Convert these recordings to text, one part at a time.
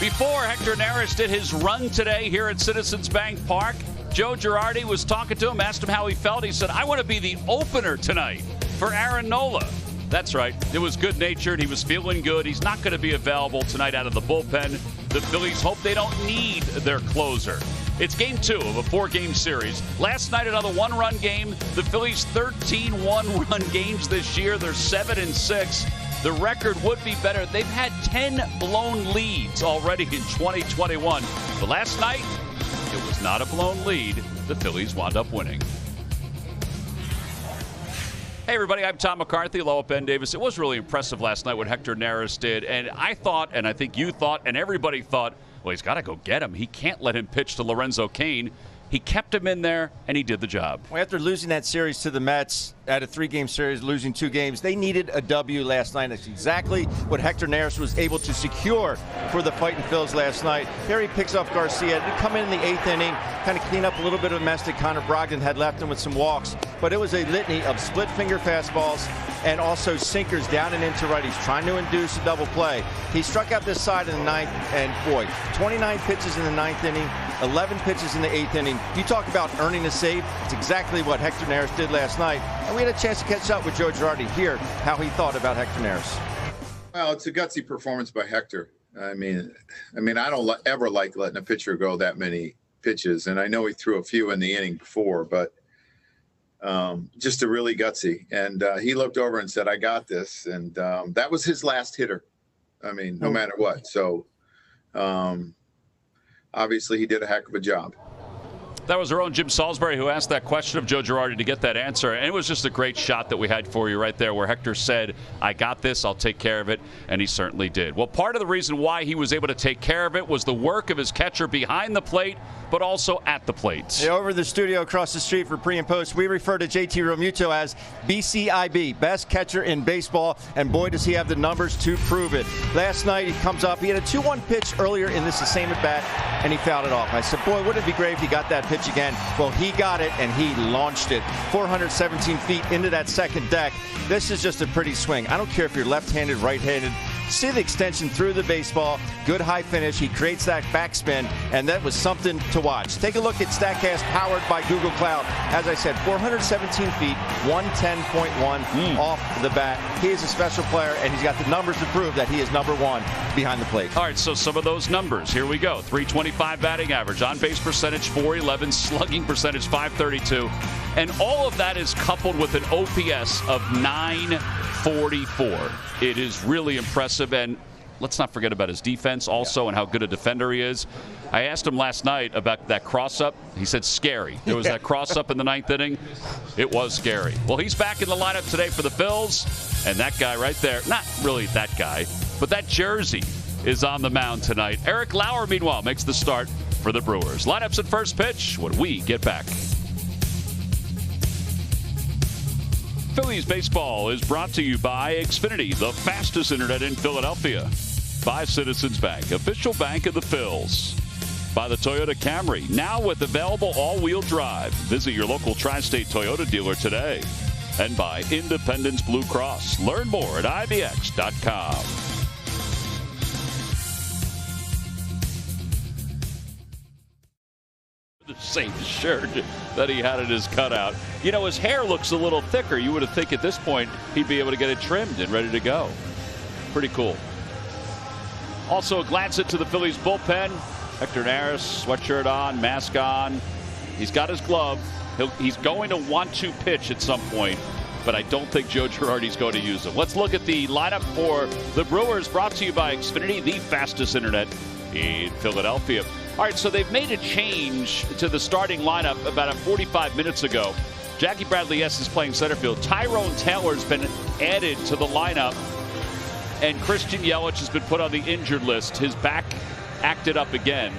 Before Hector Neris did his run today here at Citizens Bank Park, Joe Girardi was talking to him, asked him how he felt. He said, I want to be the opener tonight for Aaron Nola. That's right. It was good-natured. He was feeling good. He's not going to be available tonight out of the bullpen. The Phillies hope they don't need their closer. It's game 2 of a 4-game series. Last night, another one-run game. The Phillies 13 one-run games this year. They're 7-6. The record would be better. They've had 10 blown leads already in 2021. But last night, it was not a blown lead. The Phillies wound up winning. Hey, everybody, I'm Tom McCarthy, along with Ben Davis. It was really impressive last night what Hector Neris did. And I thought, and I think you thought, and everybody thought, well, he's got to go get him. He can't let him pitch to Lorenzo Cain. He kept him in there, and he did the job. Well, after losing that series to the Mets, at a 3-game series, losing 2 games, they needed a W last night. That's exactly what Hector Neris was able to secure for the Fighting Phils last night. Here he picks off Garcia. He come in the 8th inning, kind of clean up a little bit of a mess that Connor Brogdon had left him with some walks. But it was a litany of split-finger fastballs and also sinkers down and into righties, trying to induce a double play. He struck out this side in the 9th, and boy, 29 pitches in the 9th inning, 11 pitches in the 8th inning. You talk about earning a save. It's exactly what Hector Neris did last night. And we had a chance to catch up with Joe Girardi here, how he thought about Hector Neris. Well, it's a gutsy performance by Hector. I mean, I don't ever like letting a pitcher go that many pitches, and I know he threw a few in the inning before, but just a really gutsy. And he looked over and said, I got this. And that was his last hitter. I mean, no matter what. So obviously he did a heck of a job. That was our own Jim Salisbury who asked that question of Joe Girardi to get that answer. And it was just a great shot that we had for you right there where Hector said, I got this, I'll take care of it. And he certainly did. Well, part of the reason why he was able to take care of it was the work of his catcher behind the plate, but also at the plate. Yeah, over the studio across the street for pre and post, we refer to JT Realmuto as BCIB, best catcher in baseball, and boy, does he have the numbers to prove it. Last night, he comes up, he had a 2-1 pitch earlier in this same at bat, and he fouled it off. I said, boy, wouldn't it be great if he got that pitch again? Well, he got it, and he launched it 417 feet into that second deck. This is just a pretty swing. I don't care if you're left-handed, right-handed. See the extension through the baseball. Good high finish. He creates that backspin, and that was something to watch. Take a look at StatCast, powered by Google Cloud. As I said, 417 feet, 110.1 off the bat. He is a special player, and he's got the numbers to prove that he is number 1 behind the plate. All right, so some of those numbers. Here we go. 325 batting average, on-base percentage 411, slugging percentage 532. And all of that is coupled with an OPS of 944. It is really impressive, and let's not forget about his defense also and how good a defender he is. I asked him last night about that cross-up. He said scary. There was that cross-up in the 9th inning. It was scary. Well, he's back in the lineup today for the Phils, and that guy right there, not really that guy, but that jersey is on the mound tonight. Eric Lauer, meanwhile, makes the start for the Brewers. Lineups at first pitch when we get back. Phillies baseball is brought to you by Xfinity, the fastest internet in Philadelphia. By Citizens Bank, official bank of the Phils. By the Toyota Camry, now with available all-wheel drive. Visit your local Tri-State Toyota dealer today. And by Independence Blue Cross. Learn more at IBX.com. The same shirt that he had in his cutout. You know, his hair looks a little thicker. You would have think at this point he'd be able to get it trimmed and ready to go. Pretty cool. Also a glance into the Phillies bullpen. Hector Neris, sweatshirt on, mask on. He's got his glove. He's going to want to pitch at some point, but I don't think Joe Girardi's going to use him. Let's look at the lineup for the Brewers, brought to you by Xfinity, the fastest internet in Philadelphia. All right, so they've made a change to the starting lineup about 45 minutes ago. Jackie Bradley-S is playing center field. Tyrone Taylor's been added to the lineup, and Christian Yelich has been put on the injured list. His back acted up again.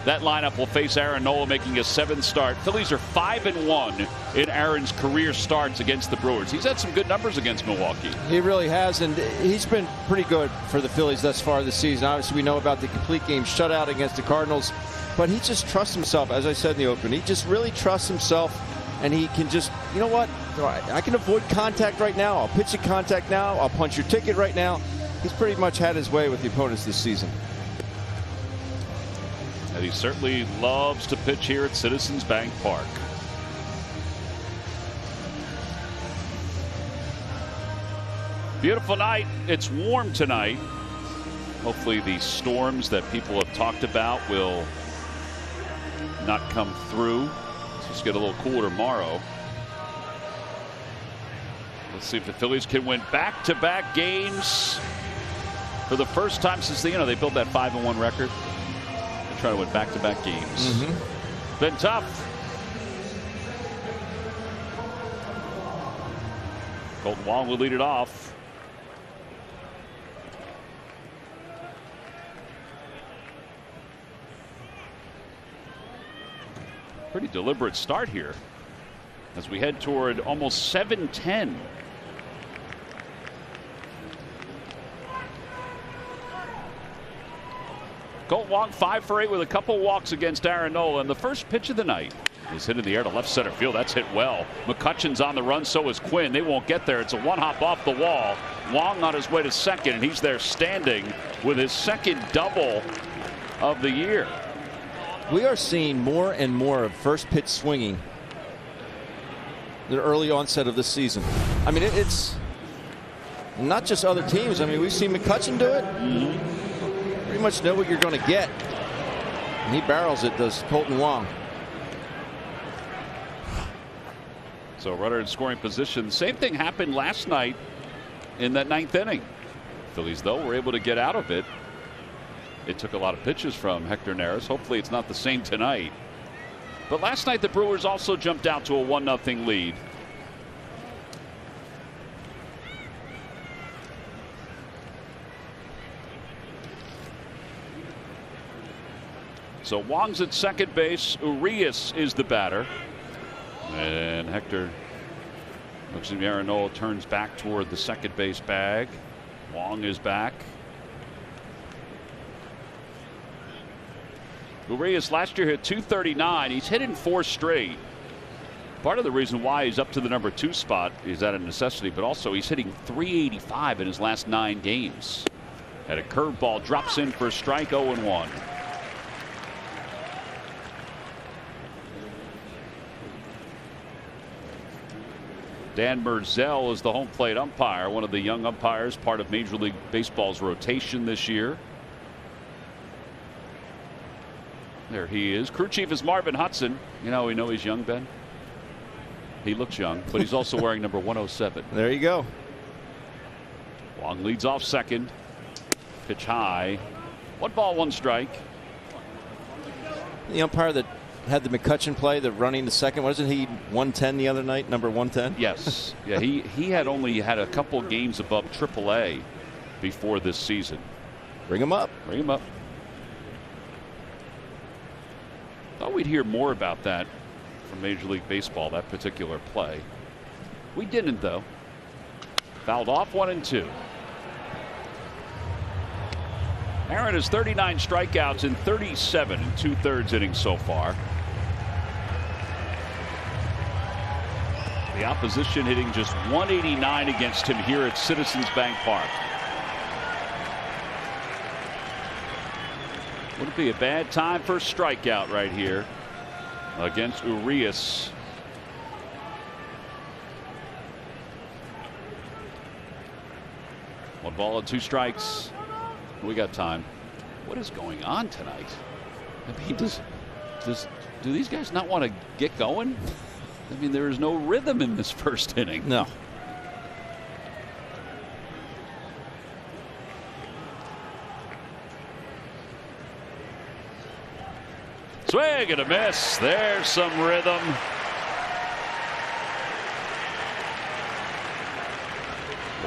That lineup will face Aaron Nola, making a 7th start. Phillies are 5-1 in Aaron's career starts against the Brewers. He's had some good numbers against Milwaukee. He really has, and he's been pretty good for the Phillies thus far this season. Obviously, we know about the complete game shutout against the Cardinals, but he just trusts himself, as I said in the open. He just really trusts himself, and he can just, you know what, I can avoid contact right now. I'll pitch a contact now. I'll punch your ticket right now. He's pretty much had his way with the opponents this season. And he certainly loves to pitch here at Citizens Bank Park. Beautiful night. It's warm tonight. Hopefully the storms that people have talked about will not come through. Let's just get a little cooler tomorrow. Let's see if the Phillies can win back-to-back games for the first time since they built that 5-1 record. They're trying to win back-to-back games. Been tough. Colton Wong will lead it off. Pretty deliberate start here as we head toward almost 7:10. Colt Wong 5 for 8 with a couple walks against Aaron Nola. And the first pitch of the night is hit in the air to left center field. That's hit well. McCutcheon's on the run, so is Quinn. They won't get there. It's a one-hop off the wall. Wong on his way to second, and he's there standing with his second double of the year. We are seeing more and more of first pitch swinging the early onset of this season. I mean, it's not just other teams. I mean, we've seen McCutcheon do it. Pretty much know what you're going to get. And he barrels it, does Colton Wong. So runner in scoring position. Same thing happened last night in that 9th inning. Phillies, though, were able to get out of it. It took a lot of pitches from Hector Neris. Hopefully it's not the same tonight. But last night the Brewers also jumped out to a 1-0 lead. So Wong's at second base. Urias is the batter. And Hector, Aaron Nola turns back toward the second base bag. Wong is back. Urias last year hit .239. He's hit in 4 straight. Part of the reason why he's up to the number 2 spot is that a necessity, but also he's hitting .385 in his last 9 games. And a curveball drops in for a strike, 0-1. Dan Merzel is the home plate umpire, one of the young umpires, part of Major League Baseball's rotation this year. There he is. Crew chief is Marvin Hudson. You know, we know he's young, Ben. He looks young, but he's also wearing number 107. There you go. Wong leads off second. Pitch high. 1 ball, 1 strike. The umpire that had the McCutcheon play, the running the second, wasn't he 110 the other night, number 110? Yes. Yeah, he had only had a couple games above AAA before this season. Bring him up. Bring him up. Thought we'd hear more about that from Major League Baseball, that particular play. We didn't, though. Fouled off, 1-2. Aaron has 39 strikeouts in 37 2/3 innings so far. The opposition hitting just 189 against him here at Citizens Bank Park. Would it be a bad time for a strikeout right here against Urias? One ball and 2 strikes. We got time. What is going on tonight? I mean, do these guys not want to get going? I mean, there is no rhythm in this first inning. No. Swing and a miss. There's some rhythm.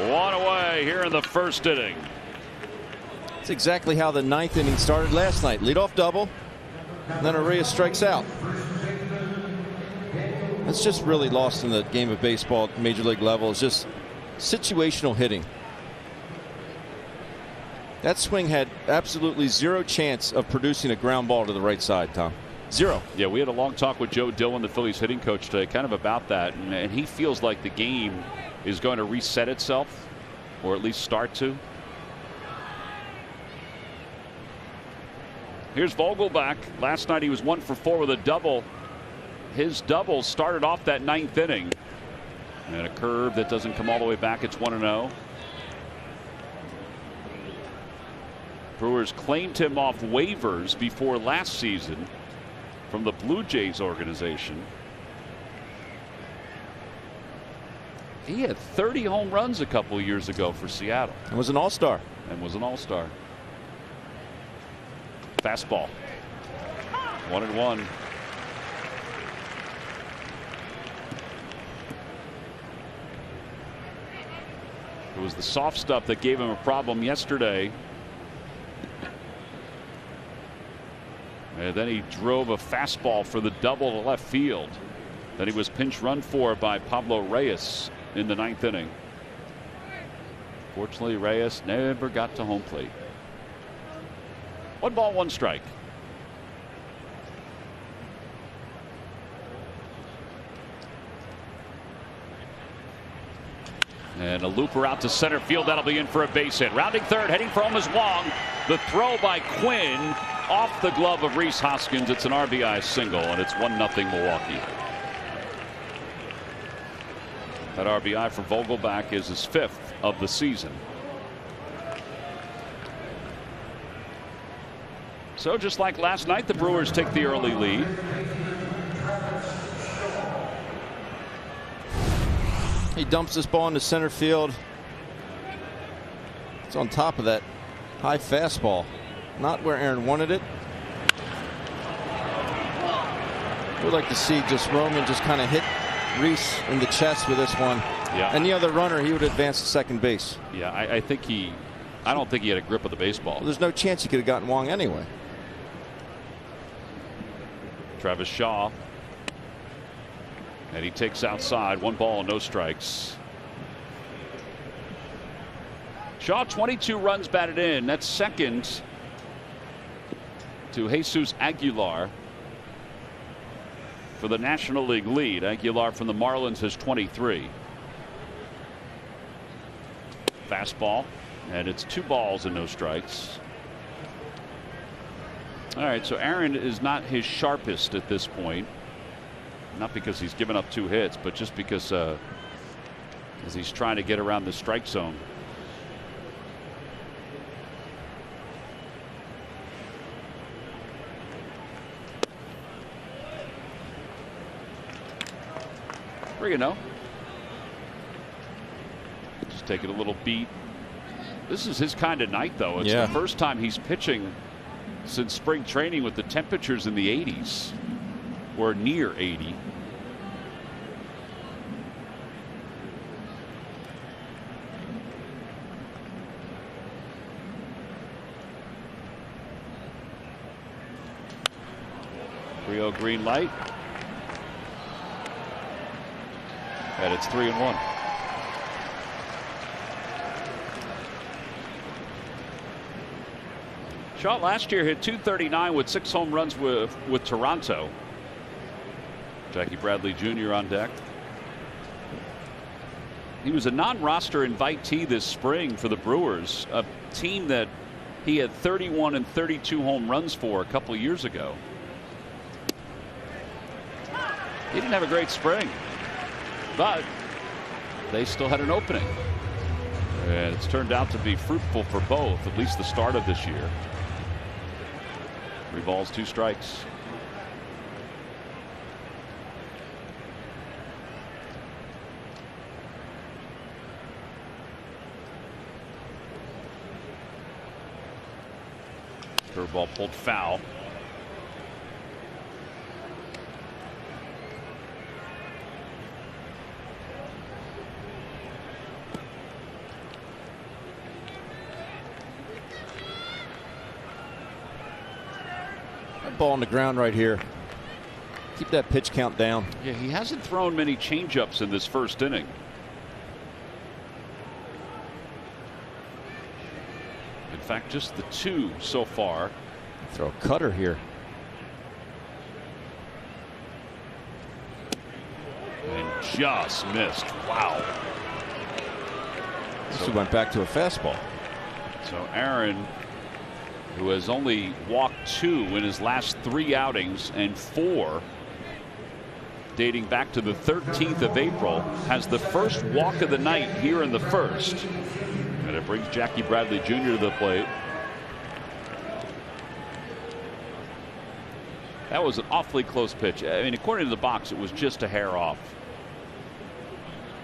One away here in the first inning. That's exactly how the 9th inning started last night. Leadoff double, and then Urias strikes out. That's just really lost in the game of baseball at Major League level. It's just situational hitting. That swing had absolutely 0 chance of producing a ground ball to the right side, Tom. 0. Yeah, we had a long talk with Joe Dillon, the Phillies hitting coach, today, kind of about that. And he feels like the game is going to reset itself, or at least start to. Here's Vogelbach. Last night he was 1 for 4 with a double. His double started off that 9th inning. And a curve that doesn't come all the way back. It's 1-0. Brewers claimed him off waivers before last season from the Blue Jays organization. He had 30 home runs a couple of years ago for Seattle. And was an all-star. Fastball. 1-1. It was the soft stuff that gave him a problem yesterday. And then he drove a fastball for the double to left field. Then he was pinch run for by Pablo Reyes in the 9th inning. Fortunately, Reyes never got to home plate. 1 ball, 1 strike. And a looper out to center field. That'll be in for a base hit. Rounding third, heading for home is Wong. The throw by Quinn off the glove of Rhys Hoskins. It's an RBI single, and it's 1-0 Milwaukee. That RBI for Vogelbach is his 5th of the season. So just like last night, the Brewers take the early lead. He dumps this ball into center field. It's on top of that high fastball. Not where Aaron wanted it. We'd like to see just Roman just kind of hit Rhys in the chest with this one. Yeah. Any other runner, he would advance to second base. Yeah, I don't think he had a grip of the baseball. Well, there's no chance he could have gotten Wong anyway. Travis Shaw. And he takes outside. 1 ball, no strikes. Shaw, 22 runs batted in. That's second to Jesus Aguilar for the National League lead. Aguilar from the Marlins has 23. Fastball, and it's 2 balls and no strikes. All right, so Aaron is not his sharpest at this point. Not because he's given up 2 hits, but just because as he's trying to get around the strike zone. You know, just taking a little beat. This is his kind of night, though. It's the first time he's pitching since spring training with the temperatures in the 80s or near 80. Rio green light. And it's 3-1. Shaw last year hit .239 with 6 home runs with Toronto. Jackie Bradley Jr. on deck. He was a non-roster invitee this spring for the Brewers, a team that he had 31 and 32 home runs for a couple of years ago. He didn't have a great spring, but they still had an opening. And it's turned out to be fruitful for both, at least the start of this year. 3 balls, 2 strikes. Curveball pulled foul. Ball on the ground right here. Keep that pitch count down. Yeah, he hasn't thrown many changeups in this first inning. In fact, just the 2 so far. Throw a cutter here. And just missed. Wow. This went back to a fastball. So Aaron who has only walked 2 in his last 3 outings and 4 dating back to the 13th of April, has the first walk of the night here in the first. And it brings Jackie Bradley Jr. to the plate. That was an awfully close pitch. I mean, according to the box, it was just a hair off.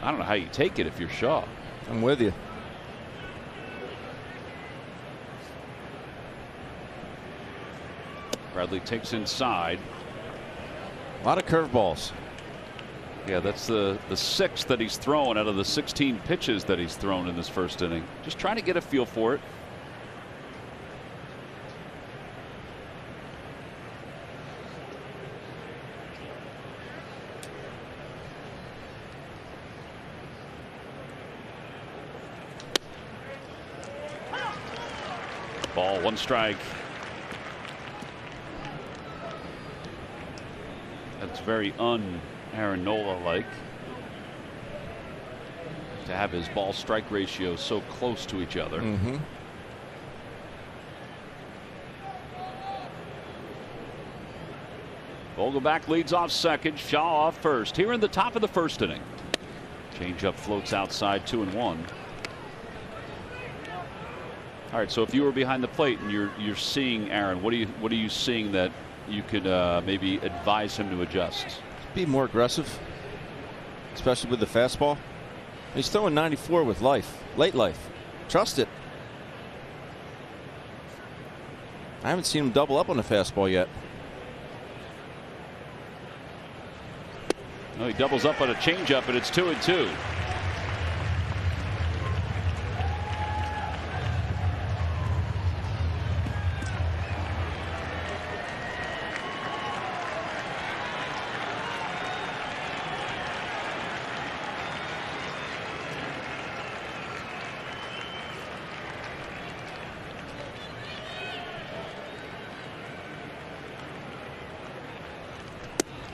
I don't know how you take it if you're Shaw. I'm with you. Bradley takes inside. A lot of curveballs. Yeah, that's the 6th that he's thrown out of the 16 pitches that he's thrown in this first inning. Just trying to get a feel for it. Ball, 1 strike. That's very Aaron Nola-like to have his ball strike ratio so close to each other. Vogelbach leads off second, Shaw off first. Here in the top of the first inning. Changeup floats outside, 2-1. All right, so if you were behind the plate and you're seeing Aaron, what are you seeing that you could maybe advise him to adjust? Be more aggressive, especially with the fastball. He's throwing 94 with late life. Trust it. I haven't seen him double up on the fastball yet. No, he doubles up on a changeup, and it's 2-2.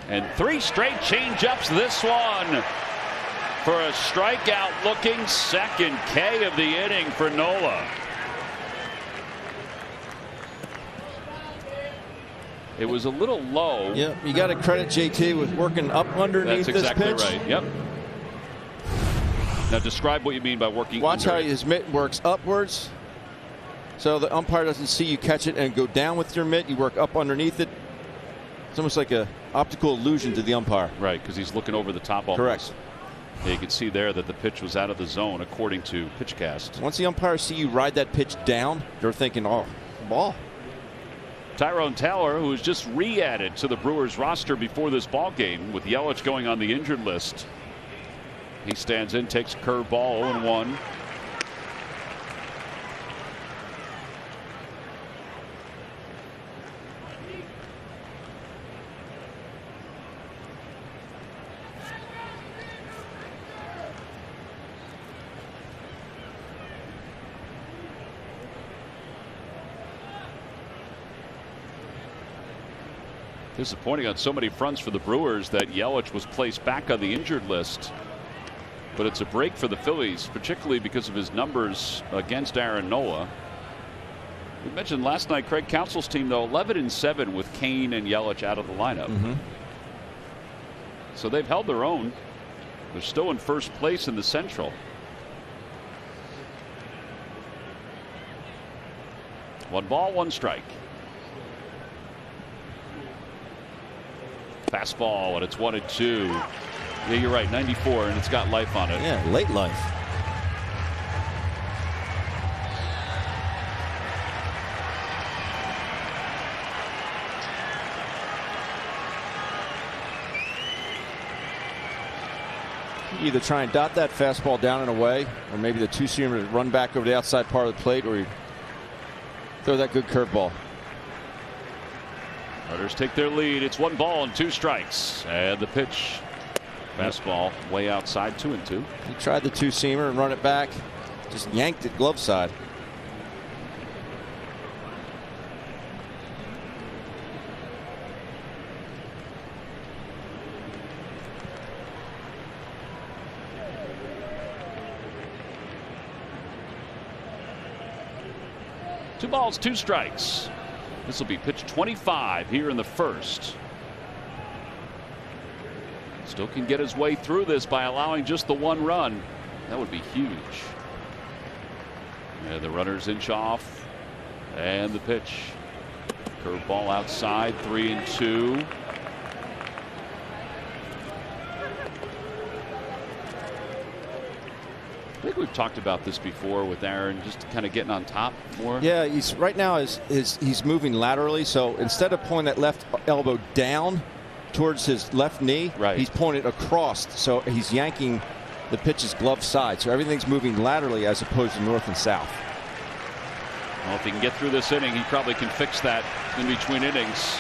And 3 straight changeups. This one for a strikeout looking second K of the inning for Nola. It was a little low. Yeah, you got to credit JT with working up underneath this pitch. That's exactly right. Yep. Now describe what you mean by working. Watch how it. his mitt works upwards. So the umpire doesn't see you catch it and go down with your mitt. You work up underneath it. It's almost like a optical illusion to the umpire. Right, because he's looking over the top almost. Correct. Yeah, you can see there that the pitch was out of the zone according to PitchCast. Once the umpires see you ride that pitch down, they're thinking, oh, ball. Tyrone Taylor, who was just re-added to the Brewers roster before this ball game with Yelich going on the injured list. He stands in, takes a curveball, 0-1. Disappointing on so many fronts for the Brewers that Yelich was placed back on the injured list. But it's a break for the Phillies, particularly because of his numbers against Aaron Nola. We mentioned last night Craig Counsell's team, though, 11-7 with Kane and Yelich out of the lineup. So they've held their own. They're still in first place in the Central. 1 ball, 1 strike. Fastball, and it's 1-2. Yeah, you're right, 94, and it's got life on it. Yeah, late life. Either try and dot that fastball down and away, or maybe the two-seamer run back over the outside part of the plate, or you throw that good curveball. Runners take their lead. It's 1 ball and 2 strikes. And the pitch. Fastball way outside, 2-2. He tried the two-seamer and run it back. Just yanked it glove side. 2 balls, 2 strikes. This will be pitch 25 here in the first. Still can get his way through this by allowing just the 1 run. That would be huge. And the runners inch off. And the pitch. Curveball outside, 3-2. I think we've talked about this before with Aaron, just kind of getting on top more. Yeah, he's right now he's moving laterally. So instead of pulling that left elbow down towards his left knee, right, he's pulling it across. So he's yanking the pitch's glove side. So everything's moving laterally as opposed to north and south. Well, if he can get through this inning, he probably can fix that in between innings.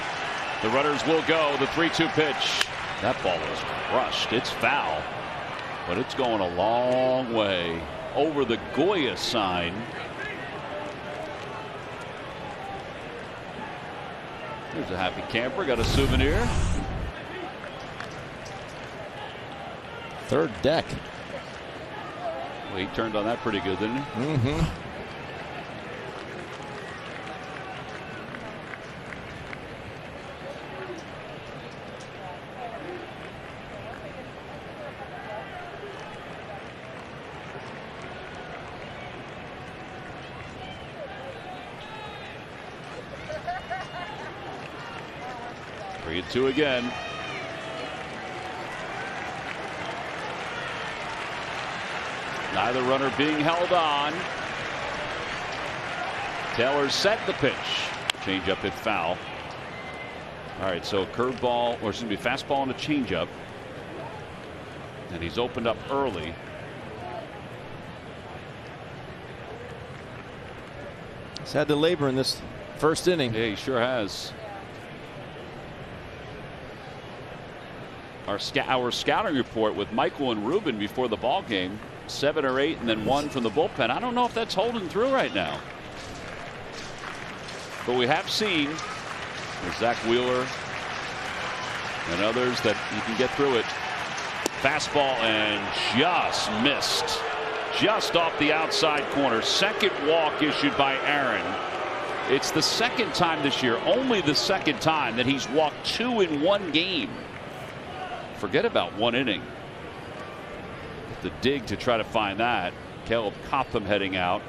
The runners will go. The 3-2 pitch. That ball is crushed. It's foul. But it's going a long way over the Goya sign. There's a happy camper. Got a souvenir. Third deck. Well, he turned on that pretty good, didn't he? Mm-hmm. Two again. Neither runner being held on. Taylor set the pitch. Changeup hit foul. All right, so curveball, or excuse me, fastball and a changeup. And he's opened up early. He's had to labor in this first inning. Yeah, he sure has. Our scouting report with Michael and Ruben before the ball game, 7 or 8 and then 1 from the bullpen. I don't know if that's holding through right now, but we have seen with Zach Wheeler and others that you can get through it. Fastball and just missed, just off the outside corner. Second walk issued by Aaron. It's the second time this year, only the second time, that he's walked 2 in 1 game. Forget about 1 inning. The dig to try to find that. Caleb Copham heading out.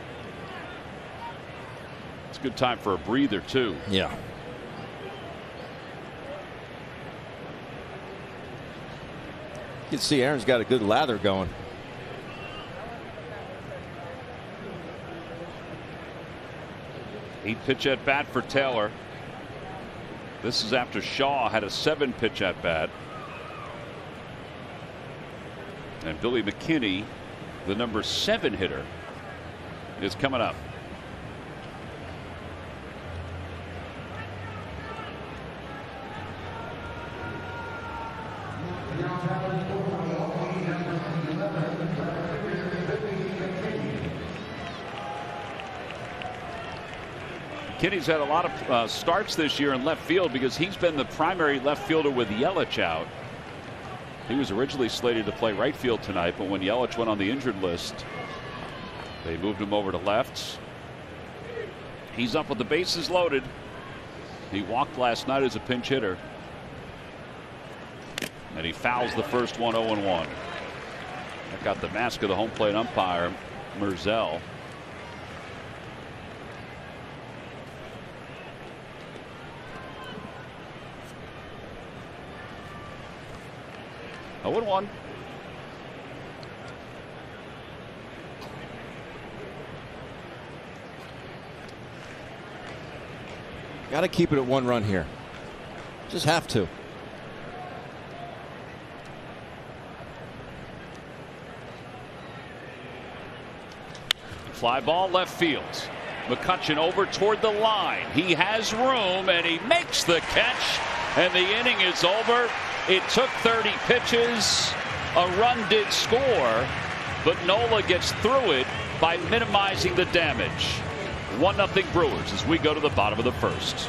It's a good time for a breather too. Yeah. You can see Aaron's got a good lather going. Eight pitch at bat for Taylor. This is after Shaw had a 7 pitch at bat. And Billy McKinney, the number 7 hitter, is coming up. McKinney's had a lot of starts this year in left field because he's been the primary left fielder with Yelich out. He was originally slated to play right field tonight, but when Yelich went on the injured list, they moved him over to left. He's up with the bases loaded. He walked last night as a pinch hitter. And he fouls the first one 0-1. That got the mask of the home plate umpire, Merzel. Oh, 1-1. Got to keep it at 1 run here. Just have to. Fly ball left field. McCutchen over toward the line. He has room and he makes the catch, and the inning is over. It took 30 pitches. A run did score, but Nola gets through it by minimizing the damage. 1-0 Brewers as we go to the bottom of the first.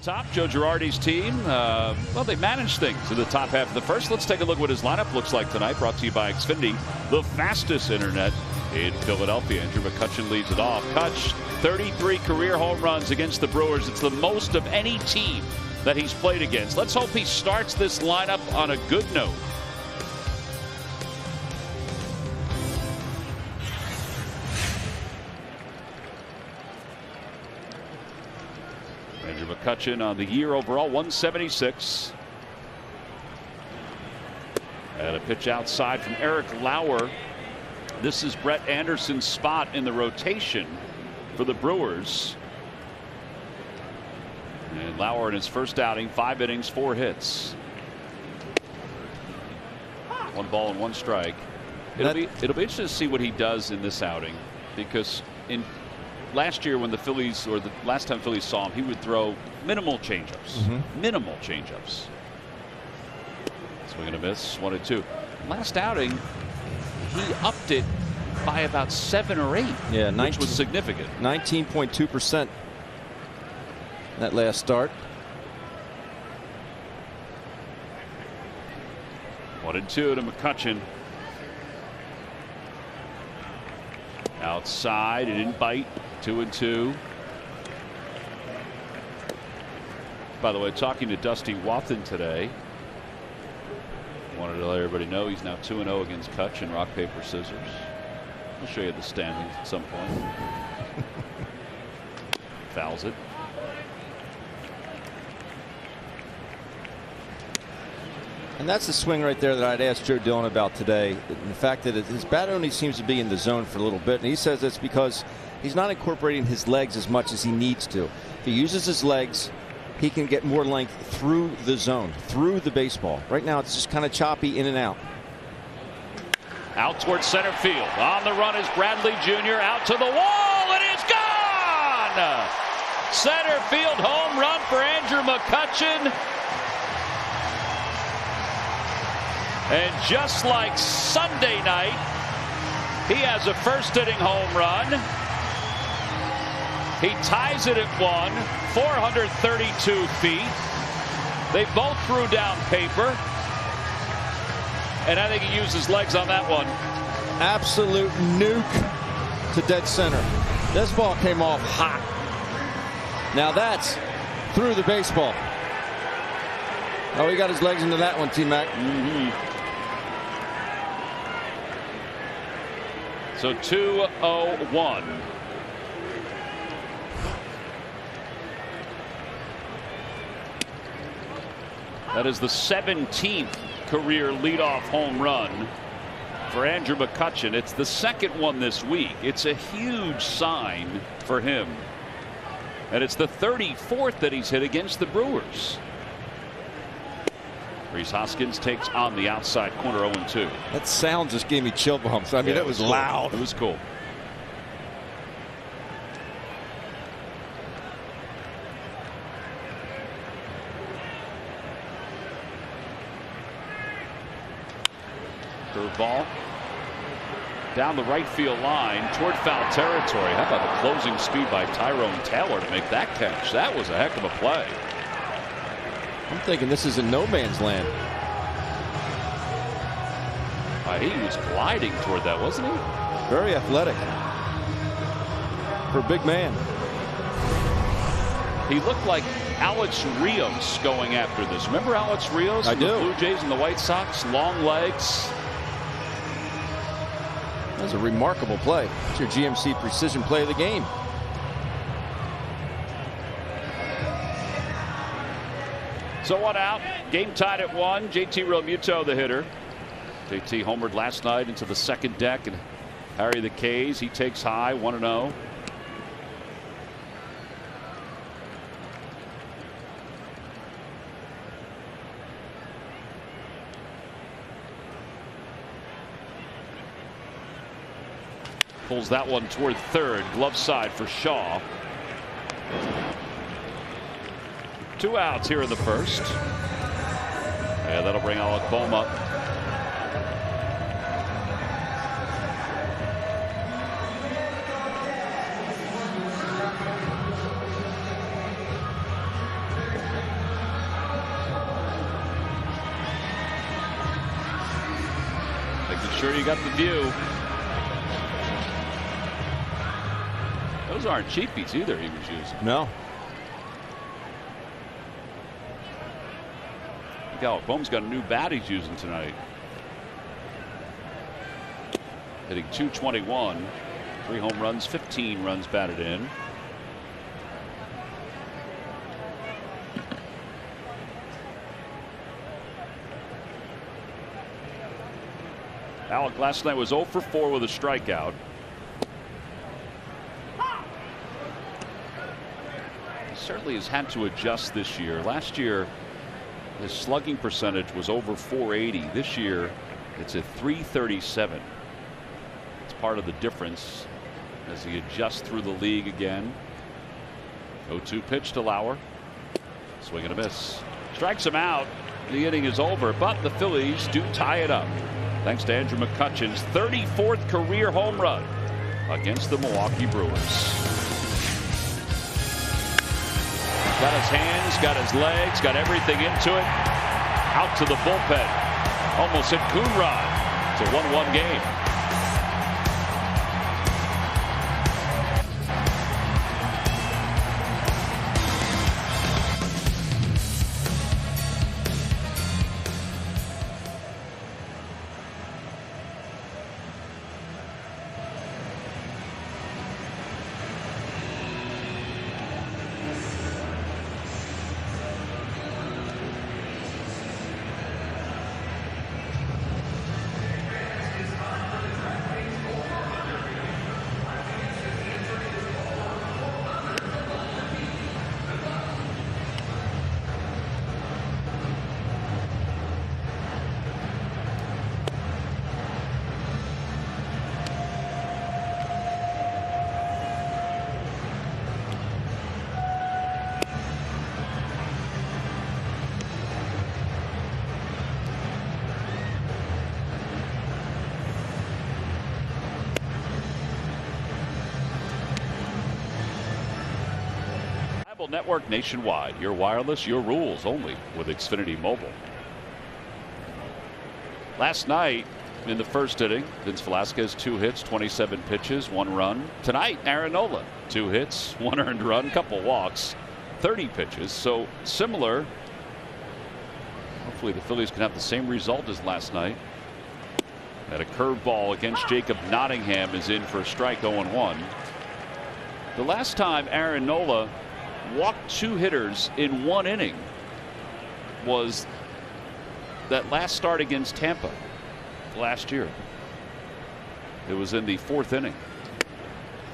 Top, Joe Girardi's team, well, they managed things in the top half of the first. Let's take a look at what his lineup looks like tonight. Brought to you by Xfinity, the fastest internet in Philadelphia. Andrew McCutchen leads it off. Kutch, 33 career home runs against the Brewers. It's the most of any team that he's played against. Let's hope he starts this lineup on a good note. Andrew McCutchen on the year overall, 176. And a pitch outside from Eric Lauer. This is Brett Anderson's spot in the rotation for the Brewers. And Lauer in his first outing, 5 innings, 4 hits. 1 ball and 1 strike. It'll be interesting to see what he does in this outing, because in last year when the Phillies, or the last time Phillies saw him, he would throw minimal changeups. Minimal changeups. Swing and a miss, 1-2. Last outing, he upped it by about 7 or 8. Yeah, which was significant. 19.2% that last start. 1-2 to McCutchen. Outside, it didn't bite. 2-2. By the way, talking to Dusty Wathan today, wanted to let everybody know he's now 2-0 against Kutch in rock, paper, scissors. I'll show you the standings at some point. Fouls it. And that's the swing right there that I'd asked Joe Dillon about today. The fact that his bat only seems to be in the zone for a little bit. And he says it's because he's not incorporating his legs as much as he needs to. If he uses his legs, he can get more length through the zone, through the baseball. Right now, it's just kind of choppy in and out. Out towards center field. On the run is Bradley Jr. Out to the wall. It is gone! Center field home run for Andrew McCutchen. And just like Sunday night, he has a first inning home run. He ties it at 1, 432 feet. They both threw down paper. And I think he used his legs on that one. Absolute nuke to dead center. This ball came off hot. Now that's through the baseball. Oh, he got his legs into that one, T-Mac. So 2-0-1. That is the 17th career leadoff home run for Andrew McCutchen. It's the second one this week. It's a huge sign for him. And it's the 34th that he's hit against the Brewers. Rhys Hoskins takes on the outside corner, 0-2. That sound just gave me chill bumps. I mean, it was cool. loud. It was cool. Curveball down the right field line toward foul territory. How about the closing speed by Tyrone Taylor to make that catch? That was a heck of a play. I'm thinking this is in no man's land. He was gliding toward that, wasn't he? Very athletic for a big man. He looked like Alex Rios going after this. Remember Alex Rios? I do. The Blue Jays and the White Sox, long legs. That was a remarkable play. It's your GMC precision play of the game. So 1 out. Game tied at 1. JT Realmuto, the hitter. JT homered last night into the second deck and Harry the K's. He takes high, 1-0. Pulls that one toward third. Glove side for Shaw. 2 outs here in the first. Yeah, that'll bring Alec Bohm up. sure you got the view. Those aren't cheapies either he was using. No. Bohm's got a new bat he's using tonight. Hitting .221. 3 home runs, 15 runs batted in. Alec last night was 0 for 4 with a strikeout. He certainly has had to adjust this year. Last year, his slugging percentage was over .480. This year, it's at .337. It's part of the difference as he adjusts through the league again. 0-2 pitch to Lauer. Swing and a miss. Strikes him out. The inning is over, but the Phillies do tie it up. Thanks to Andrew McCutchen's 34th career home run against the Milwaukee Brewers. Got his hands, got his legs, got everything into it. Out to the bullpen. Almost hit Coonrod. It's a 1-1 game. Network nationwide. Your wireless, your rules only with Xfinity Mobile. Last night in the first inning, Vince Velasquez 2 hits, 27 pitches, 1 run. Tonight, Aaron Nola 2 hits, 1 earned run, couple walks, 30 pitches. So similar. Hopefully the Phillies can have the same result as last night. And a curveball against Jacob Nottingham is in for a strike, 0-1. The last time Aaron Nola walked 2 hitters in 1 inning was that last start against Tampa last year. It was in the 4th inning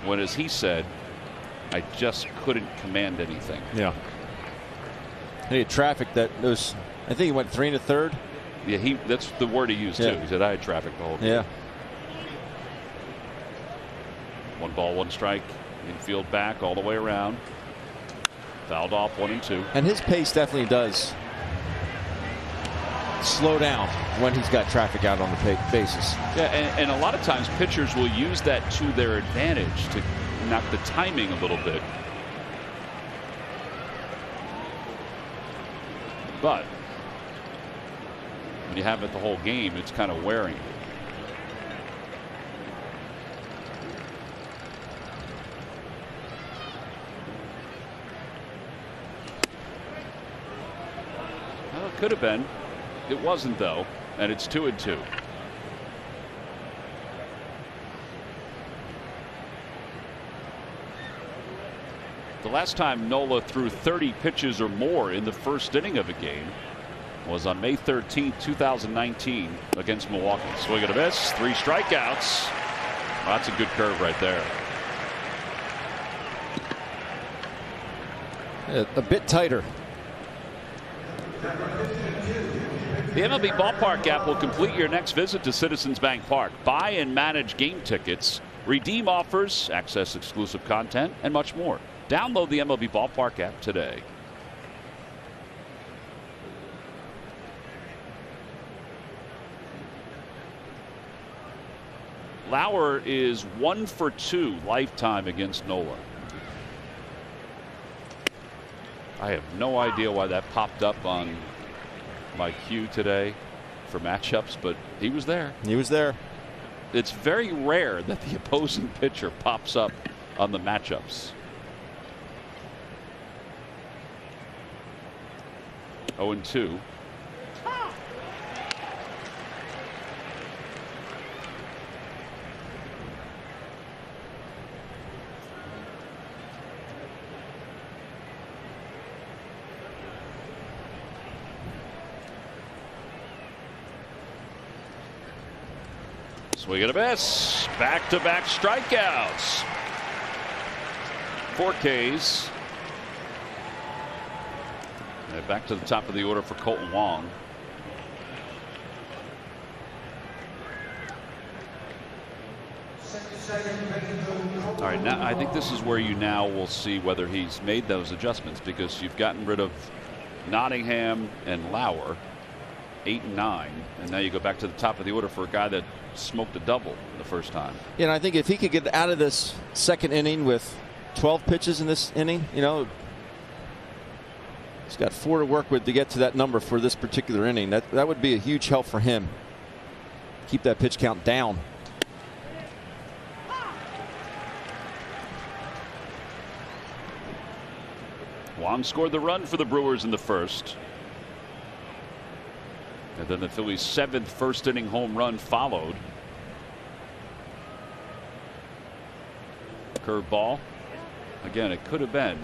when, as he said, I just couldn't command anything. Yeah. He had traffic that was, I think he went 3 1/3. Yeah, that's the word he used too. He said I had traffic the whole game. Yeah. 1 ball, 1 strike. Infield back all the way around. Fouled off 1-2. And his pace definitely does slow down when he's got traffic out on the bases. Yeah, and a lot of times pitchers will use that to their advantage to knock the timing a little bit. But when you have it the whole game, it's kind of wearing. Well, it could have been. It wasn't, though, and it's 2-2. The last time Nola threw 30 pitches or more in the first inning of a game was on May 13, 2019 against Milwaukee. Swing and a miss, 3 strikeouts. Well, that's a good curve right there. A bit tighter. The MLB Ballpark app will complete your next visit to Citizens Bank Park. Buy and manage game tickets, redeem offers, access exclusive content, and much more. Download the MLB Ballpark app today. Lauer is 1 for 2 lifetime against Nola. I have no idea why that popped up on my queue today for matchups, but he was there. He was there. it's very rare that the opposing pitcher pops up on the matchups. 0-2. Swing and a miss. Back-to-back strikeouts. 4 Ks. And back to the top of the order for Colton Wong. All right, now I think this is where you now will see whether he's made those adjustments, because you've gotten rid of Nottingham and Lauer, 8 and 9, and now you go back to the top of the order for a guy that smoked a double the first time. Yeah, and I think if he could get out of this second inning with 12 pitches in this inning, you know, he's got 4 to work with to get to that number for this particular inning. That would be a huge help for him. Keep that pitch count down. Wong scored the run for the Brewers in the first. And then the Phillies' 7th first inning home run followed. Curveball. Again, it could have been.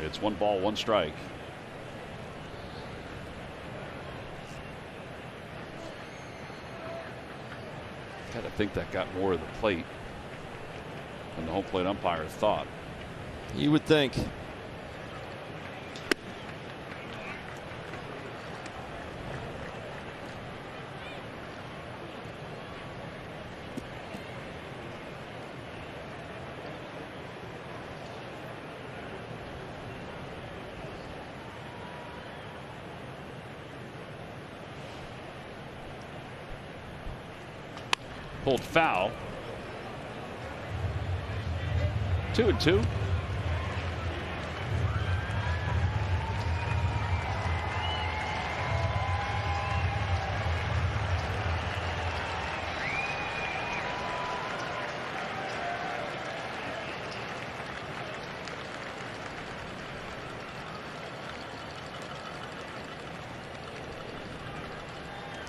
It's 1 ball, 1 strike. Gotta think that got more of the plate than the home plate umpire thought. You would think. Pulled foul. 2-2.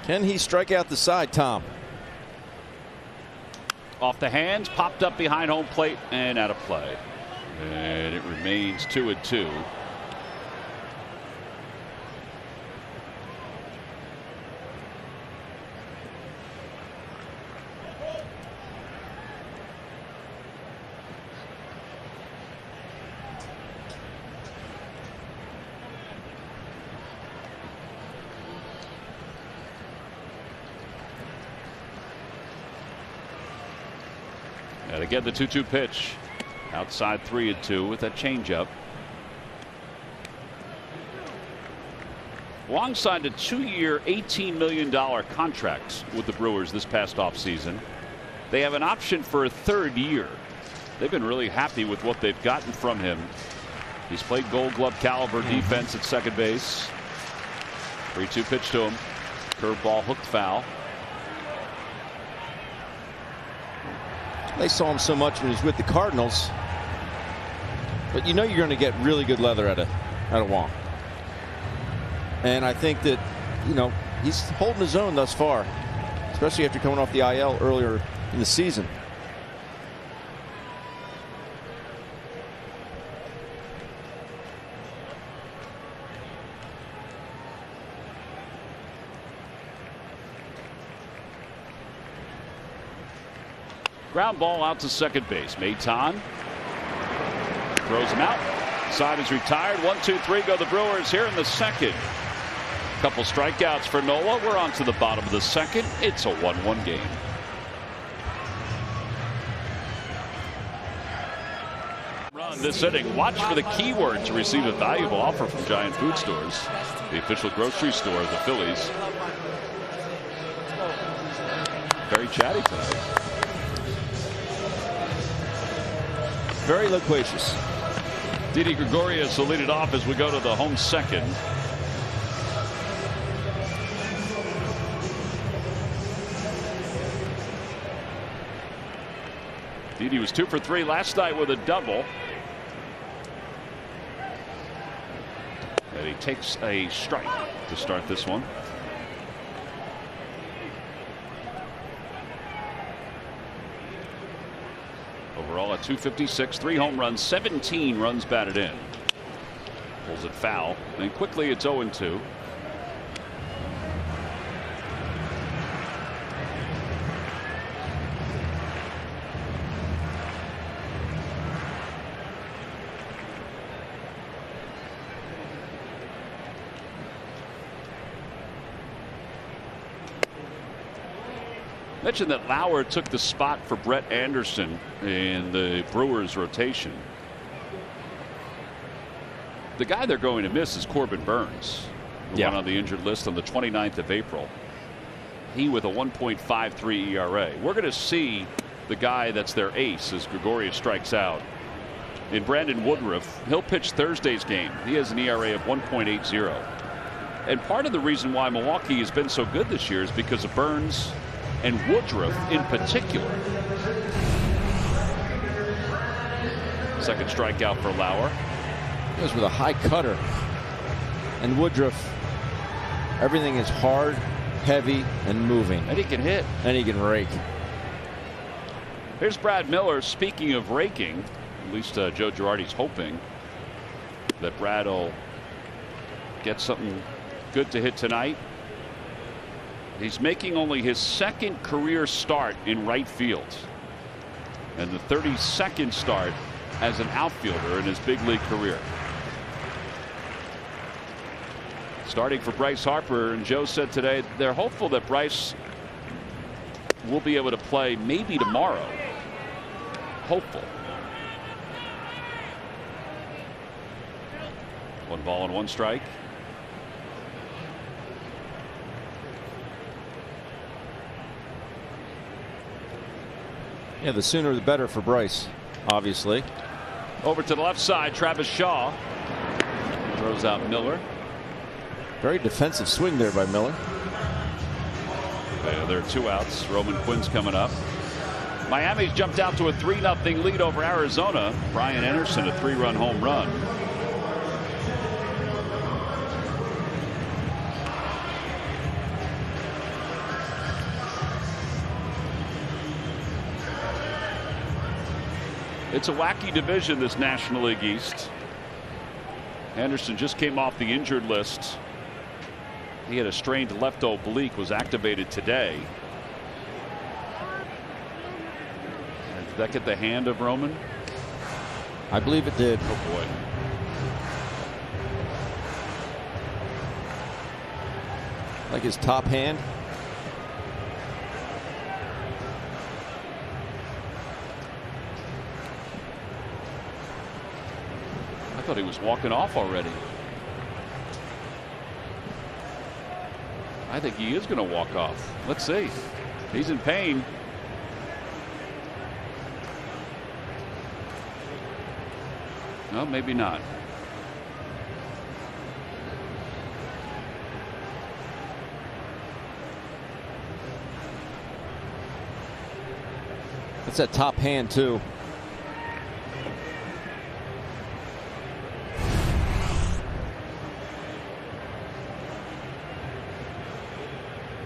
Can he strike out the side, Tom? Off the hands, popped up behind home plate and out of play. And it remains 2-2. And again, the 2-2 pitch. Outside 3-2 with that changeup. Wong signed a 2-year, $18 million contract with the Brewers this past offseason. They have an option for a 3rd year. They've been really happy with what they've gotten from him. He's played Gold Glove caliber defense at second base. 3-2 pitch to him. Curveball hooked foul. They saw him so much when he was with the Cardinals, but you know you're going to get really good leather out of Wong. And I think that, you know, he's holding his own thus far, especially after coming off the IL earlier in the season. Ground ball out to second base. Maton throws him out. Side is retired. 1-2-3 go the Brewers here in the second. Couple strikeouts for Nola. We're on to the bottom of the second. It's a 1-1 game. Run this inning. Watch for the keyword to receive a valuable offer from Giant Food Stores, the official grocery store of the Phillies. Very chatty tonight. Very loquacious. Didi Gregorius will lead it off as we go to the home second. Didi was 2 for 3 last night with a double. And he takes a strike to start this one. Overall at 256, 3 home runs, 17 runs batted in. Pulls it foul, and quickly it's 0-2. Mentioned that Lauer took the spot for Brett Anderson in the Brewers rotation. The guy they're going to miss is Corbin Burns, who went on the injured list on the 29th of April. He with a 1.53 ERA. We're going to see the guy that's their ace as Gregorius strikes out in Brandon Woodruff. He'll pitch Thursday's game. He has an ERA of 1.80. And part of the reason why Milwaukee has been so good this year is because of Burns and Woodruff in particular. Second strikeout for Lauer. Goes with a high cutter. And Woodruff, everything is hard, heavy, and moving. And he can hit. And he can rake. Here's Brad Miller. Speaking of raking, at least Joe Girardi's hoping that Brad will get something good to hit tonight. He's making only his second career start in right field and the 32nd start as an outfielder in his big league career. Starting for Bryce Harper, and Joe said today they're hopeful that Bryce will be able to play maybe tomorrow. Hopeful. 1 ball and 1 strike. Yeah, the sooner the better for Bryce, obviously. Over to the left side, Travis Shaw throws out Miller. Very defensive swing there by Miller. There are 2 outs. Roman Quinn's coming up. Miami's jumped out to a 3-0 lead over Arizona. Brian Anderson, a 3-run home run. It's a wacky division, this National League East. Anderson just came off the injured list. He had a strained left oblique, was activated today. And did that get the hand of Roman? I believe it did. Oh boy. Like his top hand. I thought he was walking off already. I think he is going to walk off. Let's see. He's in pain. No, maybe not. That's that top hand too.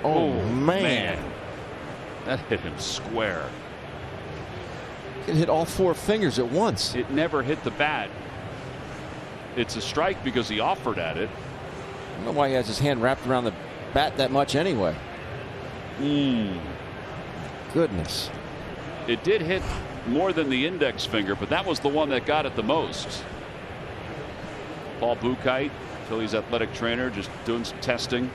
Oh, man. That hit him square. It hit all 4 fingers at once. It never hit the bat. It's a strike because he offered at it. I don't know why he has his hand wrapped around the bat that much anyway. Goodness. It did hit more than the index finger, but that was the one that got it the most. Paul Buchheit, Phillies athletic trainer, just doing some testing.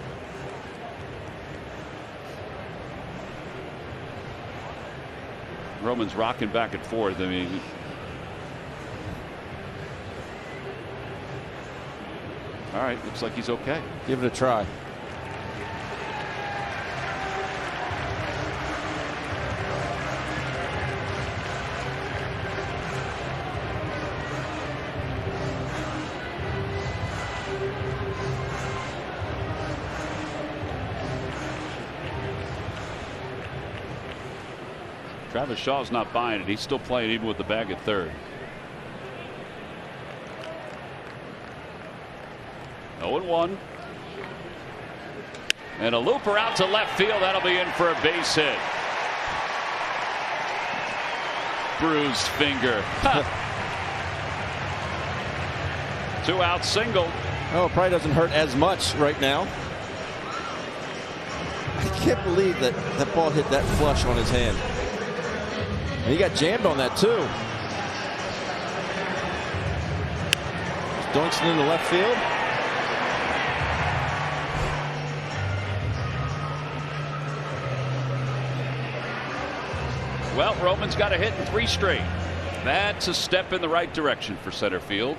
Roman's rocking back and forth. I mean, all right, looks like he's okay. Give it a try. Travis Shaw's not buying it. He's still playing even with the bag at third. 0-1. And a looper out to left field. That'll be in for a base hit. Bruised finger. 2 out single. Oh, it probably doesn't hurt as much right now. I can't believe that that ball hit that flush on his hand. And he got jammed on that too. Dunks it into left field. Well, Roman's got a hit in 3 straight. That's a step in the right direction for center field.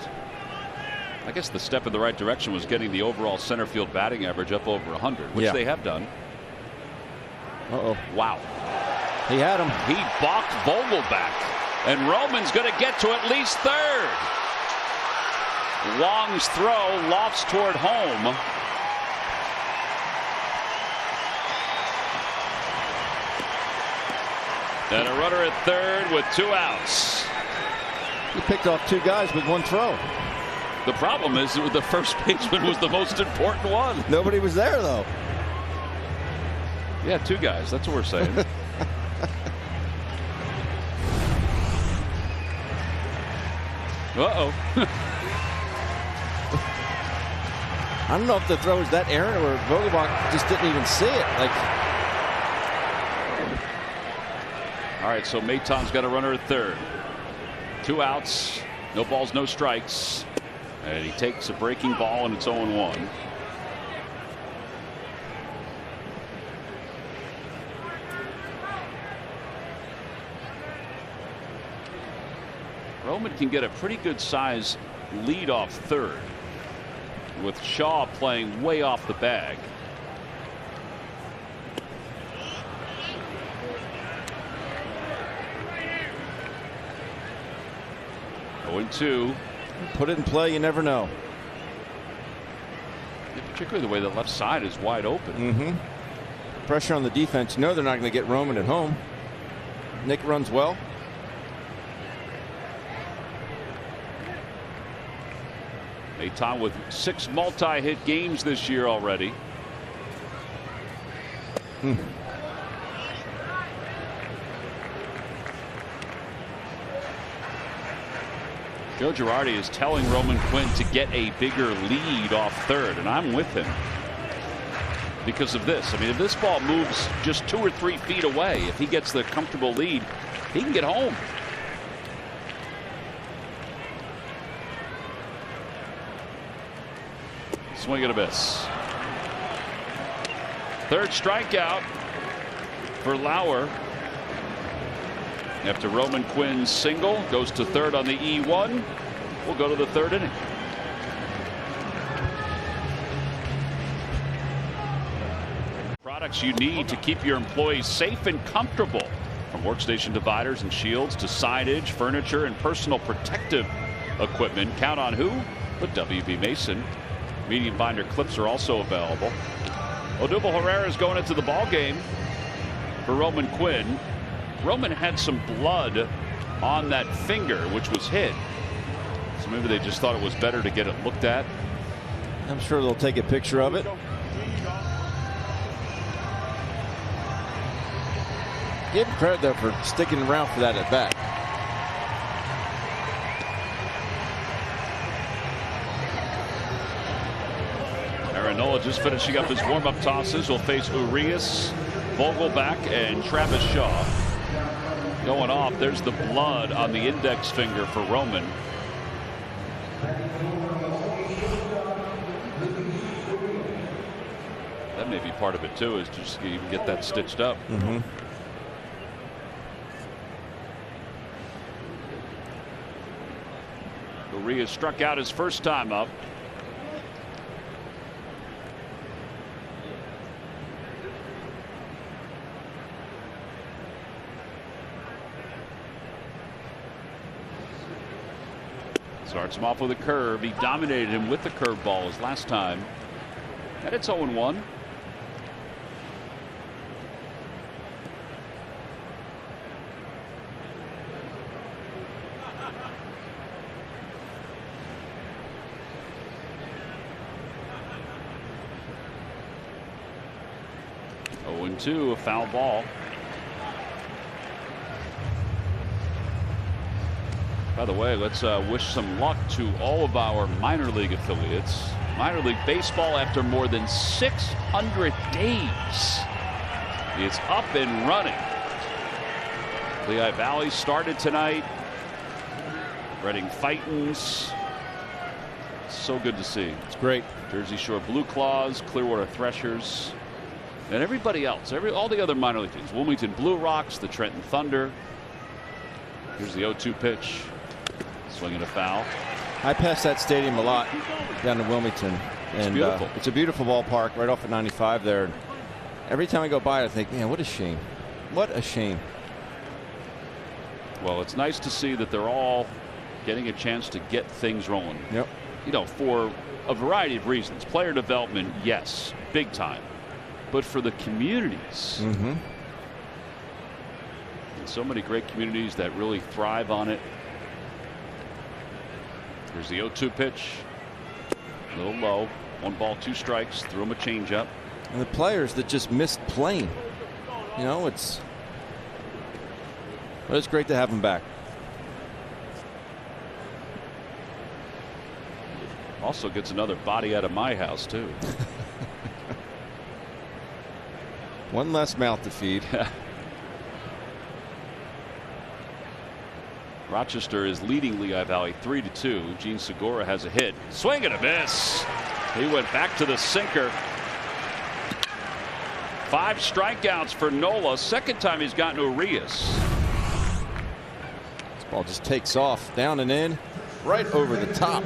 I guess the step in the right direction was getting the overall center field batting average up over 100, which they have done. Uh-oh. Wow. He had him. He balked Vogelback. And Roman's going to get to at least third. Wong's throw lofts toward home. And a runner at third with 2 outs. He picked off 2 guys with 1 throw. The problem is that the first baseman was the most important one. Nobody was there, though. Yeah, 2 guys. That's what we're saying. Uh-oh. I don't know if the throw was that errant or Vogelbach just didn't even see it. All right, so Maton's got a runner at third. 2 outs, no balls, no strikes. And he takes a breaking ball, and it's 0-1. Roman can get a pretty good size lead off third, with Shaw playing way off the bag. Oh, 2. Put it in play, you never know. Yeah, particularly the way the left side is wide open. Pressure on the defense. No, they're not going to get Roman at home. Nick runs well. Maton with 6 multi-hit games this year already. Joe Girardi is telling Roman Quinn to get a bigger lead off third, and I'm with him because of this. I mean, if this ball moves just 2 or 3 feet away, if he gets the comfortable lead, he can get home. Swing and a miss. 3rd strikeout for Lauer. After Roman Quinn's single, goes to third on the E1. We'll go to the 3rd inning. Products you need to keep your employees safe and comfortable. From workstation dividers and shields to signage, furniture, and personal protective equipment. Count on who? But WB Mason. Medium binder clips are also available. Odubel Herrera is going into the ball game for Roman Quinn. Roman had some blood on that finger, which was hit. So maybe they just thought it was better to get it looked at. I'm sure they'll take a picture of it. Give him credit, though, for sticking around for that at bat. Nola just finishing up his warm-up tosses. Will face Urias, Vogelback, and Travis Shaw. Going off. There's the blood on the index finger for Roman. That may be part of it too, is just you can get that stitched up. Urias struck out his first time up. Starts him off with a curve. He dominated him with the curveball his last time. And it's 0-1. – 2, a foul ball. By the way, let's wish some luck to all of our minor league affiliates. Minor League Baseball, after more than 600 days, is up and running. Lehigh Valley started tonight. Reading Fightins. So good to see. It's great. Jersey Shore Blue Claws, Clearwater Threshers, and everybody else. All the other minor league teams. Wilmington Blue Rocks, the Trenton Thunder. Here's the 0-2 pitch. Swinging a foul. I pass that stadium a lot down in Wilmington. It's and beautiful. It's a beautiful ballpark right off of 95 there. Every time I go by, I think, man, what a shame. What a shame. Well, it's nice to see that they're all getting a chance to get things rolling. Yep. You know, for a variety of reasons. Player development, yes, big time. But for the communities. Mm-hmm. And so many great communities that really thrive on it. Here's the 0-2 pitch. A little low. 1 ball, 2 strikes. Threw him a changeup. And the players that just missed playing. You know, it's great to have them back. Also gets another body out of my house, too. One less mouth to feed. Rochester is leading Lehigh Valley 3-2. Gene Segura has a hit. Swing and a miss. He went back to the sinker. 5 strikeouts for Nola. Second time he's gotten to Arias. This ball just takes off, down and in, right over the top.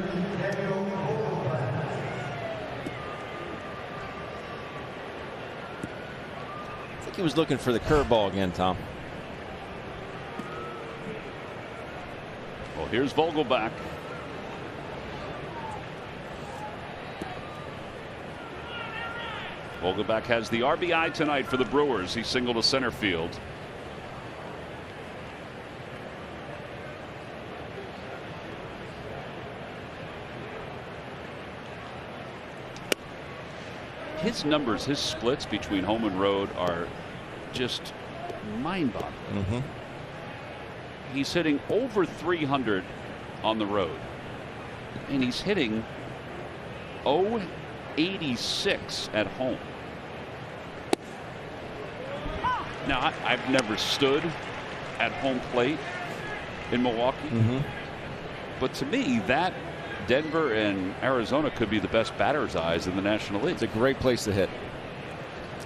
I think he was looking for the curveball again, Tom. Well, here's Vogelbach. Vogelbach has the RBI tonight for the Brewers. He singled to center field. His numbers, his splits between home and road are just mind-boggling. Mm-hmm. He's hitting over 300 on the road, and he's hitting 0.86 at home. Now, I've never stood at home plate in Milwaukee, but to me, that Denver and Arizona could be the best batter's eyes in the National League. It's a great place to hit.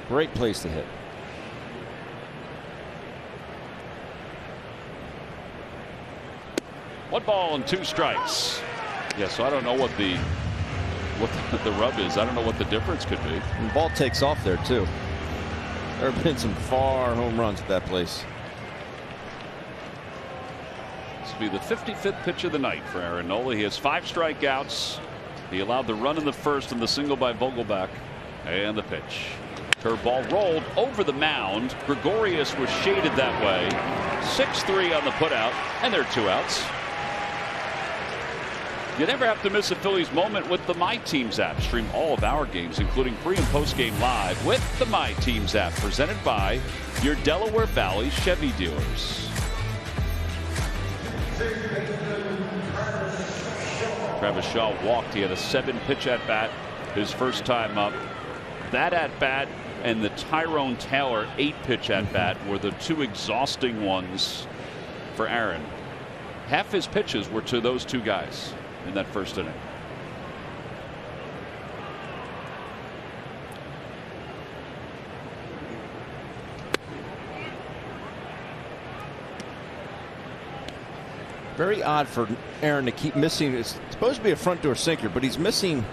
Great place to hit. One ball and 2 strikes. Yeah, so I don't know what the rub is. I don't know what the difference could be. And the ball takes off there too. There have been some far home runs at that place. This will be the 55th pitch of the night for Aaron Nola. He has 5 strikeouts. He allowed the run in the first and the single by Vogelbach. And the pitch. Curveball rolled over the mound. Gregorius was shaded that way. 6-3 on the putout, and there are 2 outs. You never have to miss a Phillies moment with the My Teams app. Stream all of our games, including pre- and post-game live with the My Teams app, presented by your Delaware Valley Chevy dealers. Travis Shaw walked. He had a 7-pitch at-bat his first time up. That at-bat and the Tyrone Taylor 8-pitch at-bat were the 2 exhausting ones for Aaron. Half his pitches were to those 2 guys in that first inning. Very odd for Aaron to keep missing. It's supposed to be a front door sinker, but he's missing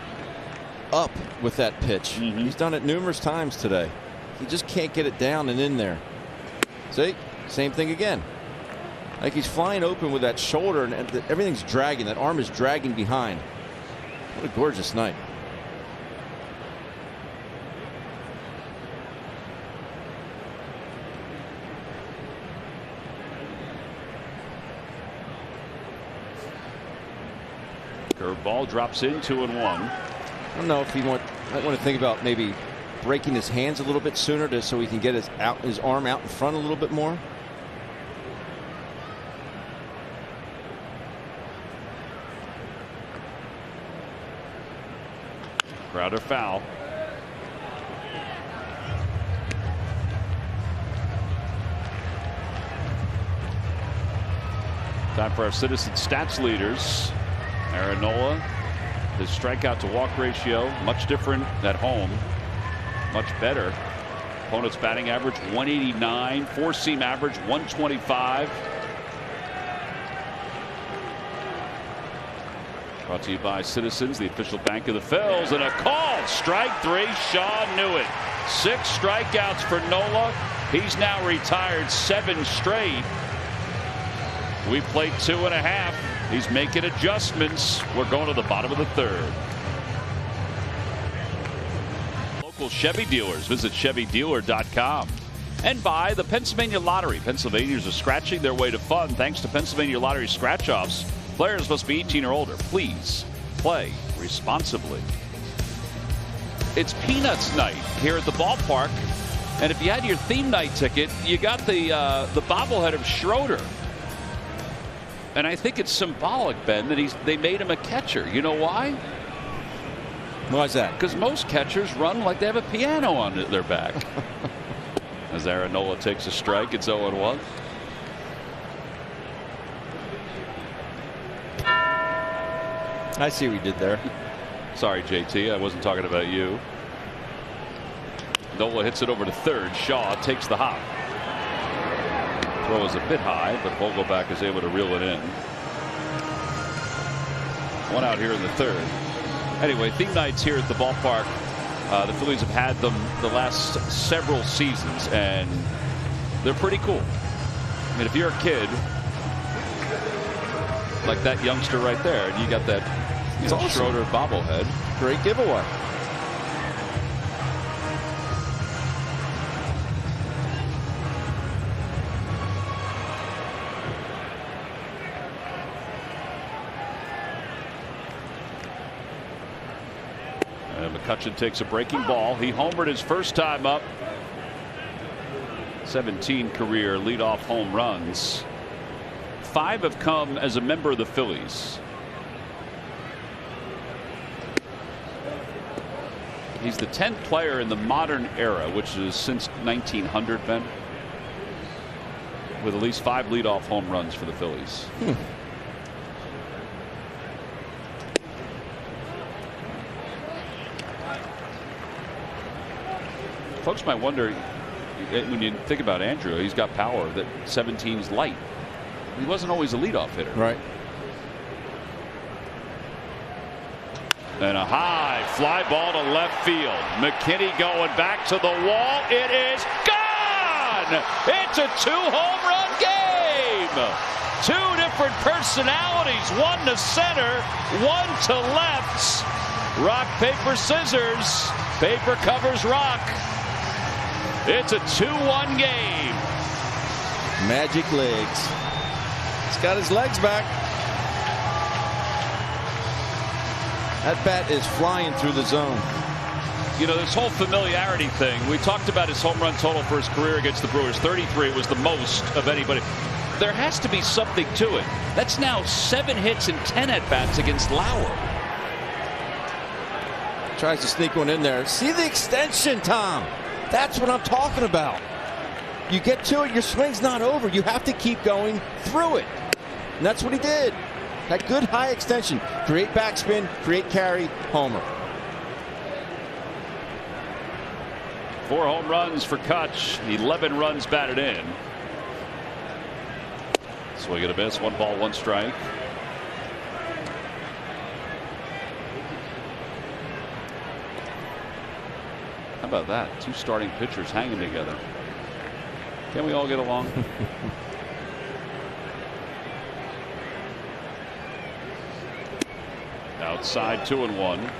up with that pitch. He's done it numerous times today. He just can't get it down and in there. See, same thing again. Like he's flying open with that shoulder, and everything's dragging. That arm is dragging behind. What a gorgeous night. Curveball drops in 2-1. I don't know if he might want to think about maybe breaking his hands a little bit sooner so he can get his arm out in front a little bit more? Crowder foul. Time for our Citizen stats leaders. Aaron Nola, his strikeout to walk ratio, much different at home. Much better. Opponent's batting average 189, four-seam average 125. Brought to you by Citizens, the official bank of the Phils, and a call. Strike three, Shaw knew it. 6 strikeouts for Nola. He's now retired 7 straight. We played 2.5. He's making adjustments. We're going to the bottom of the 3rd. Local Chevy dealers. Visit ChevyDealer.com. And by the Pennsylvania Lottery. Pennsylvanians are scratching their way to fun thanks to Pennsylvania Lottery scratch-offs. Players must be 18 or older. Please play responsibly. It's Peanuts night here at the ballpark. And if you had your theme night ticket, you got the bobblehead of Schroeder. And I think it's symbolic, Ben, that they made him a catcher. You know why? Why is that? Because most catchers run like they have a piano on their back. As Aaron Nola takes a strike, it's 0-1. I see what you did there. Sorry, JT, I wasn't talking about you. Nola hits it over to 3rd. Shaw takes the hop. Throw is a bit high, but Vogelback is able to reel it in. 1 out here in the 3rd. Anyway, theme nights here at the ballpark. The Phillies have had them the last several seasons, and they're pretty cool. I mean, if you're a kid like that youngster right there, and you got that awesome Schroeder bobblehead, great giveaway. McCutcheon takes a breaking ball. He homered his first time up. 17 career leadoff home runs. 5 have come as a member of the Phillies. He's the 10th player in the modern era, which is since 1900, Ben, with at least 5 leadoff home runs for the Phillies. Folks might wonder, when you think about Andrew, he's got power, that 17's light. He wasn't always a leadoff hitter. Right. And a high fly ball to left field. McKinney going back to the wall. It is gone! It's a 2-home run game! 2 different personalities, one to center, one to left. Rock, paper, scissors. Paper covers rock. It's a 2-1 game. Magic legs. He's got his legs back. That bat is flying through the zone. You know, this whole familiarity thing, we talked about his home run total for his career against the Brewers. 33 was the most of anybody. There has to be something to it. That's now 7 hits and 10 at-bats against Lauer. Tries to sneak one in there. See the extension, Tom. That's what I'm talking about. You get to it, your swing's not over. You have to keep going through it. And that's what he did. That good high extension. Create backspin, create carry, homer. 4 home runs for Kutch. 11 runs batted in. Swing and a miss. 1 ball, 1 strike. How about that? 2 starting pitchers hanging together. Can we all get along? Outside 2-1.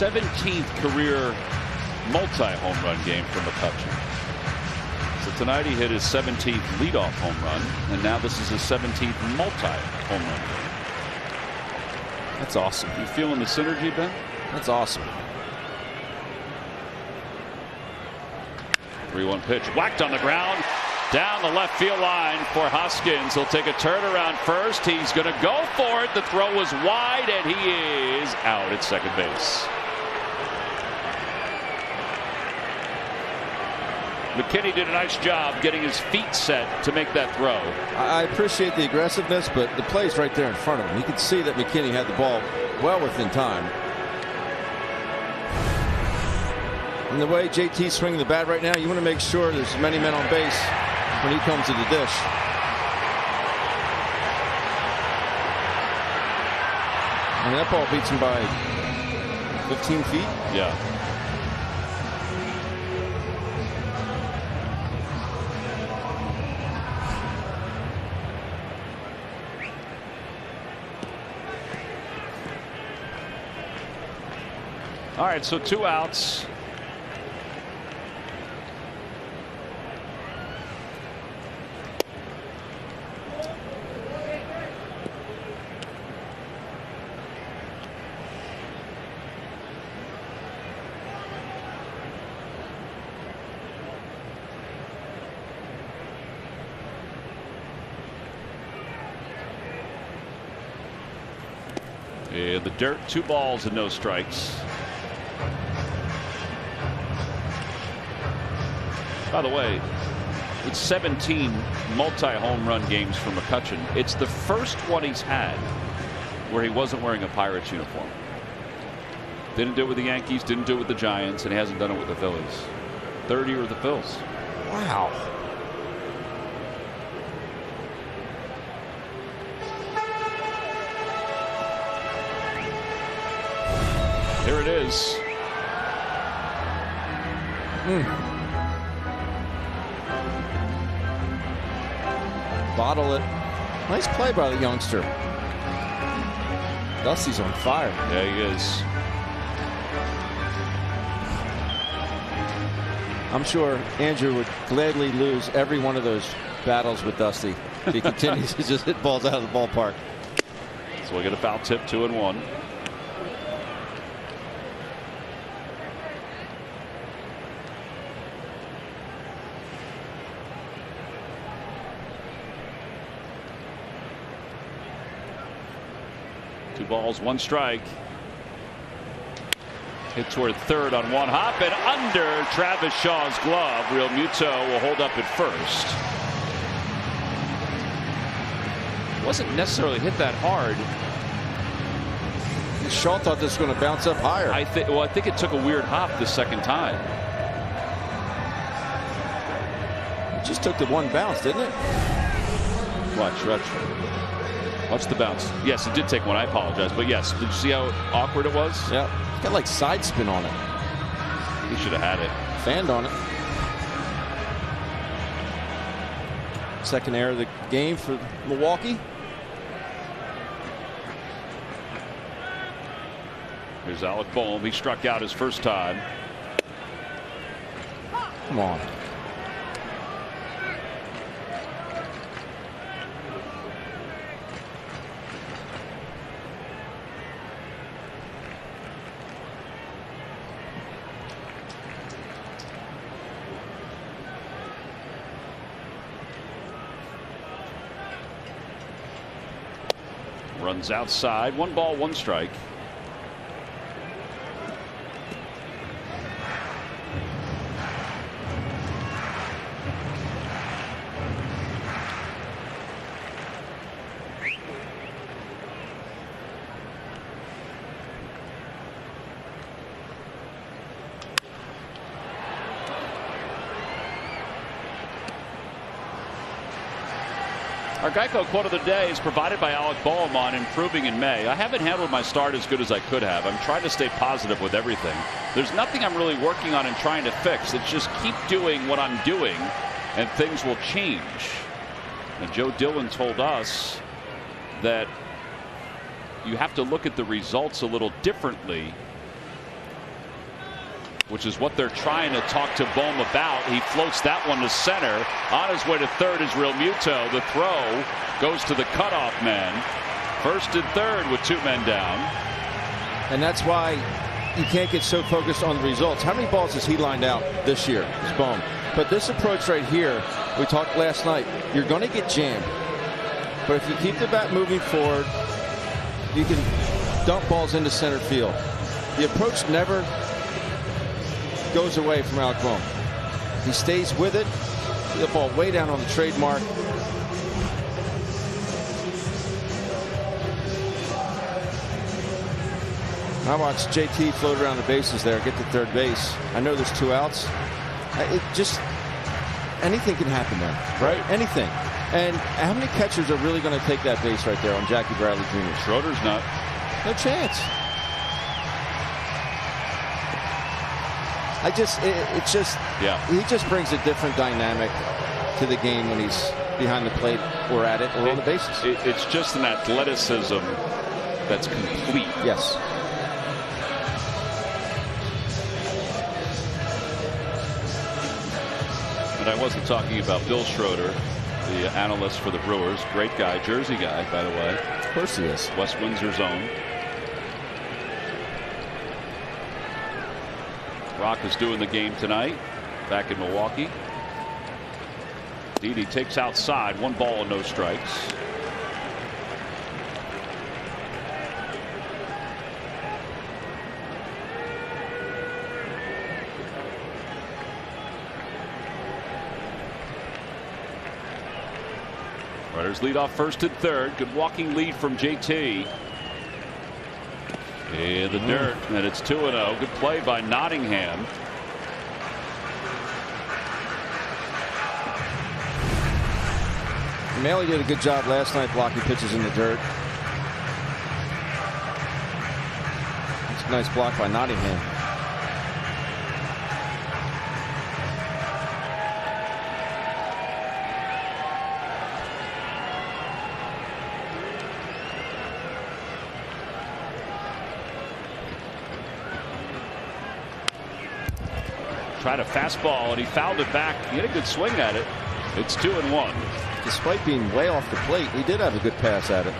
17th career multi-home run game for McCutchen. So tonight he hit his 17th leadoff home run, and now this is his 17th multi-home run game. That's awesome. You feeling the synergy, Ben? That's awesome. 3-1 pitch, whacked on the ground, down the left field line for Hoskins. He'll take a turn around first. He's going to go for it. The throw was wide, and he is out at second base. McKinney did a nice job getting his feet set to make that throw. I appreciate the aggressiveness, but the play's right there in front of him. You can see that McKinney had the ball well within time. And the way JT's swinging the bat right now, you want to make sure there's many men on base when he comes to the dish. I mean, that ball beats him by 15 feet. Yeah. All right, so 2 outs. In the dirt, 2 balls and no strikes. By the way, it's 17 multi-home run games for McCutchen. It's the first one he's had where he wasn't wearing a Pirates uniform. Didn't do it with the Yankees, didn't do it with the Giants, and he hasn't done it with the Phillies. Third year with the Phils. Wow. Here it is. Bottle it. Nice play by the youngster. Dusty's on fire. Yeah, he is. I'm sure Andrew would gladly lose every one of those battles with Dusty if he continues to just hit balls out of the ballpark. So we get a foul tip, 2-1. Two balls, 1 strike. Hit toward third on 1 hop and under Travis Shaw's glove. Real Muto will hold up at first. Wasn't necessarily hit that hard. Shaw thought this was going to bounce up higher. I think it took a weird hop the second time. It just took the 1 bounce, didn't it? Watch the bounce. Yes, it did take 1. I apologize, but yes, did you see how awkward it was? Yeah, it's got like side spin on it. He should have had it. Fanned on it. Second error of the game for Milwaukee. Here's Alec Boehm. He struck out his first time. Come on. Runs outside. 1 ball, 1 strike. Our Geico quote of the day is provided by Alec Boehm on improving in May. I haven't handled my start as good as I could have. I'm trying to stay positive with everything. There's nothing I'm really working on and trying to fix. It's just keep doing what I'm doing and things will change. And Joe Dillon told us that you have to look at the results a little differently which is what they're trying to talk to Bohm about. He floats that one to center. On his way to third is Real Muto. The throw goes to the cutoff man. First and third with 2 men down. And that's why you can't get so focused on the results. How many balls has he lined out this year? It's Bohm. But this approach right here, we talked last night, you're going to get jammed. But if you keep the bat moving forward, you can dump balls into center field. The approach never goes away from Alec Bohm. He stays with it. The ball way down on the trademark. I watched JT float around the bases there, get to third base. I know there's 2 outs. It just, anything can happen there, right? Anything. And how many catchers are really going to take that base right there on Jackie Bradley Jr.? Schroeder's not. No chance. He just brings a different dynamic to the game when he's behind the plate or at it or on the bases. It's just an athleticism that's complete. Yes. And I wasn't talking about Bill Schroeder, the analyst for the Brewers. Great guy, Jersey guy, by the way. Of course he is. West Windsor's own. Rock is doing the game tonight back in Milwaukee. Didi takes outside, 1 ball and no strikes. Riders lead off first and third. Good walking lead from JT. In the dirt, and it's 2-0. Good play by Nottingham. Maley did a good job last night blocking pitches in the dirt. That's a nice block by Nottingham. Tried a fastball and he fouled it back. He had a good swing at it. It's 2-1. Despite being way off the plate, he did have a good pass at it.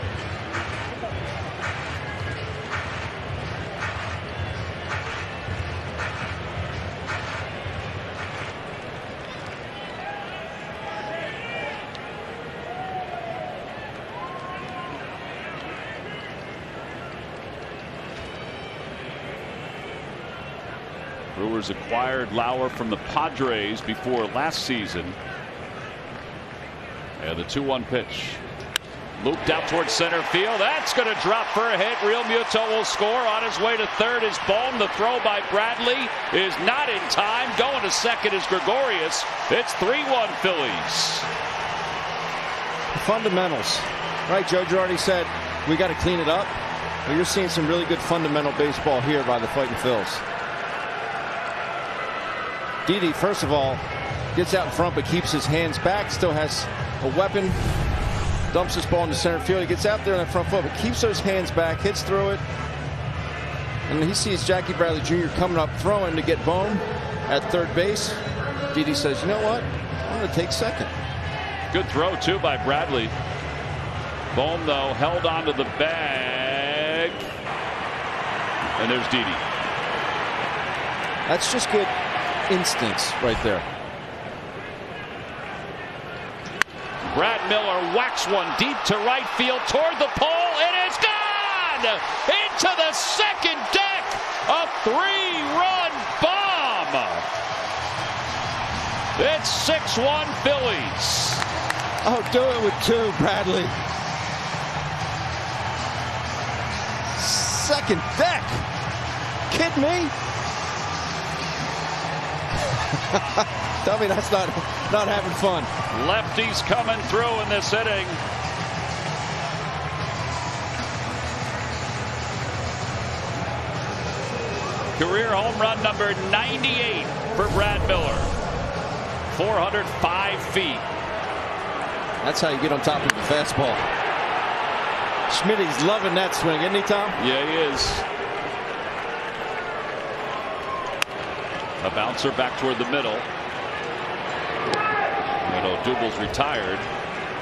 Brewers acquired Lauer from the Padres before last season. And the 2-1 pitch. Looped out towards center field. That's going to drop for a hit. Real Muto will score. On his way to third is Bohm. The throw by Bradley is not in time. Going to second is Gregorius. It's 3-1 Phillies. Fundamentals. Right, Joe Girardi said we got to clean it up. Well, you're seeing some really good fundamental baseball here by the Fighting Phils. Didi, first of all, gets out in front but keeps his hands back. Still has a weapon. Dumps this ball into center field. He gets out there on the front foot but keeps those hands back, hits through it. And he sees Jackie Bradley Jr. coming up throwing to get Bohm at third base. Didi says, you know what? I'm going to take second. Good throw, too, by Bradley. Bohm, though, held onto the bag. And there's Didi. That's just good instincts right there. Brad Miller whacks one deep to right field toward the pole, and it's gone into the second deck. A 3-run bomb. It's 6-1 Phillies. Oh, do it with 2, Bradley. Second deck. Kid me? Tell me that's not having fun. Lefties coming through in this inning. Career home run number 98 for Brad Miller. 405 feet. That's how you get on top of the fastball. Schmidt's loving that swing, isn't he, Tom? Yeah, he is. A bouncer back toward the middle. Odubel's retired.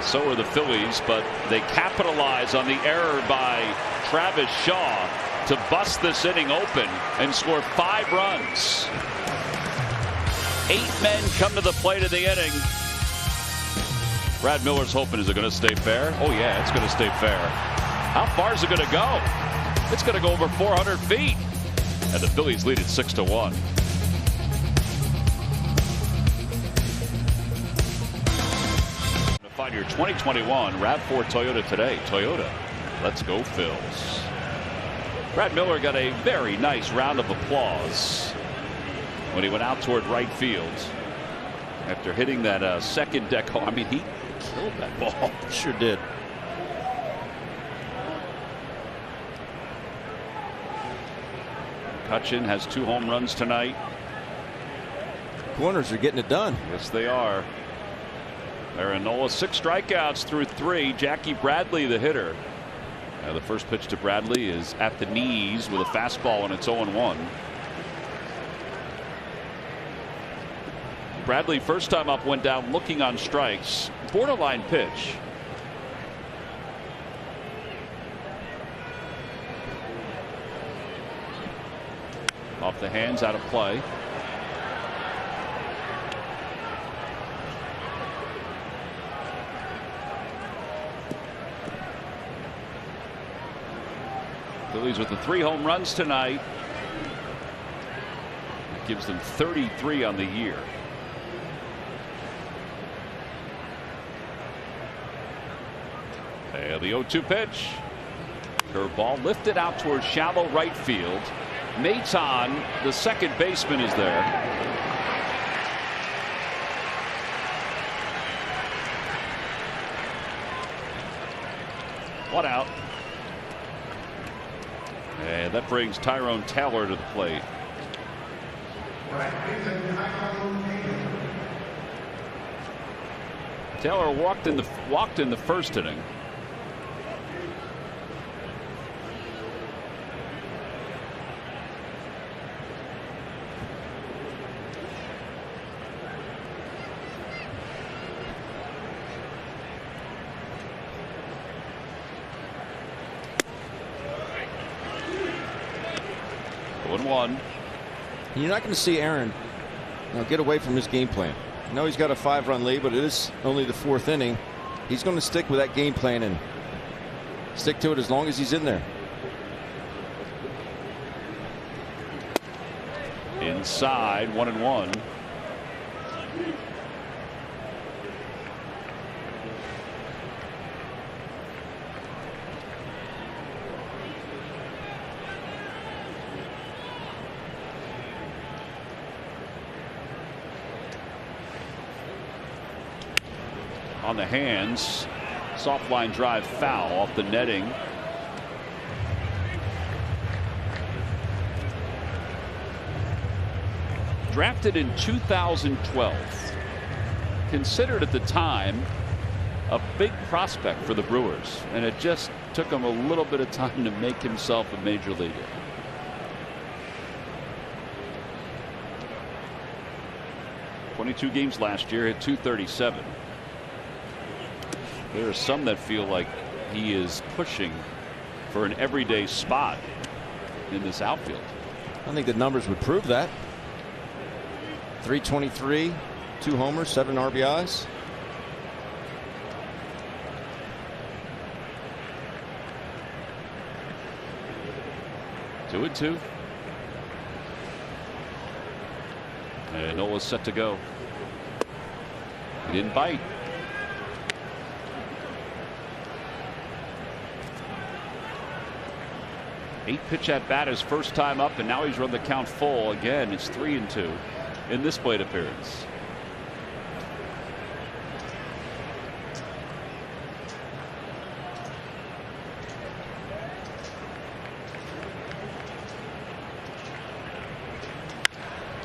So are the Phillies, but they capitalize on the error by Travis Shaw to bust this inning open and score 5 runs. 8 men come to the plate in the inning. Brad Miller's hoping, is it going to stay fair? Oh yeah, it's going to stay fair. How far is it going to go? It's going to go over 400 feet. And the Phillies lead it 6-1. Find your 2021 RAV4 Toyota today. Toyota, let's go Phils. Brad Miller got a very nice round of applause when he went out toward right field after hitting that second deck home. I mean, he killed that ball. Sure did. Cutchin has 2 home runs tonight. Corners are getting it done. Yes, they are. Aaron Nola, 6 strikeouts through 3. Jackie Bradley, the hitter. The first pitch to Bradley is at the knees with a fastball, and it's 0-1. Bradley, first time up, went down looking on strikes. Borderline pitch. Off the hands, out of play. Phillies with the 3 home runs tonight. That gives them 33 on the year. And the 0-2 pitch. Curveball lifted out towards shallow right field. Maton, the second baseman, is there. One out. And that brings Tyrone Taylor to the plate. Taylor walked in the first inning. You're not going to see Aaron get away from his game plan. I know he's got a 5-run lead, but it is only the 4th inning. He's going to stick with that game plan and stick to it as long as he's in there. Inside, 1-1. On the hands, soft line drive foul off the netting. Drafted in 2012, considered at the time a big prospect for the Brewers, and it just took him a little bit of time to make himself a major leaguer. .22 games last year, hit .237. There are some that feel like he is pushing for an everyday spot in this outfield. I think the numbers would prove that. 323, 2 homers, 7 RBIs. Two and 2. And Nola's set to go. He didn't bite. Eight pitch at bat his first time up, and now he's run the count full again. It's 3-2 in this plate appearance.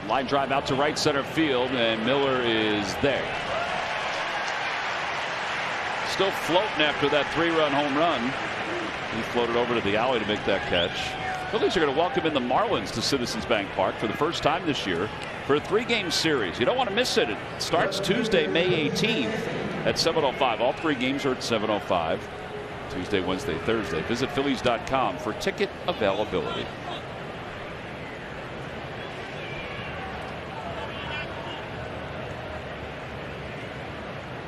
Line drive out to right center field, and Miller is there. Still floating after that 3-run home run. He floated over to the alley to make that catch. Phillies are going to welcome in the Marlins to Citizens Bank Park for the first time this year for a 3-game series. You don't want to miss it. It starts Tuesday, May 18th at 7:05. All 3 games are at 7:05. Tuesday, Wednesday, Thursday. Visit Phillies.com for ticket availability.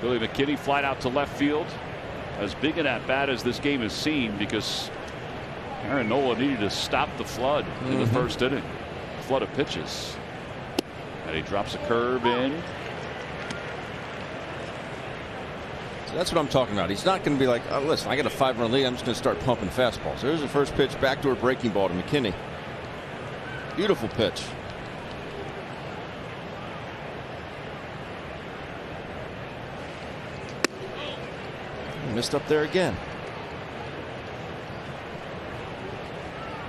Billy McKinney flied out to left field. As big an at-bat as this game has seen, because Aaron Nola needed to stop the flood in the first inning. Flood of pitches. And he drops a curve in. So that's what I'm talking about. He's not going to be like, oh, listen, I got a 5-run lead. I'm just going to start pumping fastballs. There's the first pitch, backdoor breaking ball to McKinney. Beautiful pitch. Missed up there again.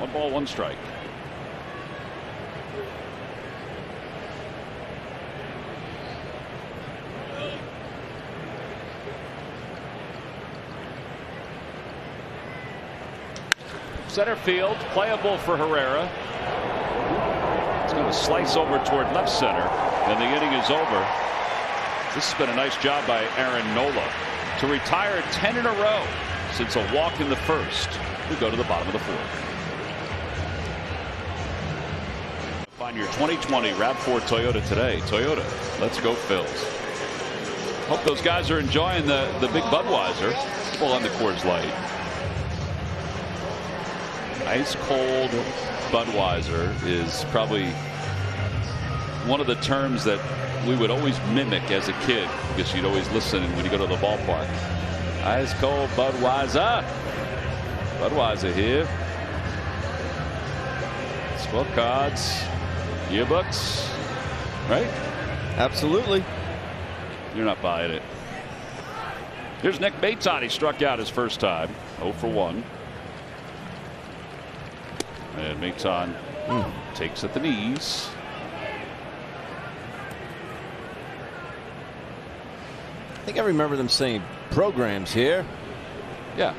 1 ball, 1 strike. Center field, playable for Herrera. It's going to slice over toward left center, and the inning is over. This has been a nice job by Aaron Nola to retire 10 in a row since a walk in the first. We go to the bottom of the 4th. Find your 2020 RAV4 Toyota today. Toyota, let's go Phils. Hope those guys are enjoying the big Budweiser. Well, on the Coors Light. Ice cold Budweiser is probably one of the terms that we would always mimic as a kid, because you'd always listen when you go to the ballpark. Ice cold Budweiser. Budweiser here. Scorecards, yearbooks, right? Absolutely. You're not buying it. Here's Nick Maton. He struck out his first time. 0 for 1. And Maton takes at the knees. I think I remember them saying programs here. Yeah,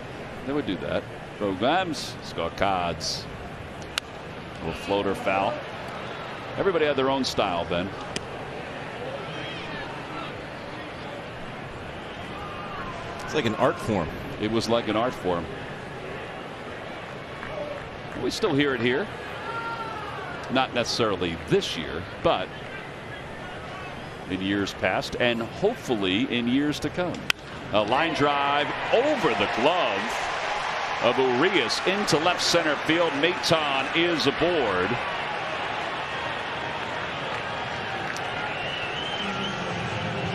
they would do that. Programs, scorecards. Little floater foul. Everybody had their own style, Ben. It's like an art form. It was like an art form. We still hear it here. Not necessarily this year, but in years past, and hopefully in years to come. A line drive over the glove of Urias into left center field. Maton is aboard.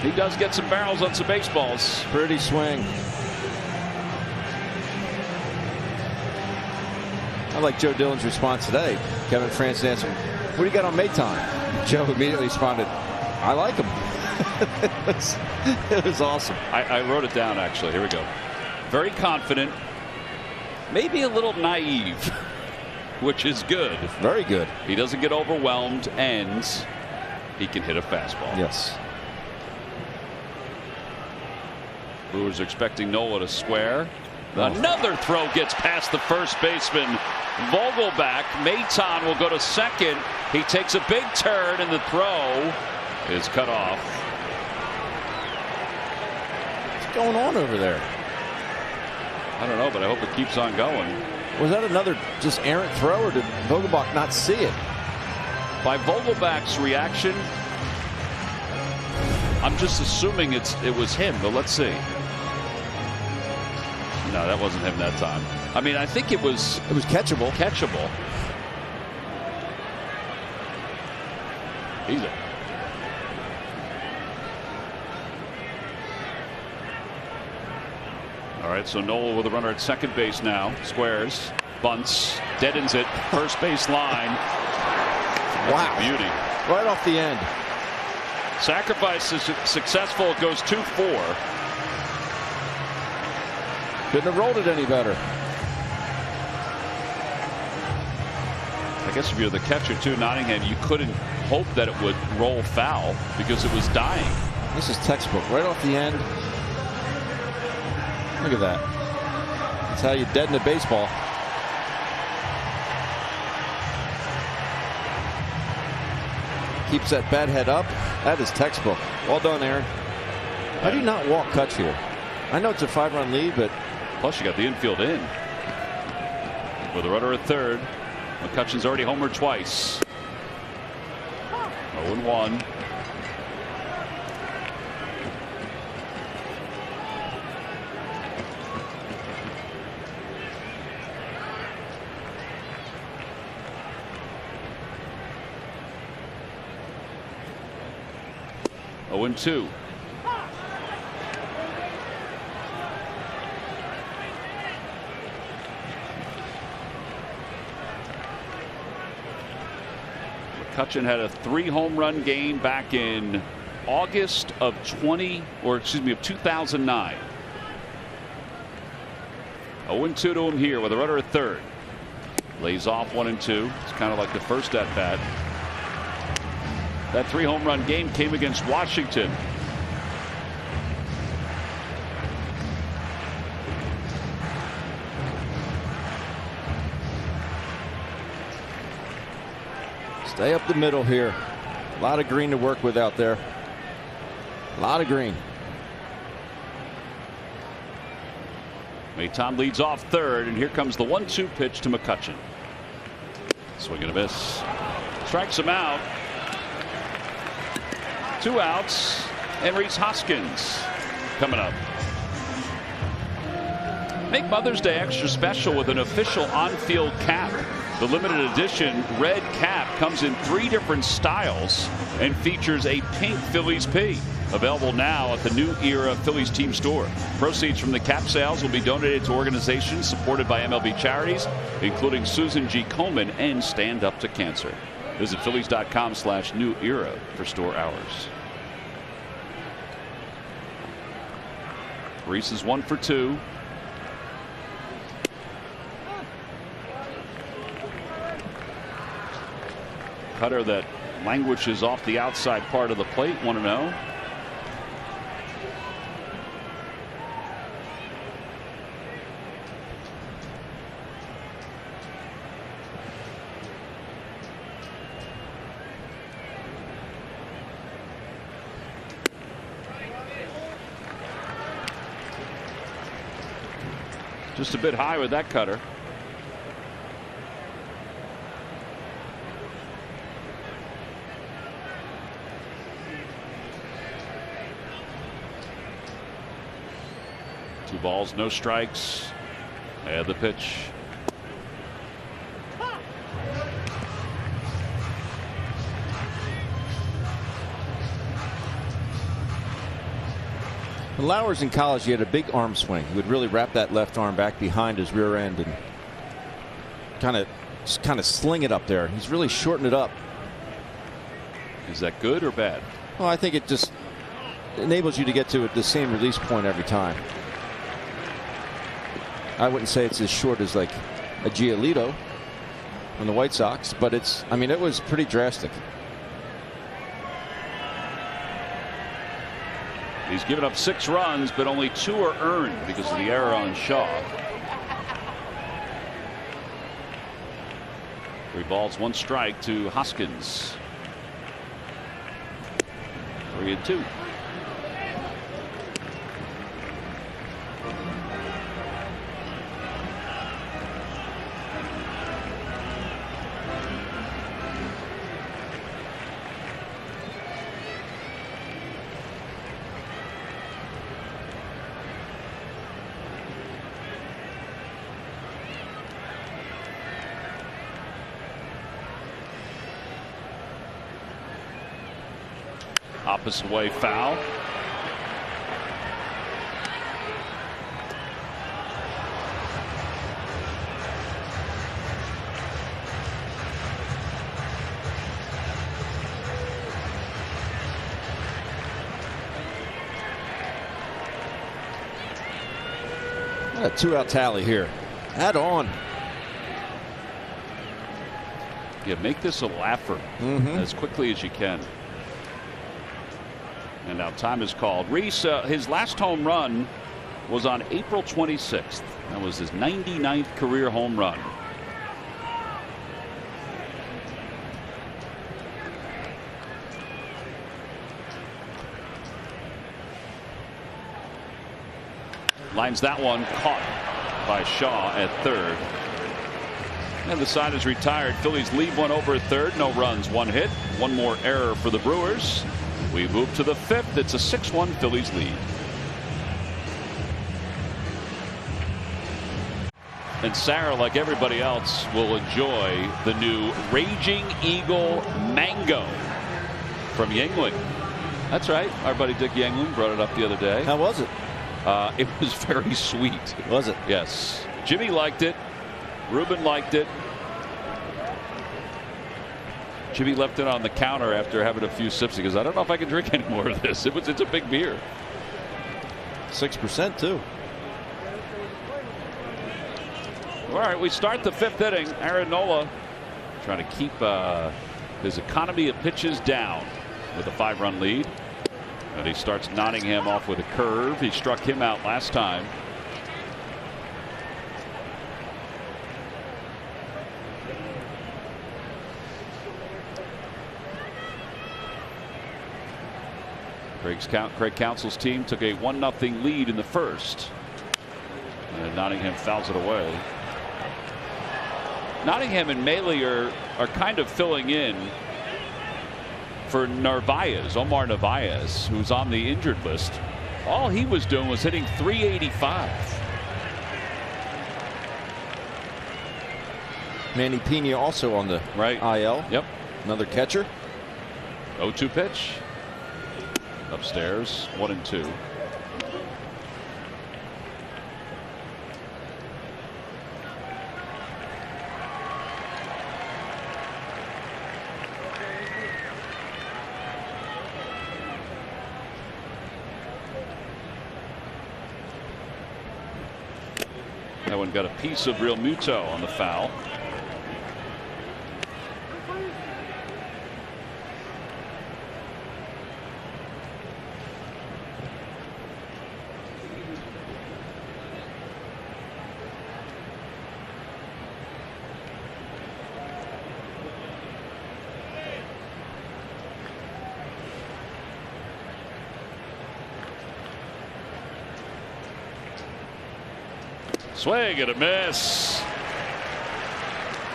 He does get some barrels on some baseballs. Pretty swing. I like Joe Dillon's response today. Kevin Francis asked him, what do you got on Maton? Joe immediately responded, I like him. It was awesome. I wrote it down, actually. Here we go. Very confident, maybe a little naive, which is good. Very good. He doesn't get overwhelmed, and he can hit a fastball. Yes. Brewers are expecting Nola to square. Another throw gets past the first baseman. Vogelback. Maton will go to second. He takes a big turn, and the throw is cut off. What's going on over there? I don't know, but I hope it keeps on going. Was that another just errant throw, or did Vogelbach not see it? By Vogelback's reaction, I'm just assuming it was him, but let's see. No, that wasn't him that time. I mean, I think it was catchable. Catchable. Easy. All right, so Nola with a runner at second base now. Squares, bunts, deadens it, first base line. Wow. Beauty. Right off the end. Sacrifice is successful. It goes 2-4. Couldn't have rolled it any better. I guess if you're the catcher too, Nottingham, you couldn't hope that it would roll foul because it was dying. This is textbook. Right off the end. Look at that. That's how you deaden a baseball. Keeps that bat head up. That is textbook. Well done, Aaron. How do you not walk Kutch here? I know it's a 5-run lead, but plus you got the infield in. With a runner at third. McCutchen's already homered twice. 0-1. And 2. McCutchen had a 3-home run game back in August of 2009. 0-2 to him here with a runner at third. Lays off 1-2. It's kind of like the first at bat. That 3-home run game came against Washington. Stay up the middle here. A lot of green to work with out there. A lot of green. Maton leads off third, and here comes the 1-2 pitch to McCutchen. Swing and a miss. Strikes him out. 2 outs, and Rhys Hoskins coming up. Make Mother's Day extra special with an official on-field cap. The limited edition red cap comes in 3 different styles and features a pink Phillies P. Available now at the New Era Phillies team store. Proceeds from the cap sales will be donated to organizations supported by MLB charities, including Susan G. Komen and Stand Up to Cancer. Visit Phillies.com/New Era for store hours. Rhys is 1 for 2. Cutter that languishes off the outside part of the plate. 1-0. Just a bit high with that cutter. Two balls, no strikes. And the pitch. When Lauer's in college, he had a big arm swing. He would really wrap that left arm back behind his rear end and kind of sling it up there. He's really shortened it up. Is that good or bad? Well, I think it just enables you to get to the same release point every time. I wouldn't say it's as short as like a Giolito on the White Sox, but it's, I mean, it was pretty drastic. He's given up 6 runs, but only 2 are earned because of the error on Shaw. 3 balls, 1 strike to Hoskins. 3-2. Opposite way, foul. A 2-out tally here. Add on. Yeah, make this a laugher as quickly as you can. And now time is called. Rhys, his last home run was on April 26th. That was his 99th career home run. Lines that one, caught by Shaw at third. And the side is retired. Phillies leave one over at third. No runs, 1 hit. One more error for the Brewers. We move to the fifth. It's a 6-1 Phillies lead. And Sarah, like everybody else, will enjoy the new Raging Eagle Mango from Yuengling. That's right. Our buddy Dick Yuengling brought it up the other day. How was it? It was very sweet. Was it? Yes. Jimmy liked it. Ruben liked it. Jimmy left it on the counter after having a few sips. He goes, I don't know if I can drink any more of this. It's a big beer. 6% too. All right, we start the fifth inning. Aaron Nola trying to keep his economy of pitches down with a 5-run lead. And he starts Nottingham off with a curve. He struck him out last time. Craig Counsell's team took a 1-0 lead in the first. And Nottingham fouls it away. Nottingham and Maley are kind of filling in for Narvaez, Omar Narvaez, who's on the injured list. All he was doing was hitting .385. Manny Pena also on the IL. Yep. Another catcher. 0-2 pitch. Upstairs, 1-2. That one got a piece of Real Muto on the foul. Swing and a miss.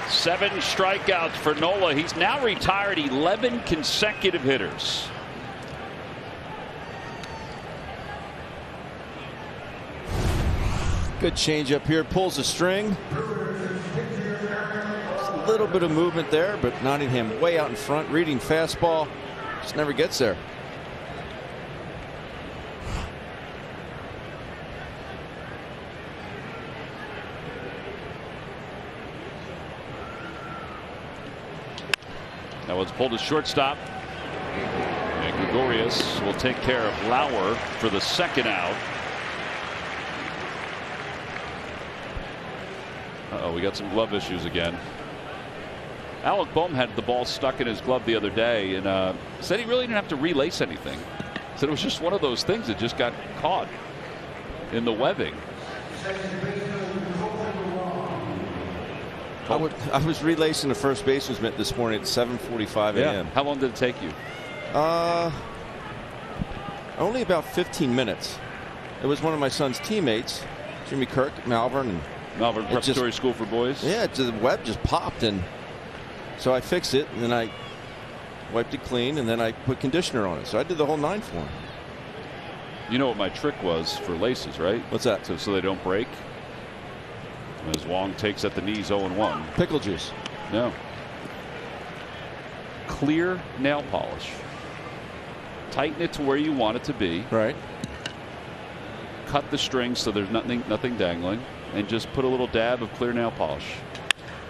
7 strikeouts for Nola. He's now retired 11 consecutive hitters. Good change up here. Pulls the string. A little bit of movement there, but Nottingham way out in front. Reading fastball. Just never gets there. That one's pulled to shortstop. And Gregorius will take care of Lauer for the second out. Uh-oh, we got some glove issues again. Alec Boehm had the ball stuck in his glove the other day and said he really didn't have to relace anything. Said it was just one of those things that just got caught in the webbing. I was relacing the first baseman's mitt this morning at 7:45 a.m. How long did it take you? Only about 15 minutes. It was one of my son's teammates, Jimmy Kirk, Malvern. Malvern Preparatory School for Boys? Yeah, the web just popped, and so I fixed it, and then I wiped it clean, and then I put conditioner on it. So I did the whole 9 for him. You know what my trick was for laces, right? What's that? So they don't break. As Wong takes at the knees 0-1. Pickle juice. No. Clear nail polish. Tighten it to where you want it to be. Right. Cut the strings so there's nothing dangling, and just put a little dab of clear nail polish.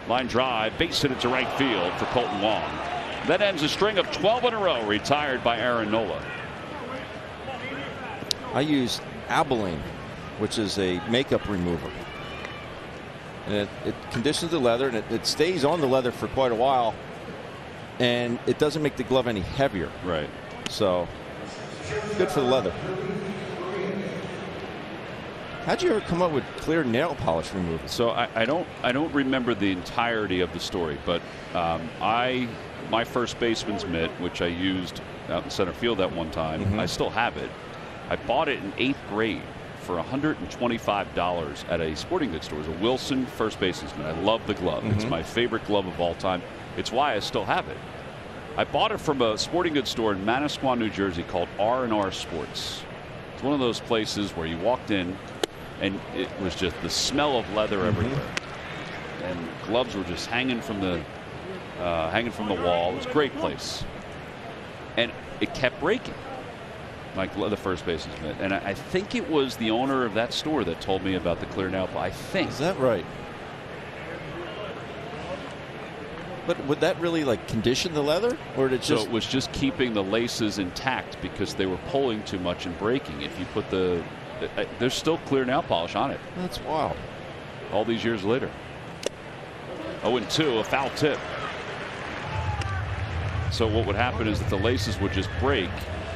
Line drive, base hit it to right field for Colton Wong. That ends a string of 12 in a row retired by Aaron Nola. I use Abilene, which is a makeup remover. And it conditions the leather, and it stays on the leather for quite a while, and it doesn't make the glove any heavier. Right. So good for the leather. How'd you ever come up with clear nail polish removal? So I don't remember the entirety of the story, but my first baseman's mitt, which I used out in center field at one time, I still have it. I bought it in 8th grade for $125 at a sporting goods store. It was a Wilson first baseman. I love the glove. It's my favorite glove of all time. It's why I still have it. I bought it from a sporting goods store in Manasquan, New Jersey called R&R Sports. It's one of those places where you walked in and it was just the smell of leather everywhere. And gloves were just hanging from the wall. It was a great place. And it kept breaking. Like the first baseman. And I think it was the owner of that store that told me about the clear nail polish. I think. Is that right? But would that really like condition the leather, or did it just? So it was just keeping the laces intact because they were pulling too much and breaking. If you put there's still clear nail polish on it. That's wild. All these years later. 0-2, a foul tip. So what would happen is that the laces would just break,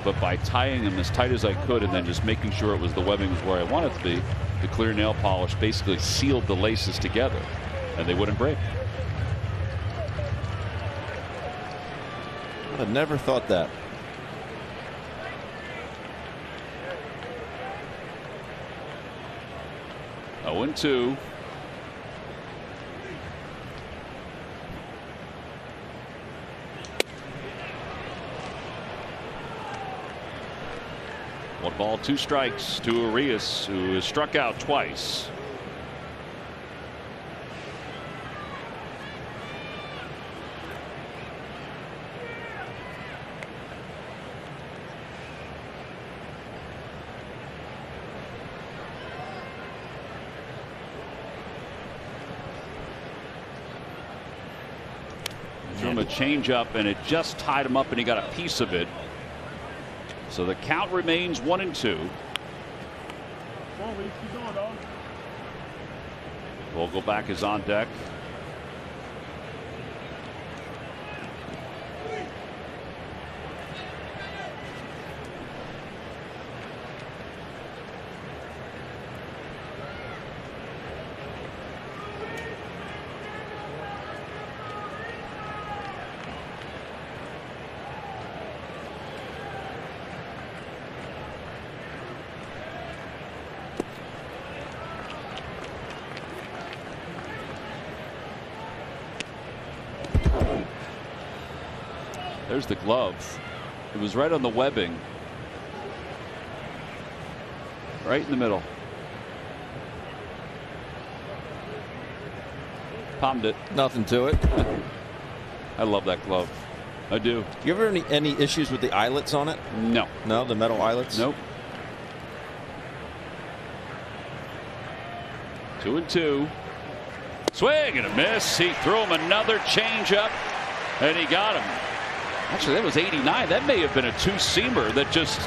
but by tying them as tight as I could and then just making sure it was the webbing was where I wanted it to be, the clear nail polish basically sealed the laces together and they wouldn't break. I never thought that. Oh, 2. One ball, 2 strikes to Arias, who has struck out twice. Threw him a changeup, and it just tied him up, and he got a piece of it. So the count remains 1-2. Vogelbach is on deck. There's the glove. It was right on the webbing. Right in the middle. Palmed it. Nothing to it. I love that glove. I do. You ever any issues with the eyelets on it? No. No, the metal eyelets? Nope. 2-2. Swing and a miss. He threw him another changeup, and he got him. Actually, that was 89. That may have been a 2-seamer that just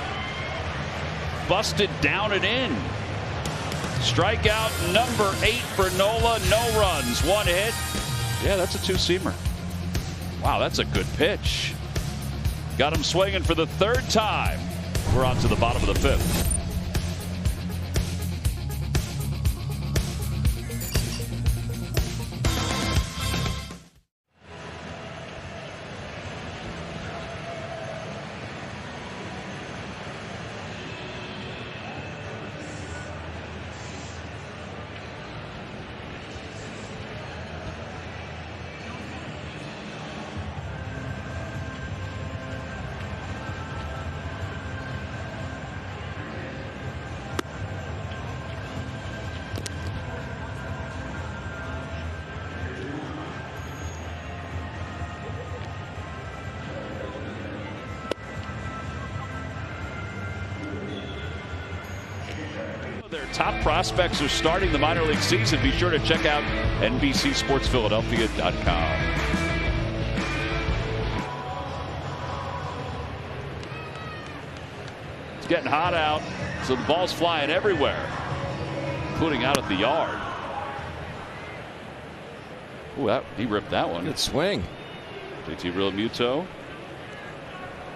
busted down and in. Strikeout number 8 for Nola. No runs, 1 hit. Yeah, that's a 2-seamer. Wow, that's a good pitch. Got him swinging for the 3rd time. We're on to the bottom of the 5th. Their top prospects are starting the minor league season. Be sure to check out NBC Sports Philadelphia.com. It's getting hot out, so the ball's flying everywhere, including out at the yard. Ooh, he ripped that one. Good swing. JT Realmuto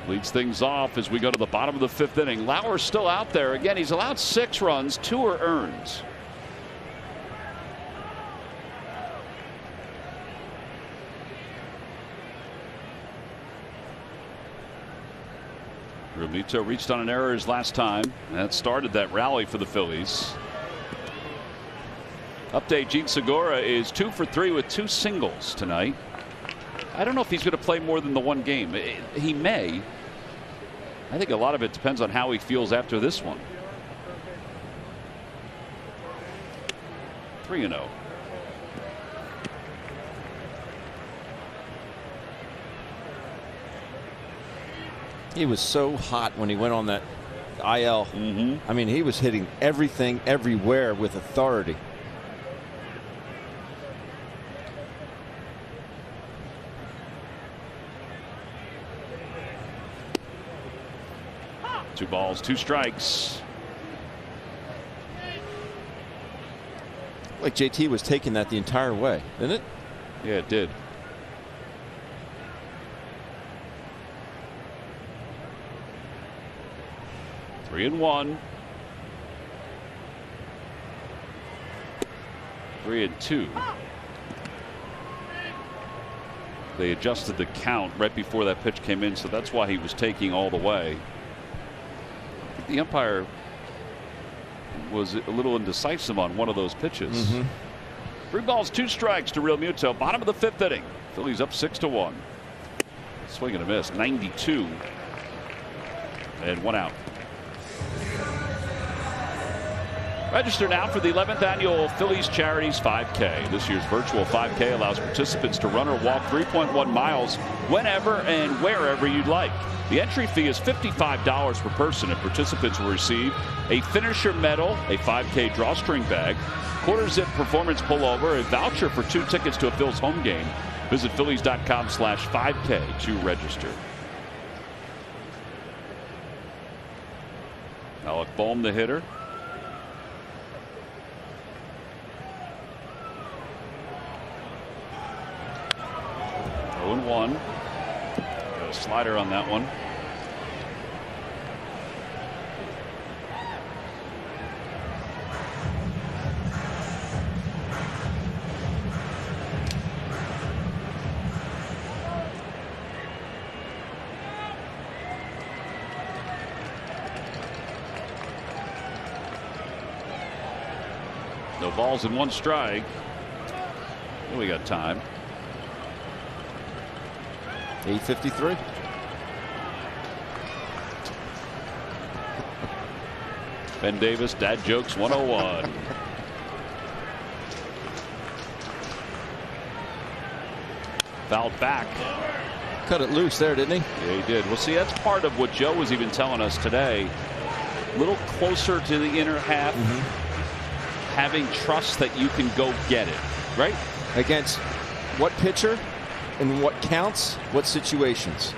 leads things off as we go to the bottom of the 5th inning. Lauer's still out there. Again, he's allowed 6 runs, 2 are earned. Realmuto reached on an error his last time. That started that rally for the Phillies. Update: Gene Segura is 2 for 3 with 2 singles tonight. I don't know if he's going to play more than the one game. He may. I think a lot of it depends on how he feels after this one. 3-0. He was so hot when he went on that IL. I mean, he was hitting everything, everywhere with authority. Two balls, 2 strikes. Like JT was taking that the entire way, didn't it? Yeah, it did. Three and 1. 3 and 2. They adjusted the count right before that pitch came in, so that's why he was taking all the way. I think the umpire was a little indecisive on one of those pitches. 3 balls, 2 strikes to Realmuto. Bottom of the 5th inning. Phillies up 6-1. Swing and a miss. 92 and 1 out. Register now for the 11th annual Phillies Charities 5K. This year's virtual 5K allows participants to run or walk 3.1 miles whenever and wherever you'd like. The entry fee is $55 per person, and participants will receive a finisher medal, a 5K drawstring bag, quarter-zip performance pullover, a voucher for 2 tickets to a Phil's home game. Visit Phillies.com/5K to register. Alec Bohm, the hitter. One. Got a slider on that one. No balls and 1 strike. We got time. 8:53. Ben Davis, Dad Jokes 101. Fouled back. Cut it loose there, didn't he? Yeah, he did. Well, see, that's part of what Joe was even telling us today. A little closer to the inner half. Having trust that you can go get it. Right? Against what pitcher? And what counts, what situations.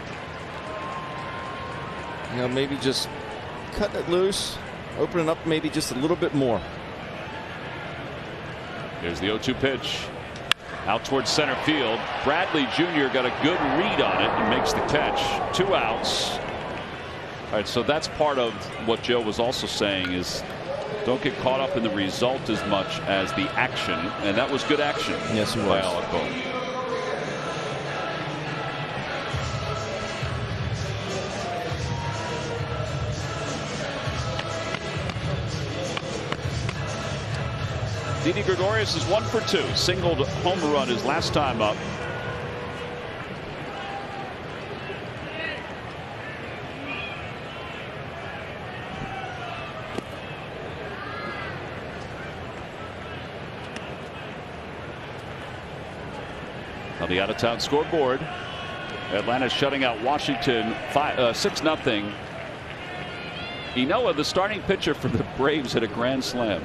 You know, maybe just cut it loose, open it up maybe just a little bit more. Here's the 0-2 pitch. Out towards center field. Bradley Jr. got a good read on it and makes the catch. 2 outs. All right, so that's part of what Joe was also saying is don't get caught up in the result as much as the action. And that was good action. Yes, it was. By Alec Bohm. Didi Gregorius is 1 for 2. Singled home run his last time up. On the out-of-town scoreboard, Atlanta shutting out Washington 6-0. Inoa, the starting pitcher for the Braves, hit a grand slam.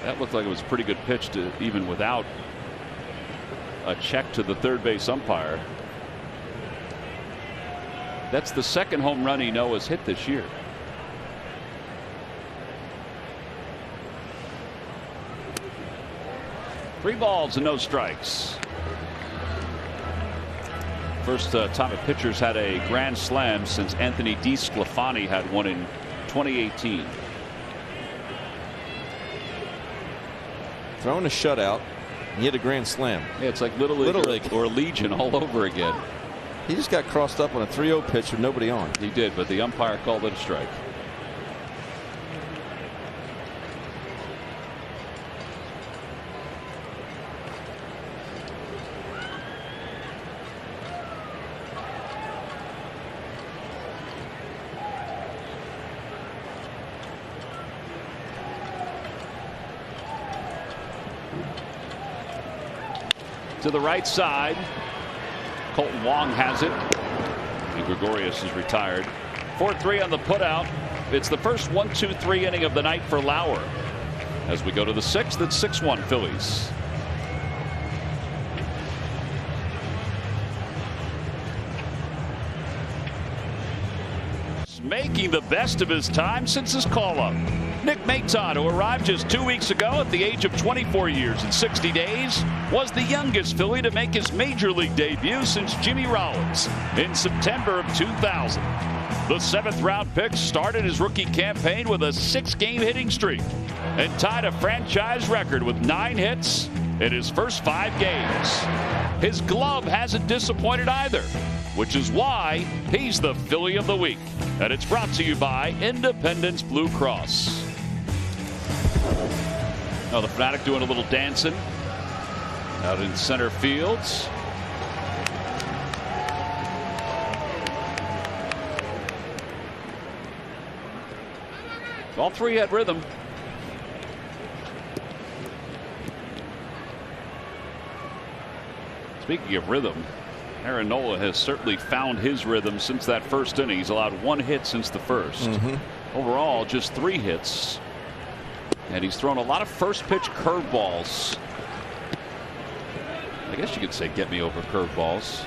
That looked like it was a pretty good pitch to even without a check to the third base umpire. That's the 2nd home run Inoa's hit this year. Three balls and no strikes. First time a pitcher's had a grand slam since Anthony DeSclafani had one in 2018. Throwing a shutout. He hit a grand slam. Yeah, it's like Little League or Legion all over again. He just got crossed up on a 3-0 pitch with nobody on. He did, but the umpire called it a strike. To the right side. Colton Wong has it. And Gregorius is retired. 4-3 on the putout. It's the first 1-2-3 inning of the night for Lauer. As we go to the 6th, it's 6-1 Phillies. Making the best of his time since his call-up. Nick Maton, who arrived just 2 weeks ago at the age of 24 years and 60 days, was the youngest Philly to make his major league debut since Jimmy Rollins in September of 2000. The 7th-round pick started his rookie campaign with a 6-game hitting streak and tied a franchise record with 9 hits in his first 5 games. His glove hasn't disappointed either, which is why he's the Philly of the Week. And it's brought to you by Independence Blue Cross. Oh, the Fanatic doing a little dancing out in center field. All 3 had rhythm. Speaking of rhythm, Aaron Nola has certainly found his rhythm since that first inning. He's allowed 1 hit since the first. Overall, just 3 hits. And he's thrown a lot of first pitch curveballs. I guess you could say get me over curveballs.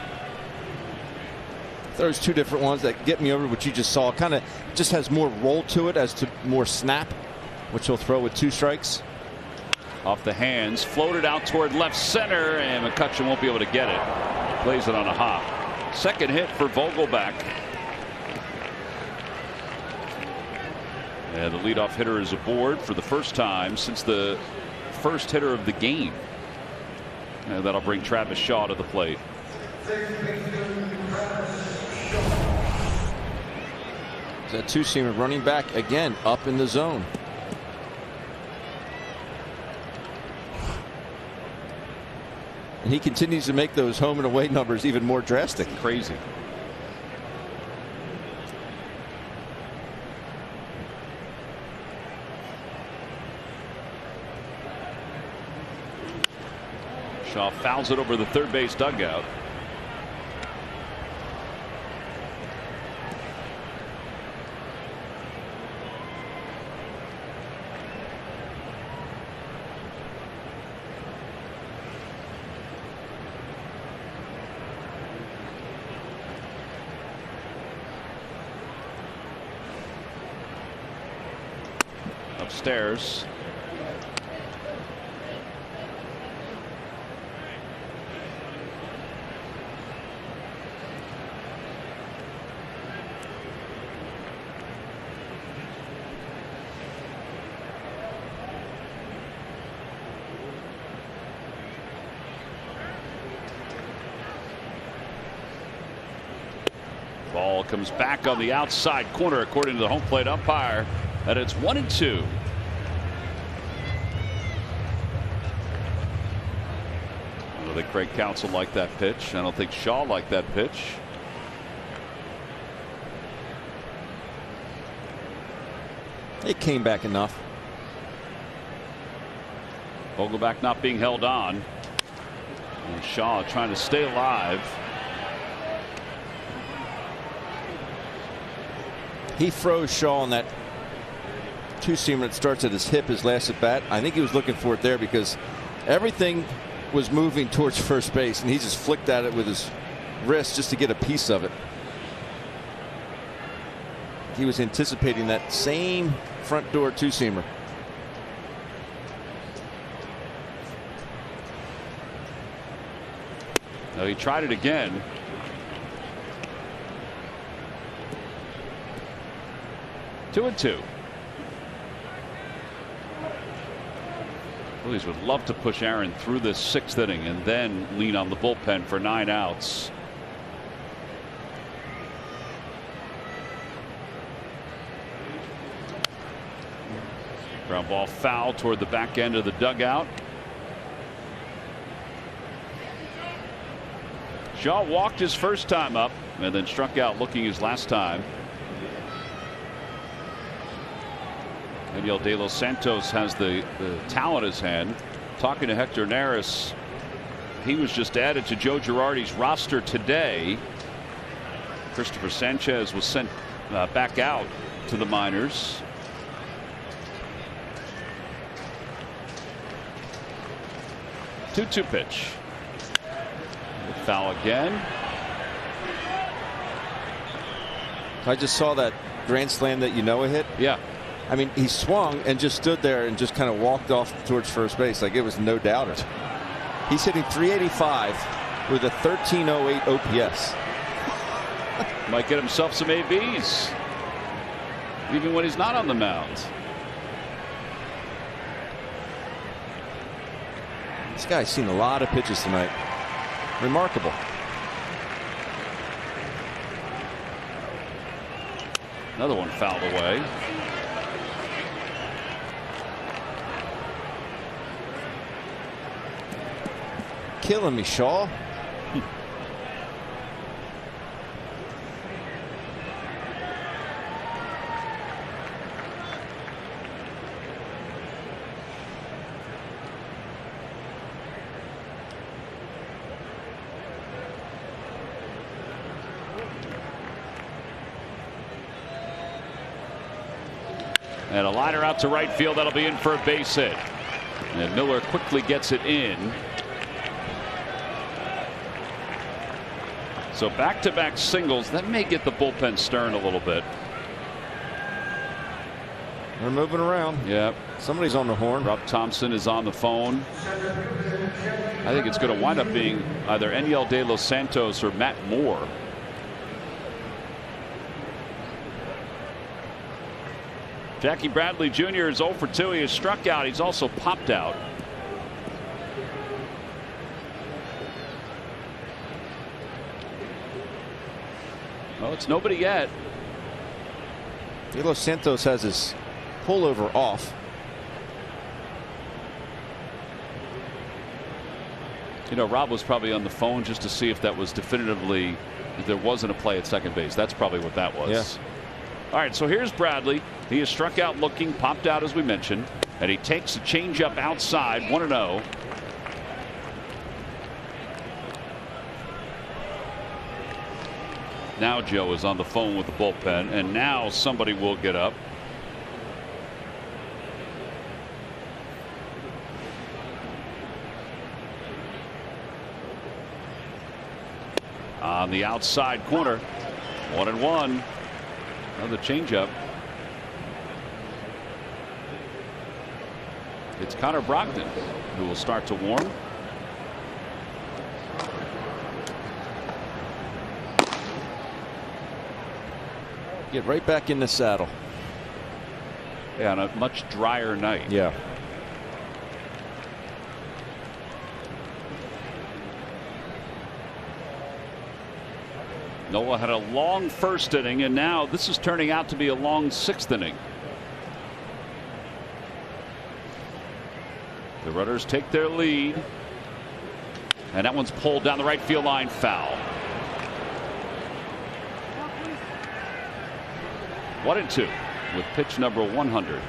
There's 2 different ones that get me over what you just saw. Kind of just has more roll to it as to more snap, which he'll throw with 2 strikes. Off the hands, floated out toward left center, and McCutchen won't be able to get it. Plays it on a hop. 2nd hit for Vogelbach. And the leadoff hitter is aboard for the first time since the first hitter of the game. And that'll bring Travis Shaw to the plate. That 2-seamer running back again up in the zone. And he continues to make those home and away numbers even more drastic. Crazy. Shaw fouls it over the third base dugout. Upstairs. Ball comes back on the outside corner according to the home plate umpire, and it's 1-2. I don't think Craig Counsell liked that pitch. I don't think Shaw liked that pitch. It came back enough. Vogelbach not being held on. And Shaw trying to stay alive. He froze Shaw on that 2-seamer that starts at his hip his last at bat. I think he was looking for it there because everything was moving towards first base and he just flicked at it with his wrist just to get a piece of it. He was anticipating that same front door 2-seamer. No, he tried it again. Two and two. Phillies would love to push Aaron through this 6th inning and then lean on the bullpen for 9 outs. Ground ball foul toward the back end of the dugout. Shaw walked his first time up and then struck out looking his last time. Daniel De Los Santos has the towel in his hand. Talking to Hector Neris, he was just added to Joe Girardi's roster today. Christopher Sanchez was sent back out to the minors. Two pitch. Foul again. I just saw that grand slam that hit. Yeah. I mean, he swung and just stood there and just kind of walked off towards first base like it was no doubter. He's hitting .385 with a 1308 OPS. Might get himself some ABs even when he's not on the mound. This guy's seen a lot of pitches tonight. Remarkable. Another one fouled away. Killing me, Shaw. And a liner out to right field. That'll be in for a base hit. And Miller quickly gets it in. So back-to-back singles. That may get the bullpen stirring a little bit. They're moving around. Yeah. Somebody's on the horn. Rob Thompson is on the phone. I think it's going to wind up being either Eniel De Los Santos or Matt Moore. Jackie Bradley Jr. is 0 for 2. He has struck out. He's also popped out. Well, it's nobody yet. De Los Santos has his pullover off. Rob was probably on the phone just to see if that was definitively, if there wasn't a play at second base. That's probably what that was. Yeah. All right, so here's Bradley. He is struck out looking, popped out as we mentioned, and he takes a changeup outside, 1-0. Now Joe is on the phone with the bullpen, and now somebody will get up. On the outside corner, 1-1. Another changeup. It's Connor Brogdon who will start to warm. Get right back in the saddle. Yeah, on a much drier night. Yeah. Nola had a long first inning, and now this is turning out to be a long 6th inning. The runners take their lead, and that one's pulled down the right field line, foul. 1-2 with pitch number 100.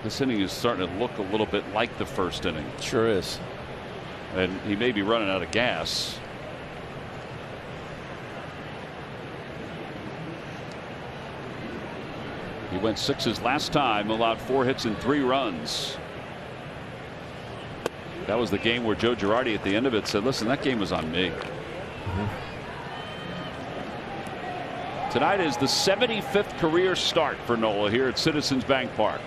This inning is starting to look a little bit like the first inning. Sure is. And he may be running out of gas. He went 6s last time, allowed 4 hits and 3 runs. That was the game where Joe Girardi at the end of it said, listen, that game was on me. Tonight is the 75th career start for Nola here at Citizens Bank Park.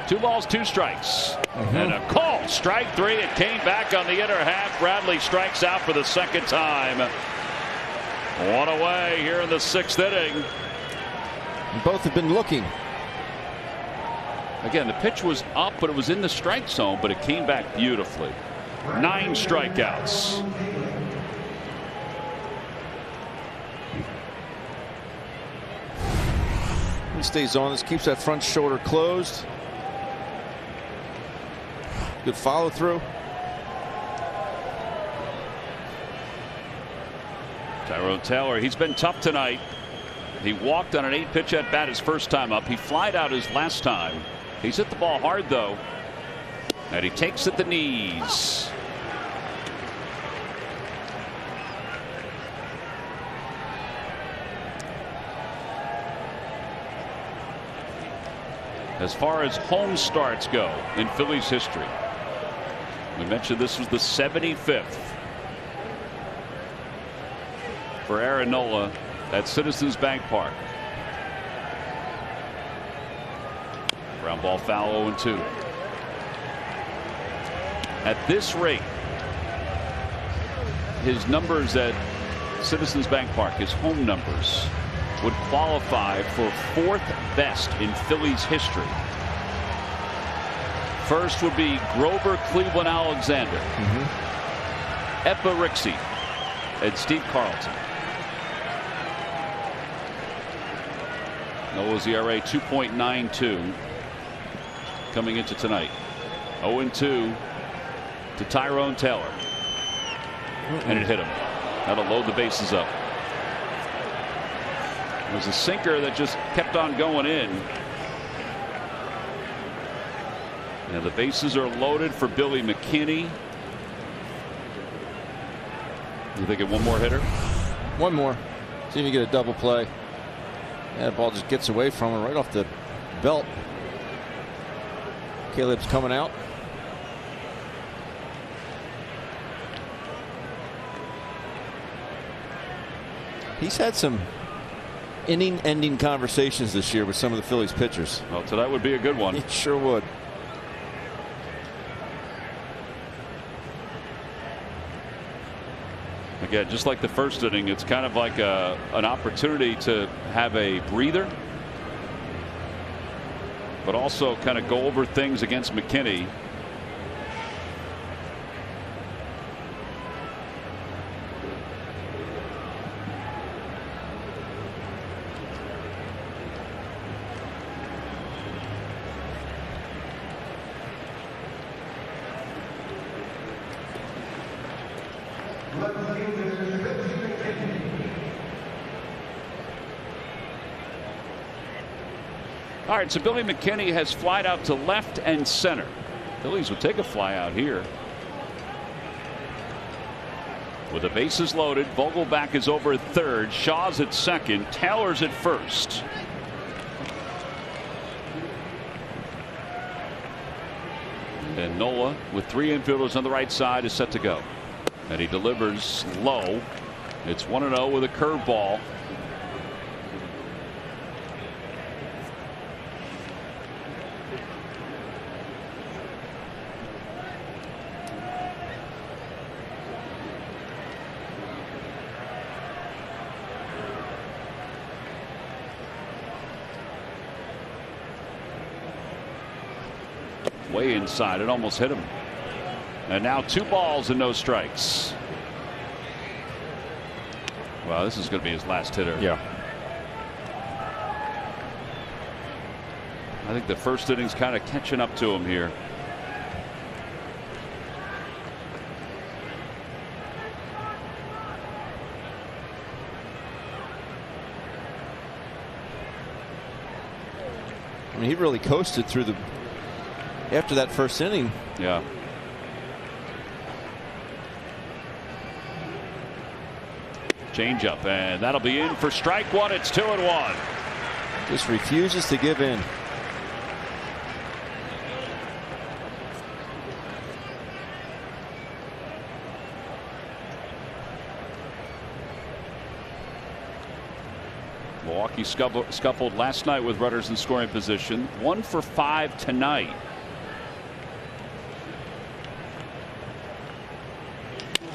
2 balls, 2 strikes. And a call. Strike 3. It came back on the inner half. Bradley strikes out for the second time. 1 away here in the 6th inning. Both have been looking. Again, the pitch was up, but it was in the strike zone, but it came back beautifully. 9 strikeouts. He stays on this, keeps that front shoulder closed. Good follow through. Tyrone Taylor, he's been tough tonight. He walked on an 8-pitch at bat his first time up. He flied out his last time. He's hit the ball hard though, and he takes at the knees. As far as home starts go in Phillies history, we mentioned this was the 75th for Aaron Nola at Citizens Bank Park. Ground ball foul, 0-2. At this rate, his numbers at Citizens Bank Park, his home numbers, would qualify for 4th best in Phillies history. First would be Grover Cleveland Alexander, Epa Rixey, and Steve Carlton. Nola's ERA 2.92 coming into tonight. 0-2 to Tyrone Taylor. And it hit him. That'll load the bases up. It was a sinker that just kept on going in. Now the bases are loaded for Billy McKinney. You thinking one more hitter? One more. See if you get a double play. Yeah, the ball just gets away from him right off the belt. Caleb's coming out. He's had some inning-ending conversations this year with some of the Phillies pitchers. Well, tonight would be a good one. It sure would. Again, just like the first inning, it's kind of like an opportunity to have a breather, but also kind of go over things against McKinney. All right, so Billy McKinney has flied out to left and center. Phillies would take a fly out here. With the bases loaded, Vogelback is over at third, Shaw's at second, Taylor's at first. And Nola, with 3 infielders on the right side, is set to go. And he delivers low. It's 1-0 with a curveball. Way inside, it almost hit him. And now 2 balls and no strikes. Well, this is going to be his last hitter. Yeah. I think the first inning's kind of catching up to him here. I mean, he really coasted through the after that first inning. Yeah. Change up, and that'll be in for strike 1. It's 2-1. Just refuses to give in. Milwaukee scuffled last night with runners in scoring position. 1 for 5 tonight.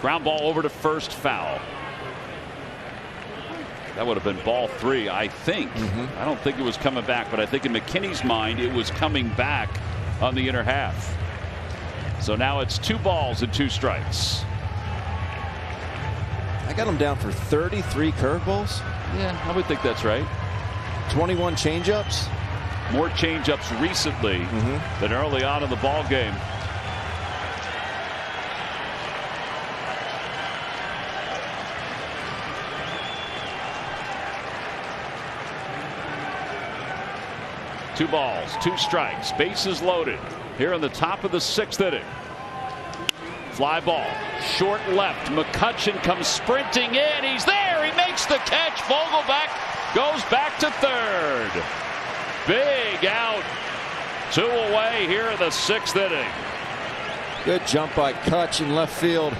Ground ball over to first, foul. That would have been ball 3, I think. I don't think it was coming back, but I think in McKinney's mind it was coming back on the inner half. So now it's 2 balls and 2 strikes. I got him down for 33 curveballs. Yeah, I would think that's right. 21 changeups. More changeups recently than early on in the ball game. Two balls, 2 strikes, bases loaded here in the top of the 6th inning. Fly ball, short left. McCutchen comes sprinting in. He's there. He makes the catch. Vogelbach goes back to third. Big out. 2 away here in the 6th inning. Good jump by Kutch in left field.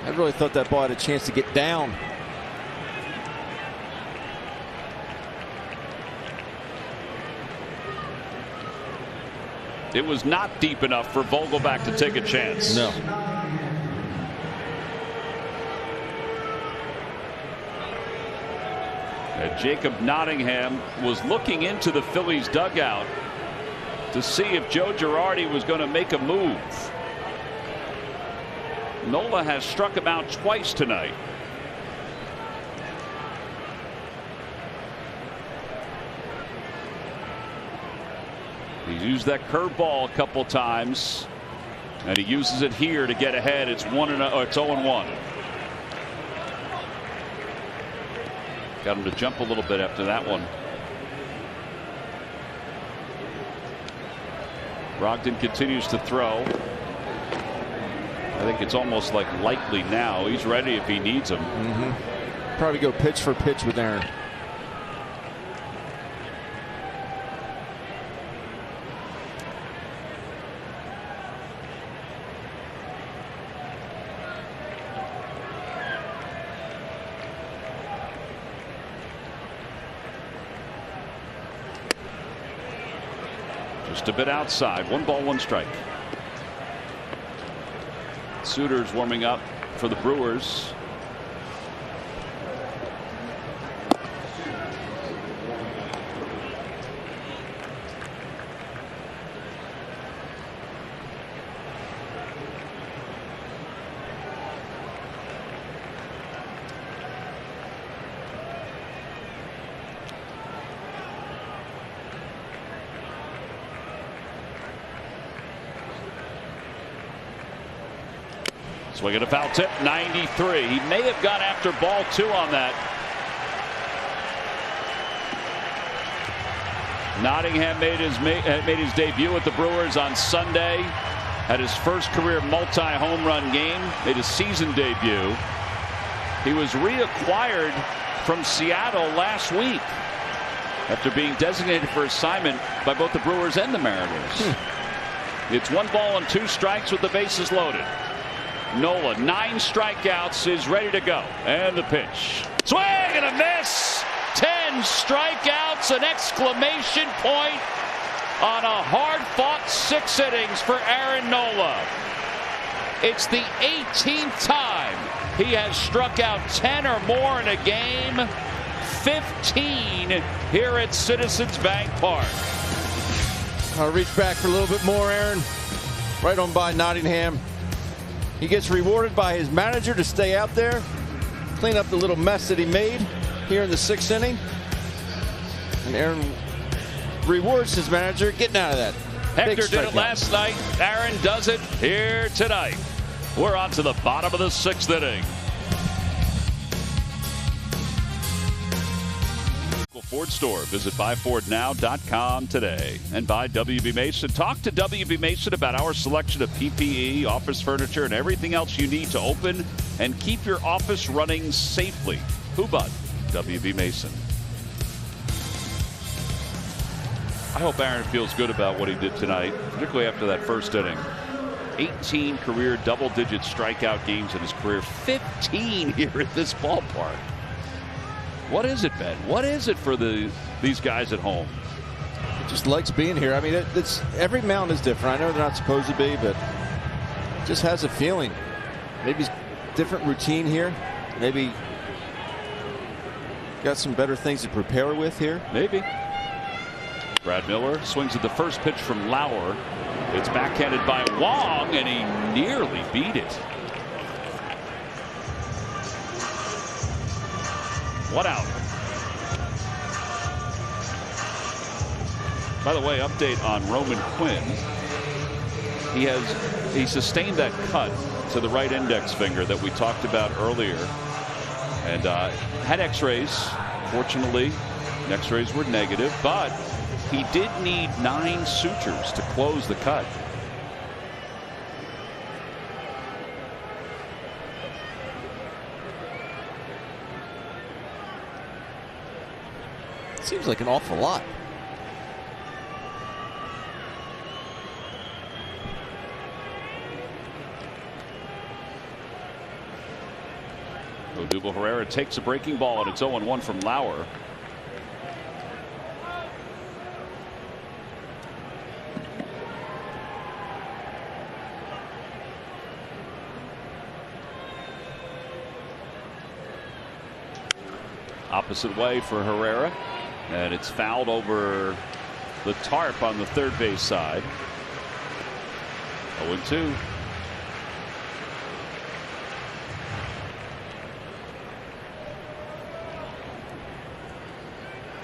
I really thought that ball had a chance to get down. It was not deep enough for Vogelbach to take a chance. No. And Jacob Nottingham was looking into the Phillies dugout to see if Joe Girardi was going to make a move. Nola has struck him out twice tonight. He's used that curveball a couple times, and he uses it here to get ahead. It's 0-1. Got him to jump a little bit after that one. Brogdon continues to throw. I think it's almost like likely now. He's ready if he needs him. Probably go pitch for pitch with Aaron. Just a bit outside. 1 ball, 1 strike. Suter's warming up for the Brewers. Swinging a foul tip, 93. He may have gone after ball 2 on that. Nottingham made his debut with the Brewers on Sunday. Had his first career multi-home run game. Made his season debut. He was reacquired from Seattle last week after being designated for assignment by both the Brewers and the Mariners. It's 1 ball and 2 strikes with the bases loaded. Nola, 9 strikeouts, is ready to go. And the pitch. Swing and a miss. 10 strikeouts, an exclamation point on a hard-fought 6 innings for Aaron Nola. It's the 18th time he has struck out 10 or more in a game. 15 here at Citizens Bank Park. I'll reach back for a little bit more, Aaron. Right on by Nottingham. He gets rewarded by his manager to stay out there, clean up the little mess that he made here in the 6th inning. And Aaron rewards his manager getting out of that. Hector did it last night. Aaron does it here tonight. We're on to the bottom of the 6th inning. Ford store. Visit buyfordnow.com today. And by WB Mason. Talk to WB Mason about our selection of PPE, office furniture, and everything else you need to open and keep your office running safely. Who but WB Mason? I hope Aaron feels good about what he did tonight, particularly after that first inning. 18 career double-digit strikeout games in his career. 15 here at this ballpark. What is it, Ben? What is it for these guys at home? He just likes being here. I mean, it's every mound is different. I know they're not supposed to be, but just has a feeling. Maybe different routine here. Maybe got some better things to prepare with here. Maybe. Brad Miller swings at the first pitch from Lauer. It's backhanded by Wong, and he nearly beat it. 1 out. By the way, update on Roman Quinn. He sustained that cut to the right index finger that we talked about earlier, and had X-rays. Fortunately, X-rays were negative, but he did need 9 sutures to close the cut. Seems like an awful lot. Odubel Herrera takes a breaking ball, and it's 0-1 from Lauer. Opposite way for Herrera, and it's fouled over the tarp on the third base side. 0-2.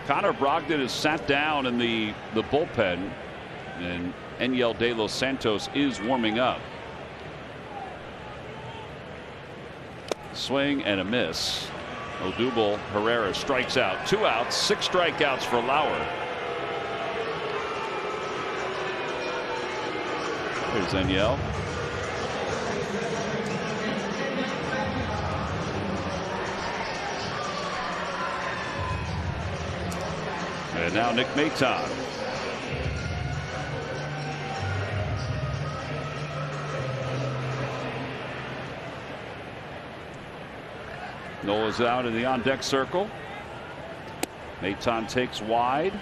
Connor Brogdon is sat down in the bullpen, and Enyel De Los Santos is warming up. Swing and a miss. Odubel Herrera strikes out. 2 outs, 6 strikeouts for Lauer. Here's Enyel. And now Nick Maton. Nola's out in the on-deck circle. Maton takes wide.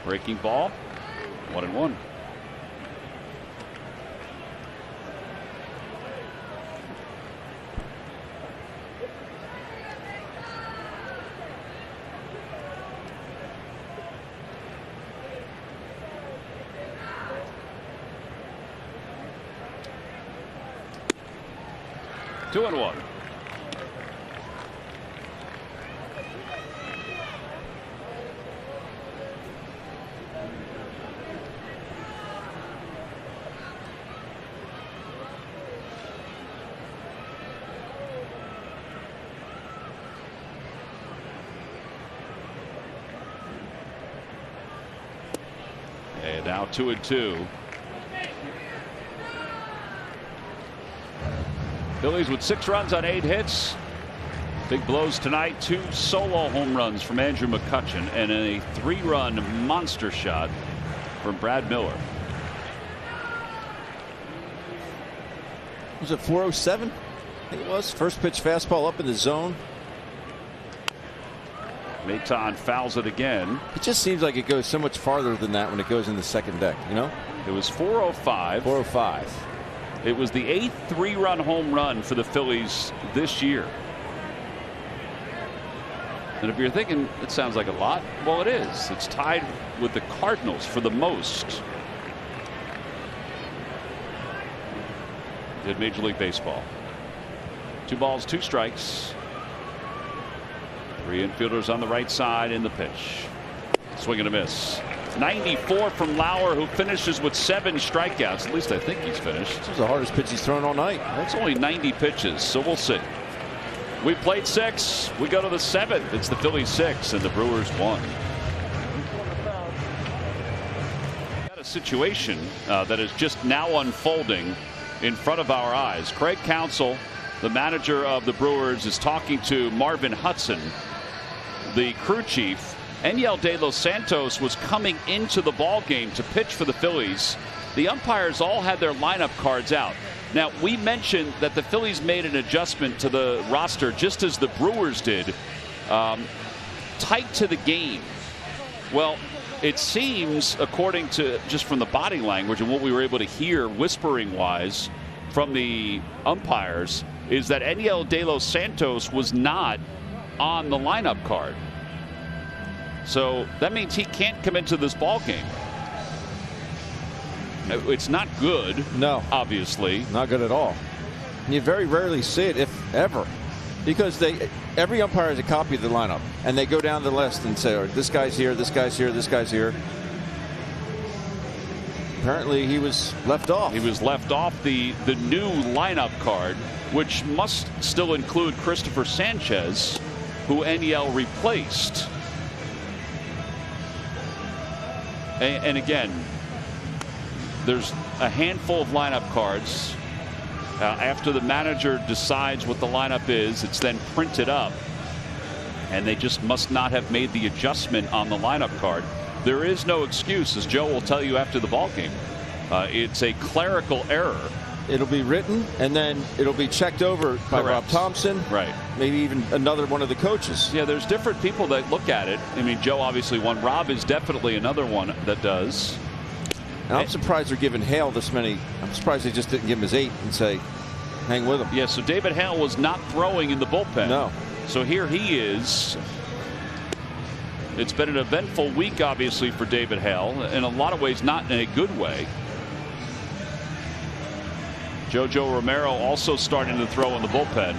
Breaking ball. 1-1. Two and 1. And now 2-2. Phillies with 6 runs on 8 hits. Big blows tonight. 2 solo home runs from Andrew McCutchen and a 3-run monster shot from Brad Miller. Was it 407? I think it was. First pitch fastball up in the zone. Maton fouls it again. It just seems like it goes so much farther than that when it goes in the second deck, you know? It was 405. 405. It was the 8th 3-run home run for the Phillies this year. And if you're thinking it sounds like a lot, well, it is. It's tied with the Cardinals for the most in Major League Baseball. 2 balls, 2 strikes. 3 infielders on the right side in the pitch. Swing and a miss. 94 from Lauer, who finishes with 7 strikeouts. At least I think he's finished. This is the hardest pitch he's thrown all night. That's only 90 pitches, so we'll see. We played 6. We go to the 7th. It's the Phillies 6 and the Brewers 1. Got a situation that is just now unfolding in front of our eyes. Craig Counsell, the manager of the Brewers, is talking to Marvin Hudson, the crew chief, Enyel De Los Santos was coming into the ball game to pitch for the Phillies. The umpires all had their lineup cards out. Now, we mentioned that the Phillies made an adjustment to the roster just as the Brewers did, tight to the game. Well, it seems, according to just from the body language and what we were able to hear whispering-wise from the umpires, is that Enyel De Los Santos was not on the lineup card. So that means he can't come into this ball game. It's not good. No. Obviously. Not good at all. You very rarely see it, if ever. Because every umpire has a copy of the lineup. And they go down the list and say, all right, this guy's here, this guy's here, this guy's here. Apparently he was left off. He was left off the new lineup card, which must still include Christopher Sanchez, who Enyel replaced. And again, there's a handful of lineup cards. After the manager decides what the lineup is, it's then printed up. And they just must not have made the adjustment on the lineup card. There is no excuse, as Joe will tell you after the ball game. It's a clerical error. It'll be written, and then it'll be checked over by Rob Thompson. Right. Maybe even another one of the coaches. Yeah, there's different people that look at it. I mean, Joe obviously one. Rob is definitely another one that does. And I'm surprised they're giving Hale this many. I'm surprised they just didn't give him his 8 and say, hang with him. Yeah, so David Hale was not throwing in the bullpen. No. So here he is. It's been an eventful week, obviously, for David Hale. In a lot of ways, not in a good way. JoJo Romero also starting to throw in the bullpen.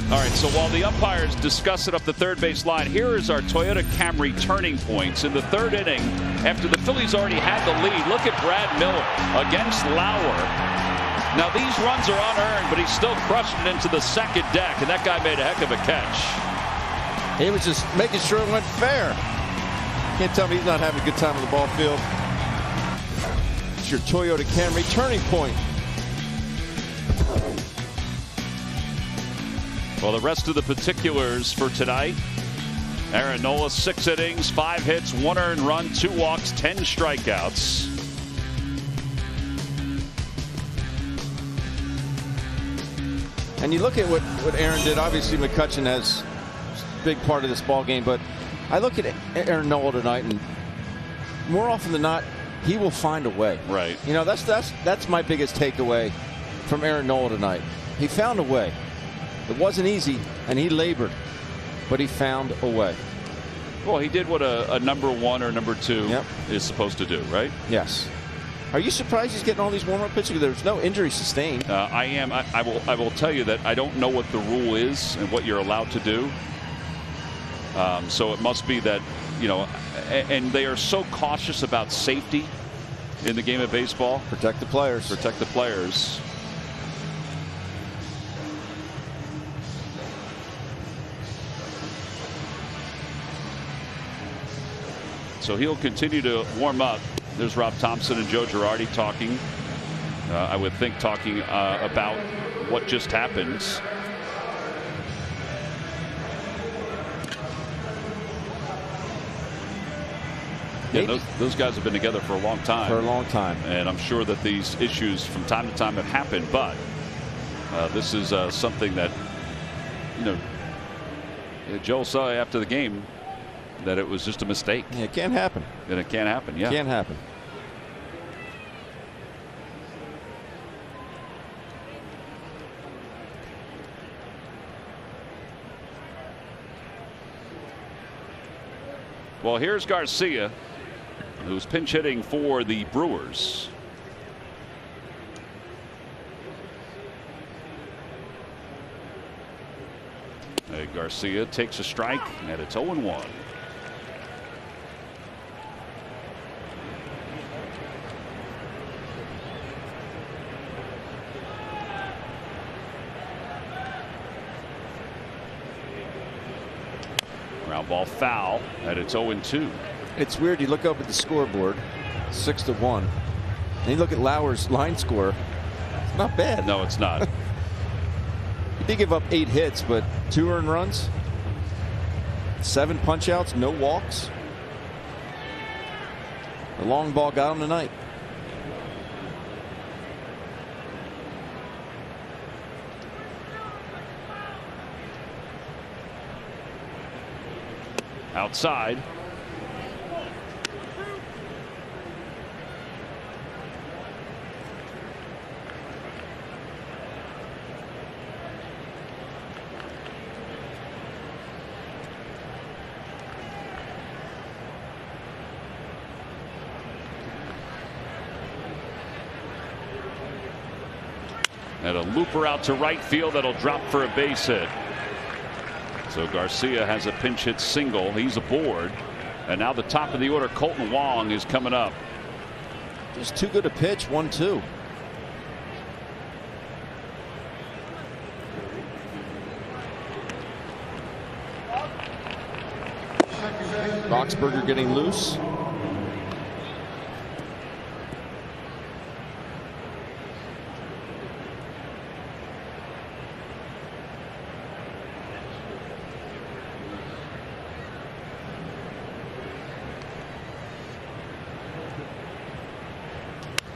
All right, so while the umpires discuss it up the third base line, here is our Toyota Camry turning points. In the third inning, after the Phillies already had the lead, look at Brad Miller against Lauer. Now, these runs are unearned, but he's still crushing it into the second deck, and that guy made a heck of a catch. He was just making sure it went fair. Can't tell me he's not having a good time on the ball field. It's your Toyota Camry turning point. Well, the rest of the particulars for tonight. Aaron Nola, 6 innings, 5 hits, 1 earned run, 2 walks, 10 strikeouts. And you look at what Aaron did. Obviously, McCutchen has a big part of this ball game, but I look at Aaron Nola tonight, and more often than not, he will find a way. Right. You know, that's my biggest takeaway from Aaron Nola tonight. He found a way. It wasn't easy, and he labored, but he found a way. Well, he did what a number 1 or number 2 is supposed to do, right? Yes. Are you surprised he's getting all these warm-up pitches? There's no injury sustained. I am. I will tell you that I don't know what the rule is and what you're allowed to do. So it must be that, you know, and they are so cautious about safety in the game of baseball. Protect the players. Protect the players. So he'll continue to warm up. There's Rob Thompson and Joe Girardi talking. I would think talking about what just happened. Yeah, those guys have been together for a long time. For a long time. And I'm sure that these issues from time to time have happened, but this is something that, you know, Joel saw after the game that it was just a mistake. Yeah, it can't happen. And it can't happen, yeah. It can't happen. Well, here's Garcia, who's pinch hitting for the Brewers. Garcia takes a strike, and it's 0-1. Ground ball foul, and it's 0-2. It's weird. You look up at the scoreboard, 6-1. And you look at Lauer's line score. It's not bad. No, it's not. He He gave up 8 hits, but 2 earned runs, 7 punch-outs, no walks. The long ball got him tonight. Outside. And a looper out to right field that'll drop for a base hit. So Garcia has a pinch hit single. He's aboard. And now the top of the order, Colton Wong, is coming up. Just too good a pitch, 1-2. Boxberger getting loose.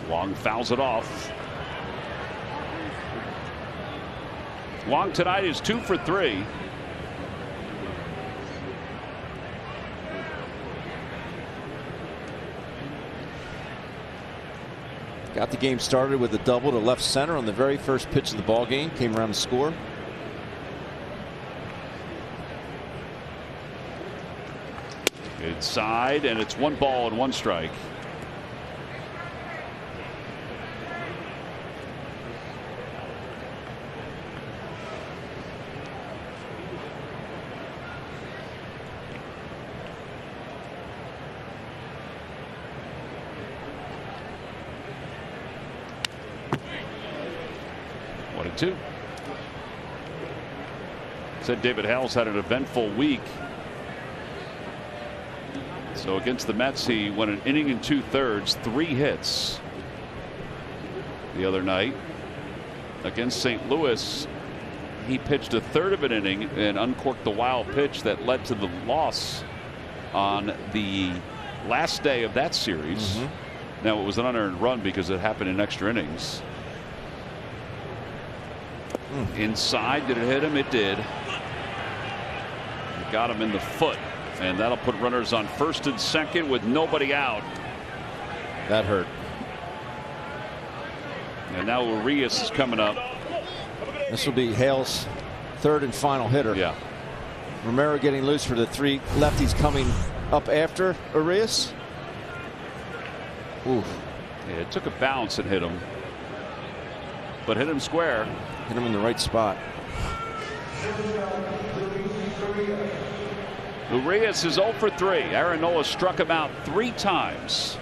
Wong fouls it off. Wong tonight is 2 for 3. Got the game started with a double to left center on the very first pitch of the ball game. Came around to score. Inside, and it's 1 ball and 1 strike. Two. Said David Hale's had an eventful week. So against the Mets, he went an inning and 2/3, 3 hits the other night. Against St. Louis, he pitched a third of an inning and uncorked the wild pitch that led to the loss on the last day of that series. Now it was an unearned run because it happened in extra innings. Inside, did it hit him? It did. It got him in the foot, and that'll put runners on first and second with nobody out. That hurt. And now Urias is coming up. This will be Hale's third and final hitter. Yeah. Romero getting loose for the 3 lefties coming up after Urias. Oof. Yeah, it took a bounce and hit him, but hit him square. Hit him in the right spot. Urias is 0 for 3. Aaron Nola struck him out 3 times.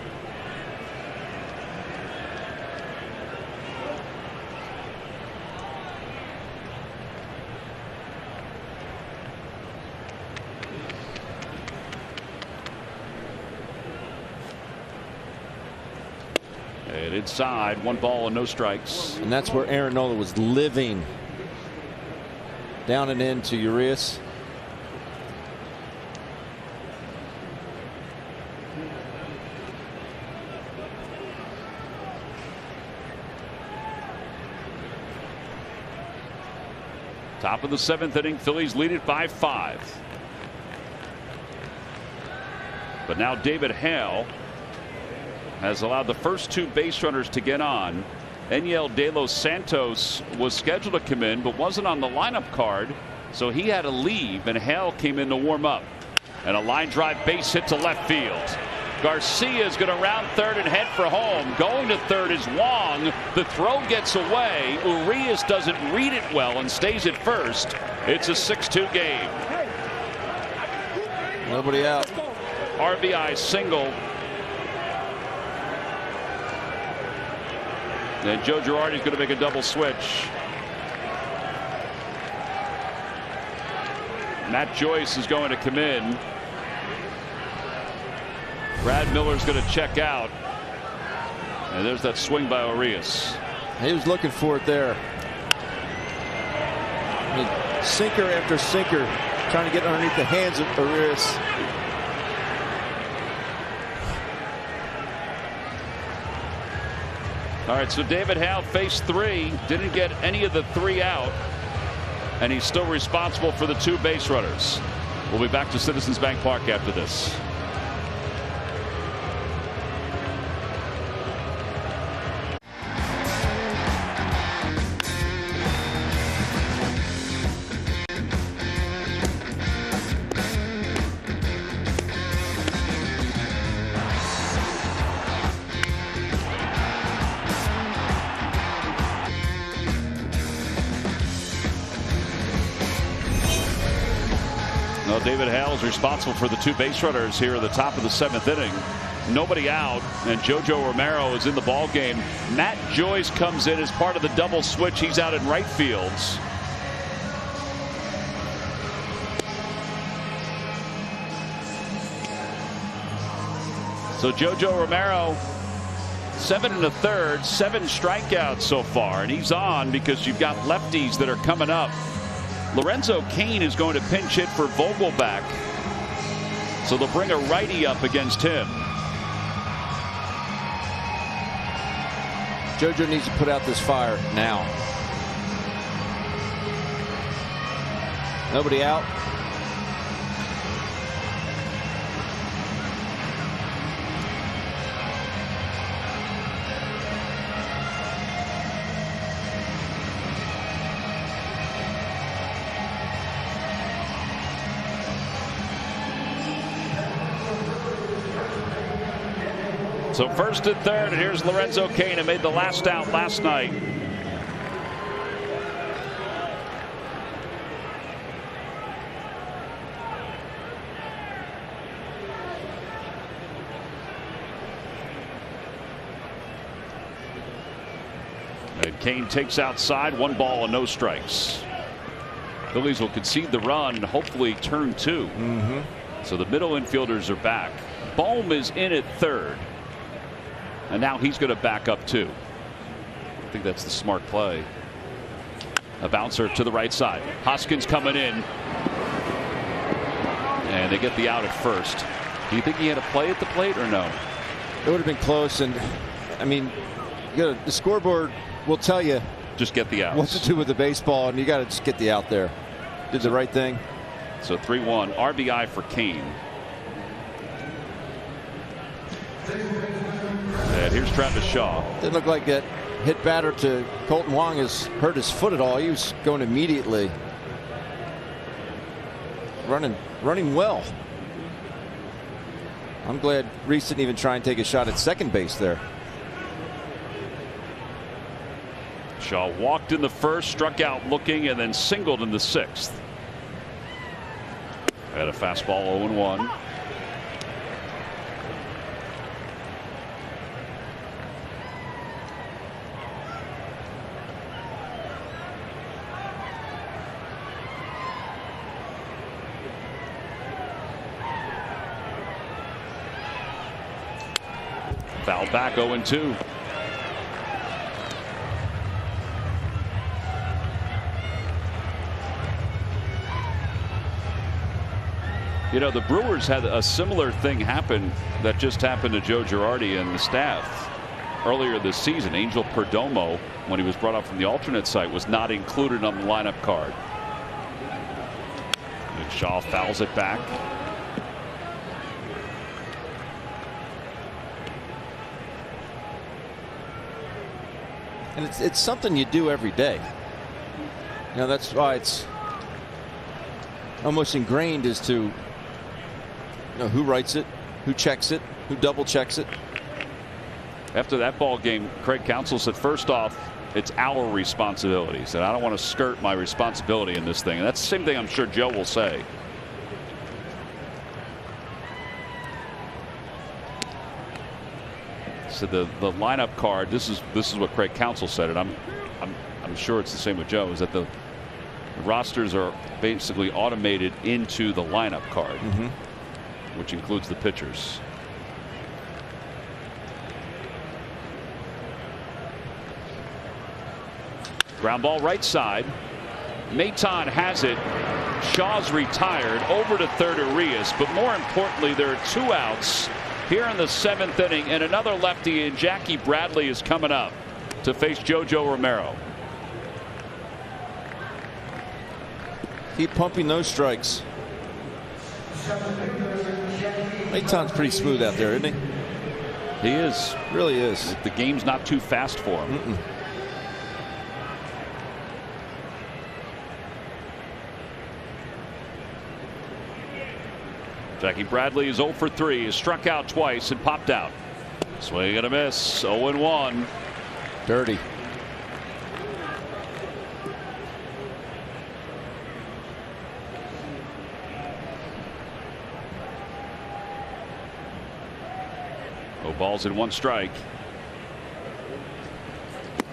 And inside, 1 ball and no strikes. And that's where Aaron Nola was living. Down and in to Urias. Top of the 7th inning, Phillies lead it by 5. But now David Hale has allowed the first 2 base runners to get on. Enyel De Los Santos was scheduled to come in but wasn't on the lineup card, so he had to leave, and Hale came in to warm up. And a line drive base hit to left field. Garcia is going to round third and head for home. Going to third is Wong. The throw gets away. Urias doesn't read it well and stays at first. It's a 6-2 game. Nobody out. RBI single. And Joe Girardi's going to make a double switch. Matt Joyce is going to come in. Brad Miller's going to check out. And there's that swing by Urias. He was looking for it there. I mean, sinker after sinker, trying to get underneath the hands of Arias. All right, so David Hale faced 3, didn't get any of the 3 out, and he's still responsible for the 2 base runners. We'll be back to Citizens Bank Park after this. David Hale is responsible for the 2 base runners here at the top of the 7th inning. Nobody out, and JoJo Romero is in the ball game. Matt Joyce comes in as part of the double switch. He's out in right fields. So JoJo Romero, 7 1/3, 7 strikeouts so far, and he's on because you've got lefties that are coming up. Lorenzo Cain is going to pinch hit for Vogelbach. So they'll bring a righty up against him. JoJo needs to put out this fire now. Nobody out. So 1st and 3rd, and here's Lorenzo Cain, who made the last out last night. And Cain takes outside, 1 ball and no strikes. Phillies will concede the run, hopefully turn 2. So the middle infielders are back. Bohm is in at 3rd. And now he's going to back up too. I think that's the smart play. A bouncer to the right side. Hoskins coming in. And they get the out at 1st. Do you think he had a play at the plate or no? It would have been close. And I mean, the scoreboard will tell you just get the out. What to do with the baseball, and you got to just get the out there. Did the right thing. So 3-1 RBI for Cain. And here's Travis Shaw. Didn't look like that hit batter to Colton Wong has hurt his foot at all. He was going immediately. Running well. I'm glad Reese didn't even try and take a shot at second base there. Shaw walked in the 1st, struck out looking, and then singled in the 6th. Had a fastball 0-1. Foul back, 0-2. You know, the Brewers had a similar thing happen that just happened to Joe Girardi and the staff earlier this season. Angel Perdomo, when he was brought up from the alternate site, was not included on the lineup card. And Shaw fouls it back. And it's something you do every day. You know, that's why it's almost ingrained as to, you know, who writes it, who checks it, who double checks it. After that ball game, Craig Counsell said, first off, it's our responsibility. He said, I don't want to skirt my responsibility in this thing. And that's the same thing I'm sure Joe will say. So the lineup card, this is what Craig Counsell said, and I'm sure it's the same with Joe, is that the rosters are basically automated into the lineup card, which includes the pitchers. Ground ball right side. Maton has it. Shaw's retired. Over to third Arias. But more importantly, there are 2 outs here in the 7th inning. And another lefty in Jackie Bradley is coming up to face JoJo Romero. Keep pumping those strikes. Maton's pretty smooth out there, isn't he? He is. Really is. The game's not too fast for him. Jackie Bradley is 0 for 3. Is struck out twice and popped out. Swing and a miss. 0-1. Dirty. No balls and 1 strike.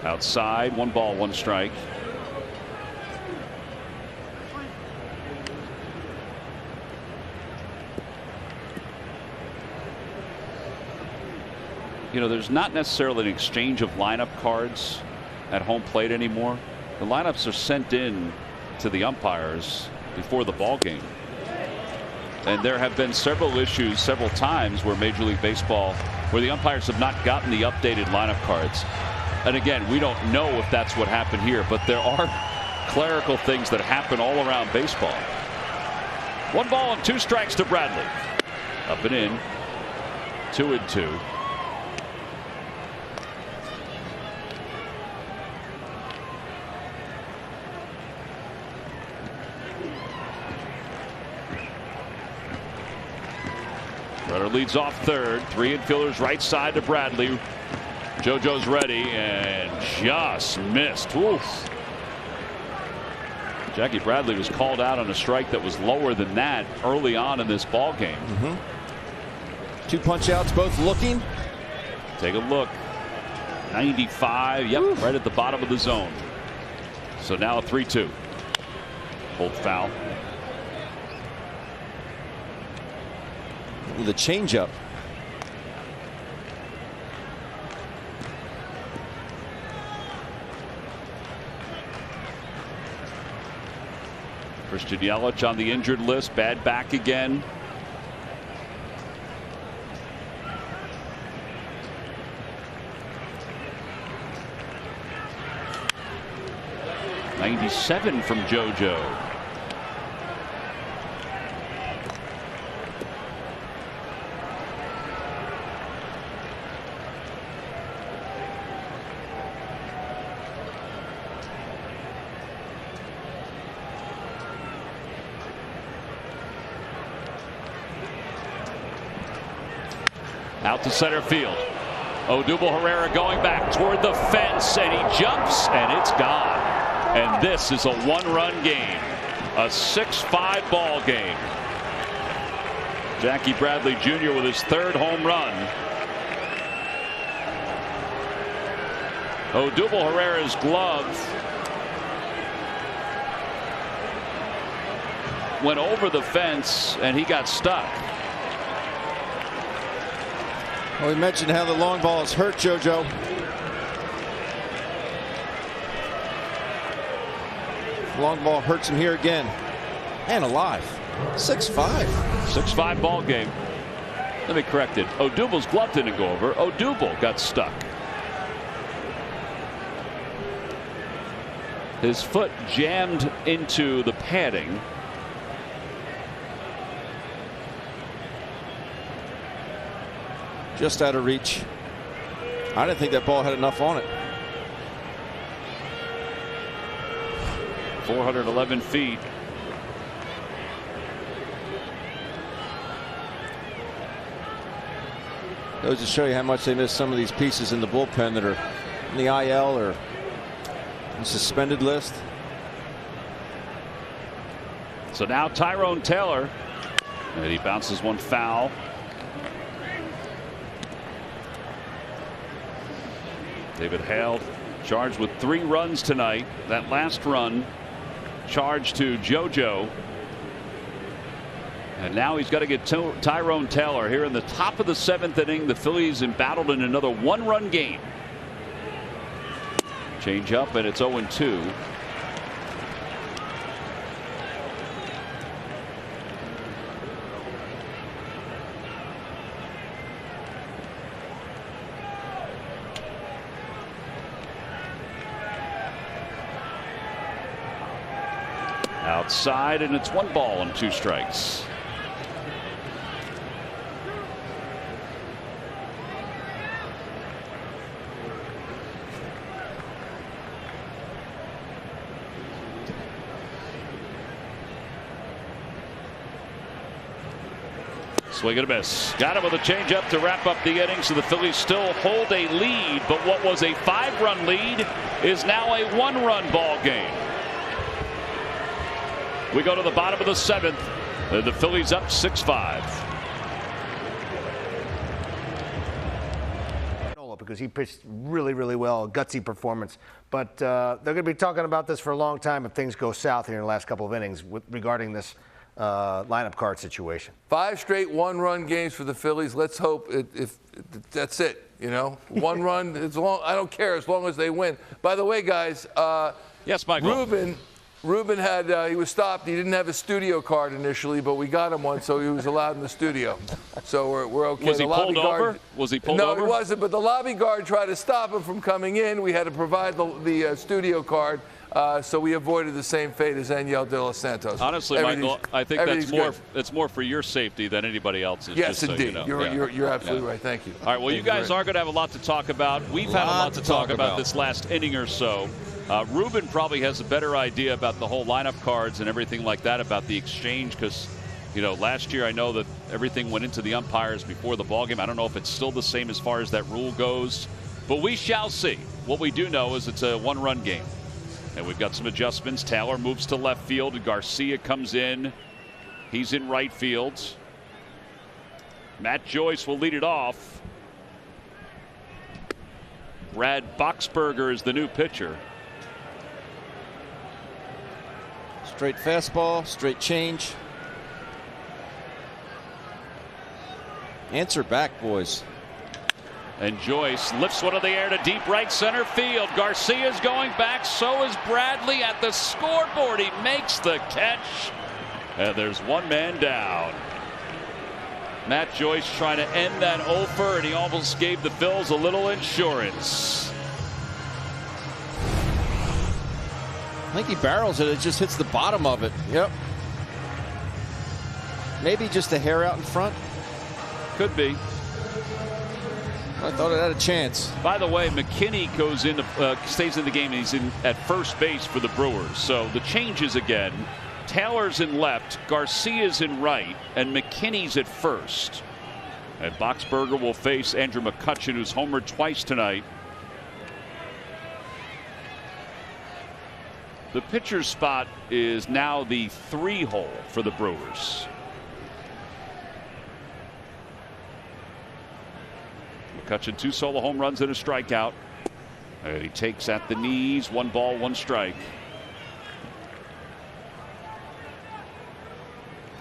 Outside, 1 ball, 1 strike. You know, there's not necessarily an exchange of lineup cards at home plate anymore. The lineups are sent in to the umpires before the ball game. And there have been several issues several times where Major League Baseball, where the umpires have not gotten the updated lineup cards. And again, we don't know if that's what happened here, but there are clerical things that happen all around baseball. 1 ball and 2 strikes to Bradley. Up and in. 2-2. Runner leads off third. 3 infielders right side to Bradley. JoJo's ready and just missed. Oof. Jackie Bradley was called out on a strike that was lower than that early on in this ball game. 2 punch outs, both looking. Take a look. 95. Yep, oof. Right at the bottom of the zone. So now a 3-2. Pulled foul. With a changeup. Christian Yelich on the injured list. Bad back again. '97 from JoJo. Out to center field. Odubel Herrera going back toward the fence, and he jumps, and it's gone. And this is a 1-run game, a 6-5 ball game. Jackie Bradley Jr. with his 3rd home run. Odubel Herrera's glove went over the fence, and he got stuck. Well, we mentioned how the long ball has hurt JoJo. Long ball hurts him here again. And alive. 6-5. 6-5 ball game. Let me correct it. Odubel's glove didn't go over. Odubel got stuck. His foot jammed into the padding. Just out of reach. I didn't think that ball had enough on it. 411 feet. Goes to show you how much they miss some of these pieces in the bullpen that are in the IL or the suspended list. So now Tyrone Taylor, and he bounces one foul. David Hale charged with 3 runs tonight. That last run charged to JoJo. And now he's got to get Tyrone Taylor here in the top of the 7th inning. The Phillies embattled in another 1-run game. Change up, and it's 0-2. outside, and it's 1 ball and 2 strikes. Swing and a miss. Got him with a changeup to wrap up the inning, so the Phillies still hold a lead, but what was a 5-run lead is now a 1-run ball game. We go to the bottom of the 7th. The Phillies up 6-5. Because he pitched really, really well, a gutsy performance. But they're going to be talking about this for a long time if things go south here in the last couple of innings regarding this lineup card situation. 5 straight 1-run games for the Phillies. Let's hope if that's it. 1 run. It's long. I don't care as long as they win. By the way, guys. Yes, Michael. Ruben had he was stopped. He didn't have a studio card initially, but we got him one, so he was allowed in the studio. So we're okay. Was he pulled over? Was he pulled over? No, he wasn't. But the lobby guard tried to stop him from coming in. We had to provide the studio card. So we avoided the same fate as Daniel De Los Santos. Honestly, Michael, I think that's more for your safety than anybody else's. Yes, just indeed. So you know. You're absolutely right. Thank you. All right. Well, you guys are going to have a lot to talk about. We've had a lot to talk about this last inning or so. Ruben probably has a better idea about the whole lineup cards and everything like that, about the exchange, because last year I know that everything went into the umpires before the ballgame. I don't know if it's still the same as far as that rule goes, but we shall see. What we do know is it's a 1-run game. And we've got some adjustments. Taylor moves to left field, and Garcia comes in. He's in right field. Matt Joyce will lead it off. Brad Boxberger is the new pitcher. Straight fastball, straight change. Answer back, boys. And Joyce lifts one in the air to deep right center field. Garcia's going back. So is Bradley at the scoreboard. He makes the catch. And there's 1 man down. Matt Joyce trying to end that offer, and he almost gave the Phils a little insurance. I think he barrels it. It just hits the bottom of it. Yep. Maybe just a hair out in front. Could be. I thought it had a chance. By the way, McKinney stays in the game, and he's at first base for the Brewers. So the changes again. Taylor's in left, Garcia's in right, and McKinney's at first. And Boxberger will face Andrew McCutchen, who's homered twice tonight. The pitcher's spot is now the 3-hole for the Brewers. McCutchen 2 solo home runs and a strikeout. And he takes at the knees. 1 ball, 1 strike.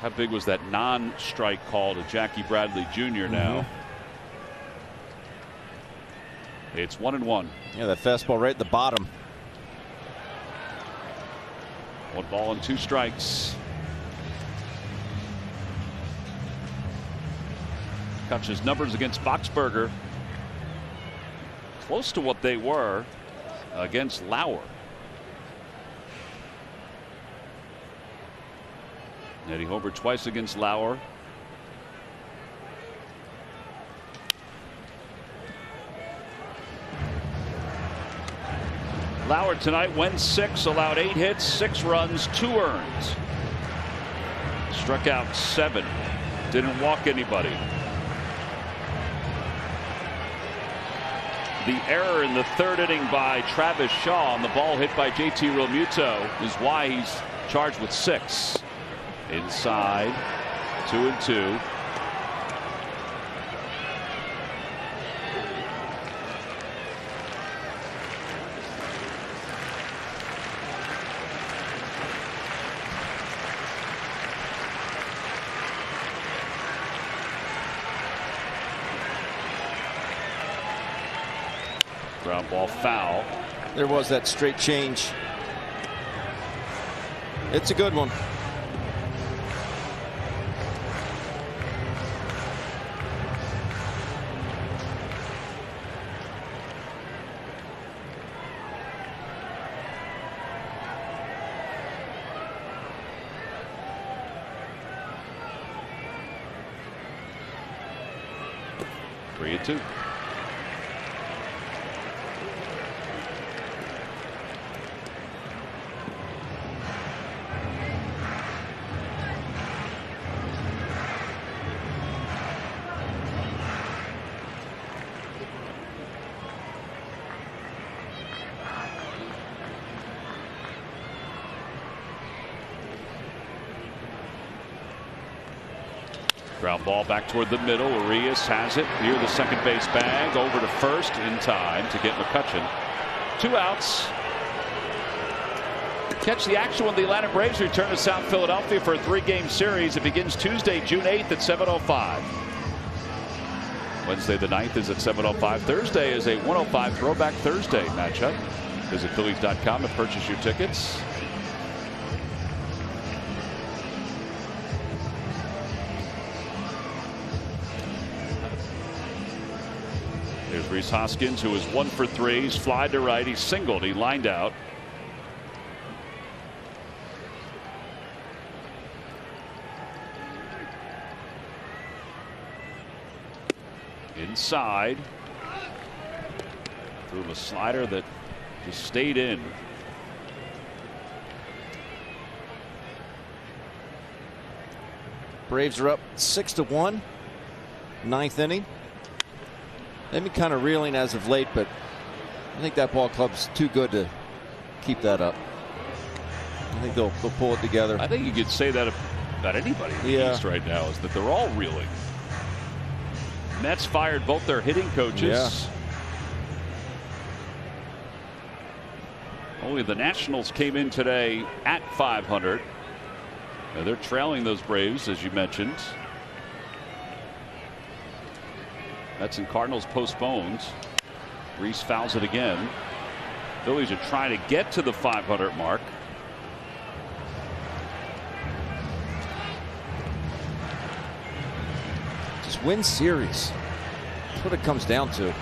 How big was that non-strike call to Jackie Bradley Jr. now? It's 1-1. Yeah, that fastball right at the bottom. 1 ball and 2 strikes. Kutch's numbers against Boxberger close to what they were against Lauer. Eddie homered twice against Lauer. Lauer tonight went 6, allowed 8 hits, 6 runs, 2 earned. Struck out 7. Didn't walk anybody. The error in the 3rd inning by Travis Shaw on the ball hit by JT Realmuto is why he's charged with 6. Inside, 2-2. Ground ball foul. There was that straight change. It's a good one. 3-2. Ground ball back toward the middle. Urias has it near the second base bag. Over to first in time to get McCutchen. 2 outs. Catch the action when the Atlanta Braves return to South Philadelphia for a 3-game series. It begins Tuesday, June 8th at 7:05. Wednesday the 9th is at 7:05. Thursday is a 1:05 Throwback Thursday matchup. Visit Phillies.com to purchase your tickets. Here's Rhys Hoskins, who is 1 for 3. He's fly to right. He singled. He lined out. Inside. Threw him a slider that just stayed in. Braves are up 6-1. 9th inning. They've been kind of reeling as of late, but I think that ball club's too good to keep that up. I think they'll pull it together. I think you could say that about anybody in the East right now, is that they're all reeling. Mets fired both their hitting coaches. Yeah. Only the Nationals came in today at 500. Now they're trailing those Braves, as you mentioned. Mets and Cardinals postponed. Rhys fouls it again. Phillies are trying to get to the 500 mark. Just win series. That's what it comes down to.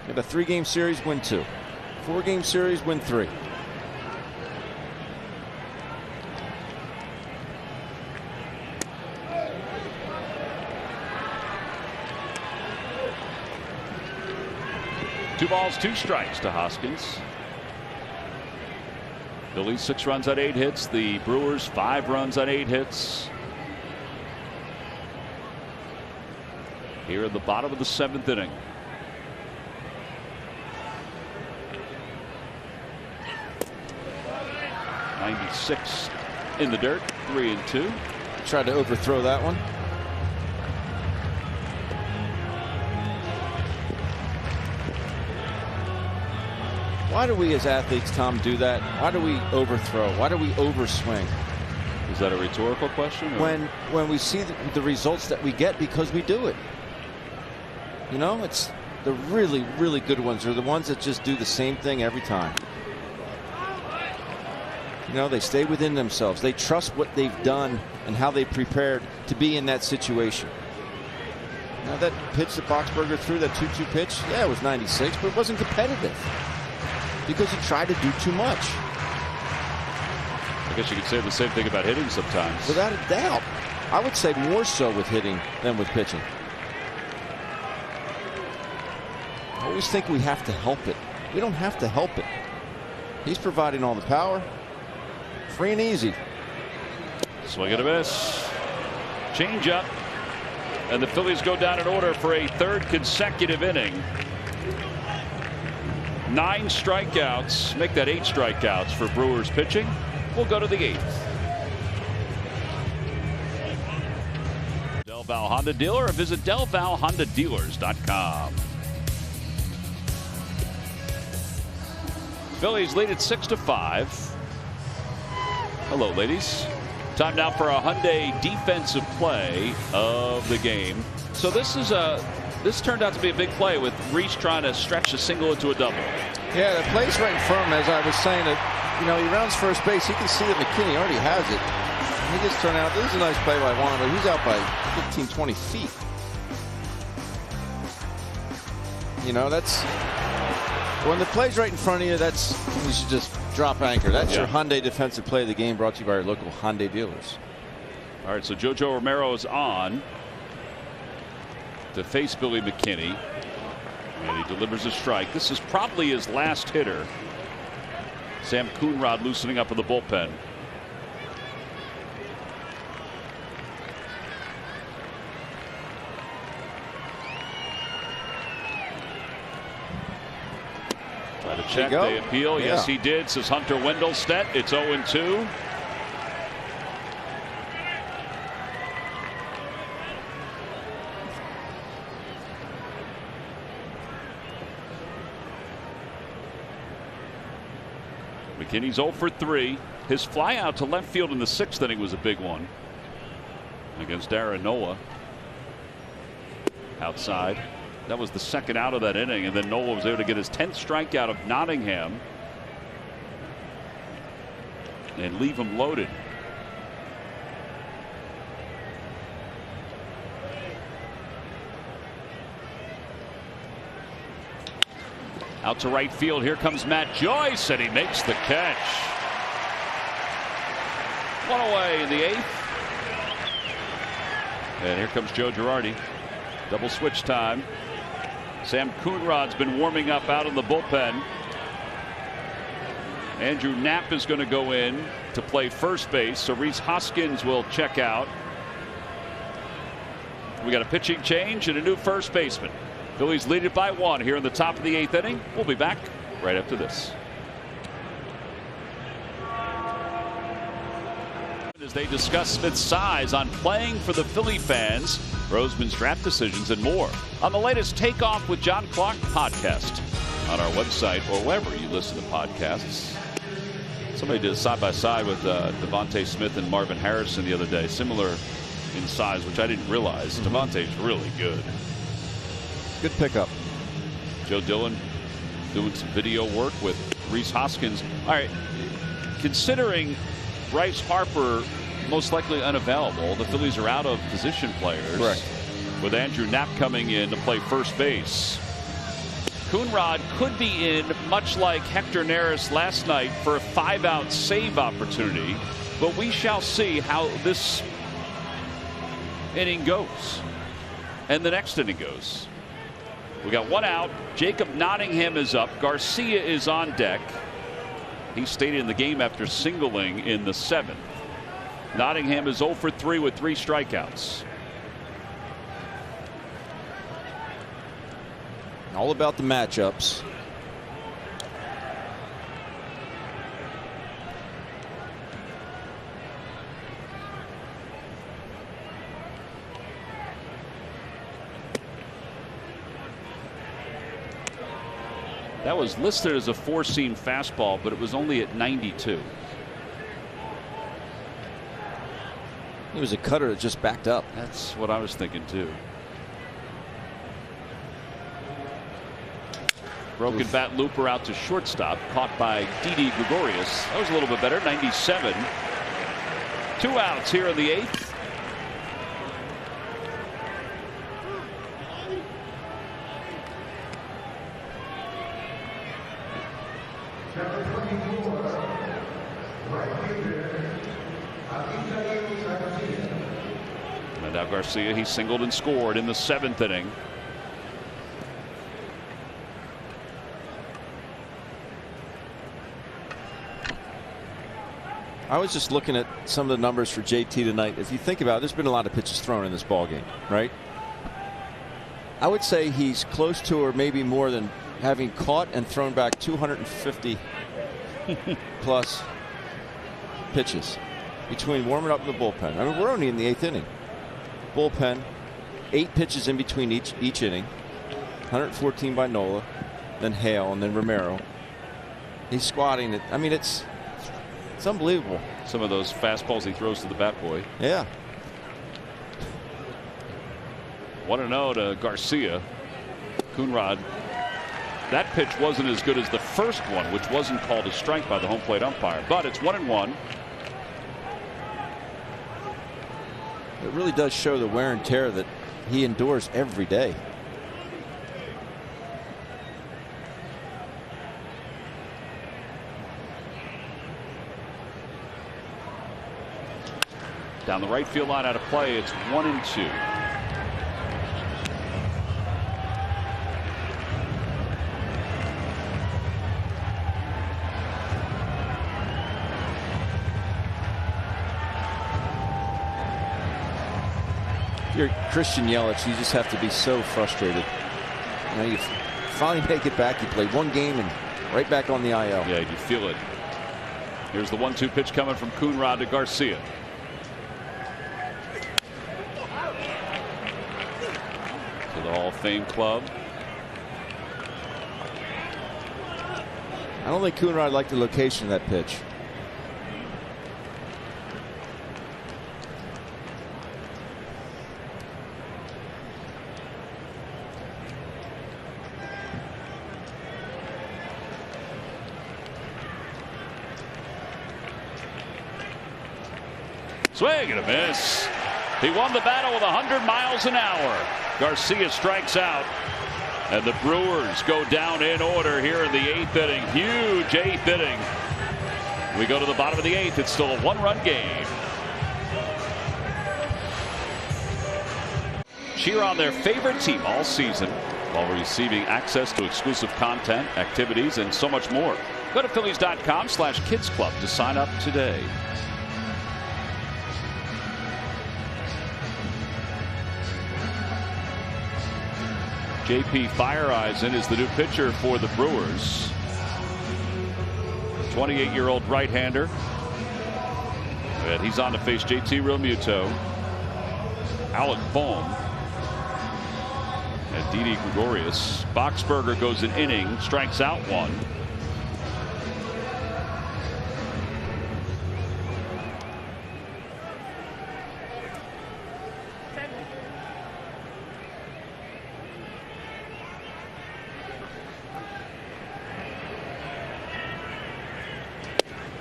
Got a 3-game series, win 2. 4-game series, win 3. Two balls, 2 strikes to Hoskins. Phillies 6 runs on 8 hits. The Brewers 5 runs on 8 hits. Here at the bottom of the 7th inning. '96 in the dirt. 3-2. Tried to overthrow that one. Why do we as athletes, Tom, do that? Why do we overthrow? Why do we overswing? Is that a rhetorical question? Or? When we see the results that we get because we do it. You know, it's the really, really good ones are the ones that just do the same thing every time. You know, they stay within themselves. They trust what they've done and how they prepared to be in that situation. Now that pitch that Boxberger threw, that 2-2 pitch, yeah, it was 96, but it wasn't competitive. Because he tried to do too much. I guess you could say the same thing about hitting sometimes. Without a doubt. I would say more so with hitting than with pitching. I always think we have to help it. We don't have to help it. He's providing all the power. Free and easy. Swing and a miss. Change up. And the Phillies go down in order for a 3rd consecutive inning. 9 strikeouts, make that 8 strikeouts for Brewers pitching. We'll go to the 8th. Del Val Honda dealer, or visit DelValHondaDealers.com. Phillies lead at 6-5. Hello, ladies. Time now for a Hyundai defensive play of the game. So this turned out to be a big play with Rhys trying to stretch a single into a double. Yeah, the play's right in front of him. As I was saying, that he rounds first base. He can see that McKinney already has it. He just turned out. This is a nice play by Juan, but he's out by 15, 20 feet. You know, that's when the play's right in front of you. You should just drop anchor. That's your Hyundai defensive play of the game, brought to you by our local Hyundai dealers. All right, so JoJo Romero is on to face Billy McKinney. And he delivers a strike. This is probably his last hitter. Sam Coonrod loosening up in the bullpen. Try to check. They appeal. Yeah. Yes, he did, says Hunter Wendelstedt. It's 0-2. McKinney's 0 for 3. His fly out to left field in the 6th inning was a big one against Aaron Nola. Outside. That was the second out of that inning, and then Nola was able to get his 10th strikeout of Nottingham and leave him loaded. Out to right field. Here comes Matt Joyce, and he makes the catch. One away in the 8th. And here comes Joe Girardi. Double switch time. Sam Coonrod's been warming up out in the bullpen. Andrew Knapp is going to go in to play first base, so Rhys Hoskins will check out. We got a pitching change and a new first baseman. Phillies lead it by 1 here in the top of the 8th inning. We'll be back right after this. As they discuss Smith's size on playing for the Philly fans, Roseman's draft decisions, and more on the latest Takeoff with John Clark podcast on our website or wherever you listen to podcasts. Somebody did a side-by-side with Devontae Smith and Marvin Harrison the other day, similar in size, which I didn't realize. Devontae's really good. Good pickup. Joe Dillon doing some video work with Rhys Hoskins. All right, considering Bryce Harper most likely unavailable, the Phillies are out of position players. Correct. With Andrew Knapp coming in to play first base. Coonrod could be in, much like Hector Neris last night, for a 5-out save opportunity, but we shall see how this inning goes and the next inning goes. We got 1 out. Jacob Nottingham is up. Garcia is on deck. He stayed in the game after singling in the 7th. Nottingham is 0 for 3 with 3 strikeouts. All about the matchups. That was listed as a 4-seam fastball, but it was only at 92. It was a cutter that just backed up. That's what I was thinking too. Broken bat looper out to shortstop, caught by Didi Gregorius. That was a little bit better. 97. 2 outs here in the 8th. And now Garcia, he singled and scored in the 7th inning. I was just looking at some of the numbers for JT tonight. If you think about it, there's been a lot of pitches thrown in this ballgame, right? I would say he's close to, or maybe more than, having caught and thrown back 250 plus pitches between warming up in the bullpen. I mean, we're only in the 8th inning. Bullpen, 8 pitches in between each inning. 114 by Nola, then Hale, and then Romero. He's squatting it. I mean, it's unbelievable. Some of those fastballs he throws to the bat boy. Yeah. 1-0 to Garcia. Coonrod. That pitch wasn't as good as the first one, which wasn't called a strike by the home plate umpire, but it's 1-1. It really does show the wear and tear that he endures every day. Down the right field line out of play. It's 1-2. You're Christian Yelich, you just have to be so frustrated. You know, you finally make it back. You play one game and right back on the IL. Yeah, you feel it. Here's the 1-2 pitch coming from Coonrod to Garcia. To the Hall of Fame club. I don't think Coonrod liked the location of that pitch. Swing and a miss. He won the battle with 100 miles an hour. Garcia strikes out. And the Brewers go down in order here in the 8th inning. Huge 8th inning. We go to the bottom of the 8th. It's still a 1-run game. Cheer on their favorite team all season while receiving access to exclusive content, activities, and so much more. Go to Phillies.com/kidsclub to sign up today. J.P. Fireeisen is the new pitcher for the Brewers. 28-year-old right-hander. And he's on to face J.T. Realmuto, Alec Bohm, and Didi Gregorius. Boxberger goes an inning, strikes out one.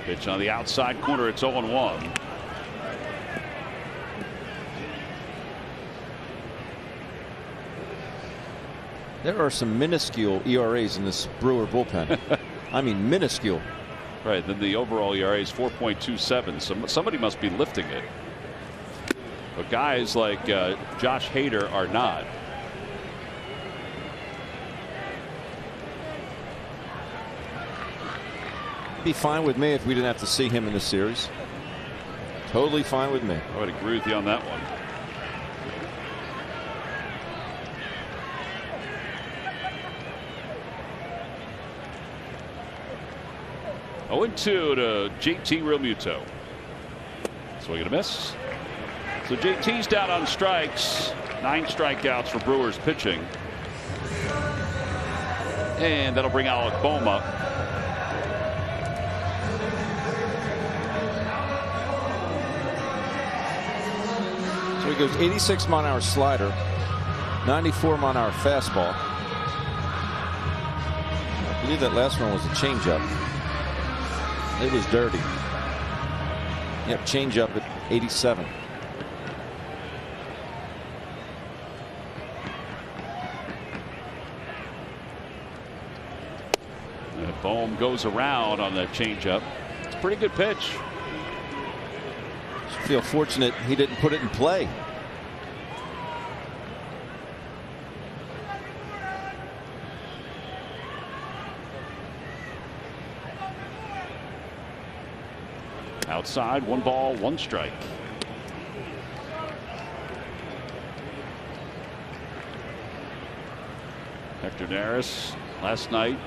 Pitch on the outside corner. It's 0-1. There are some minuscule ERAs in this Brewer bullpen. I mean, minuscule. Right. Then the overall ERA is 4.27. Somebody must be lifting it. But guys like Josh Hader are not. Be fine with me if we didn't have to see him in this series. Totally fine with me. I would agree with you on that one. Oh, 0-2 to JT Realmuto. Swing and a miss. So JT's down on strikes. 9 strikeouts for Brewers pitching. And that'll bring Alec Bohm up. So he goes 86 mile-an-hour slider, 94 mile-an-hour fastball. I believe that last one was a changeup. It was dirty. Yep, changeup at 87. And Bohm goes around on that changeup. It's a pretty good pitch. Feel fortunate he didn't put it in play. Outside, 1 ball, 1 strike. Hector Neris last night.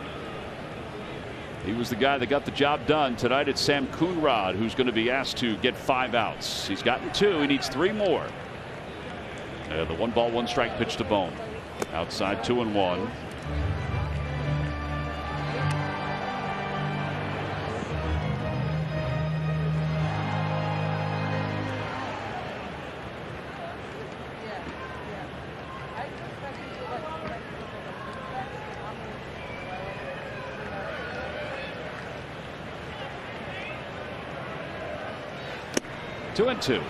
He was the guy that got the job done. Tonight it's Sam Coonrod who's going to be asked to get 5 outs. He's gotten 2. He needs 3 more. The 1 ball, 1 strike pitch to Bohm. Outside, 2-1. Two and 2.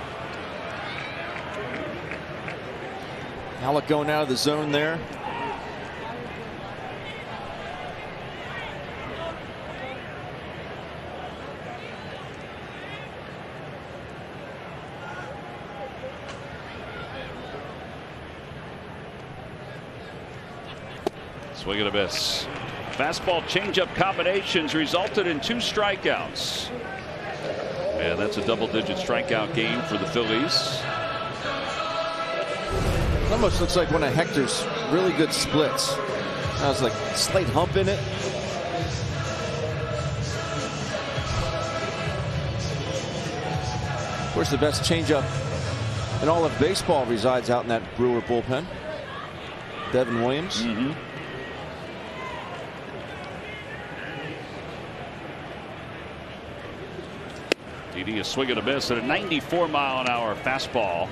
Alec going out of the zone there. Swing and a miss. Fastball changeup combinations resulted in 2 strikeouts. And that's a double-digit strikeout game for the Phillies. It almost looks like one of Hector's really good splits. Has like a slight hump in it. Of course, the best changeup in all of baseball resides out in that Brewer bullpen. Devin Williams. Didi a swing and a miss at a 94-mile-an-hour fastball.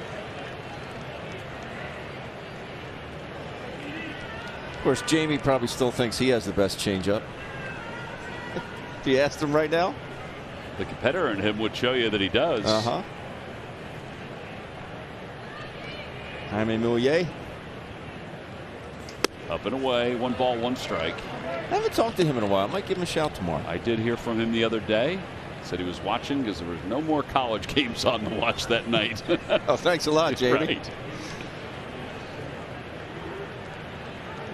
Of course, Jamie probably still thinks he has the best changeup. If you asked him right now, the competitor in him would show you that he does. Jaime Millier. Up and away, 1 ball, 1 strike. I haven't talked to him in a while. I might give him a shout tomorrow. I did hear from him the other day. Said he was watching because there was no more college games on to watch that night. Oh, thanks a lot, Jamie. Right.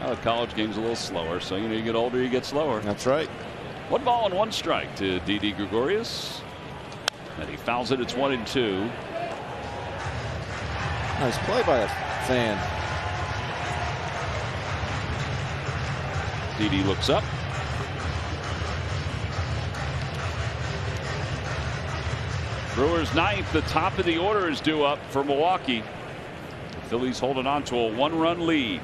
Well, the college game's a little slower, so you get older, you get slower. That's right. 1 ball and 1 strike to Didi Gregorius. And he fouls it. It's 1-2. Nice play by a fan. Didi looks up. Brewers 9th. The top of the order is due up for Milwaukee. The Phillies holding on to a 1-run lead.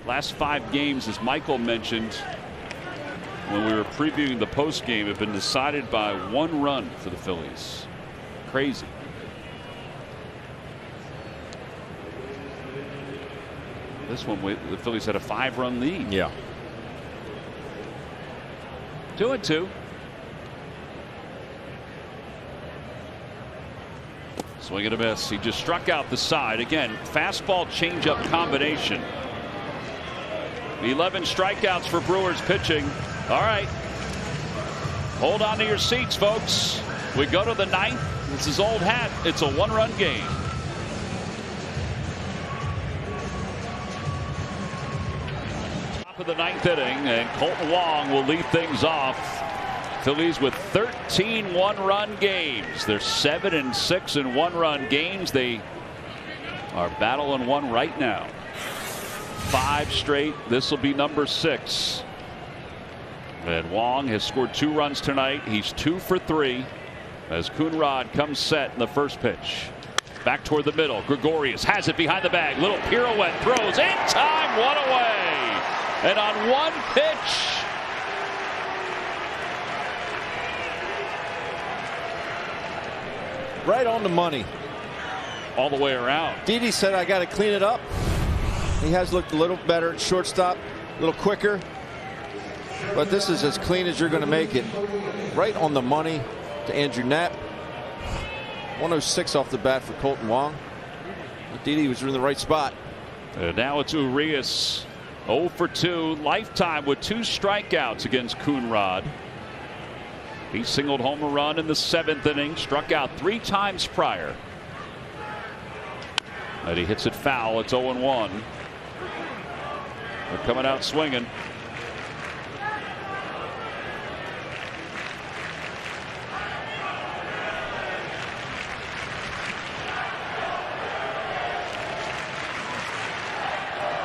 Last 5 games, as Michael mentioned when we were previewing the post game, have been decided by 1 run for the Phillies. Crazy. This one, the Phillies had a 5-run lead. Yeah. 2-2. Swing and a miss. He just struck out the side. Again, fastball changeup combination. 11 strikeouts for Brewers pitching. All right. Hold on to your seats, folks. We go to the 9th. This is old hat. It's a 1-run game. Top of the 9th inning, and Colton Wong will lead things off. Phillies with 13 1-run games. They're 7-6 in 1-run games. They are battling one right now. 5 straight. This will be number 6. And Wong has scored 2 runs tonight. He's 2 for 3 as Coonrod comes set in the first pitch. Back toward the middle. Gregorius has it behind the bag. Little pirouette, throws in time, 1 away. And on 1 pitch, right on the money. All the way around. Didi said, I got to clean it up. He has looked a little better at shortstop, a little quicker. But this is as clean as you're going to make it. Right on the money to Andrew Knapp. 106 off the bat for Colton Wong. Didi was in the right spot. And now it's Urias. 0 for 2. Lifetime with 2 strikeouts against Coonrod. He singled home a run in the 7th inning. Struck out 3 times prior. And he hits it foul. It's 0-1. They're coming out swinging.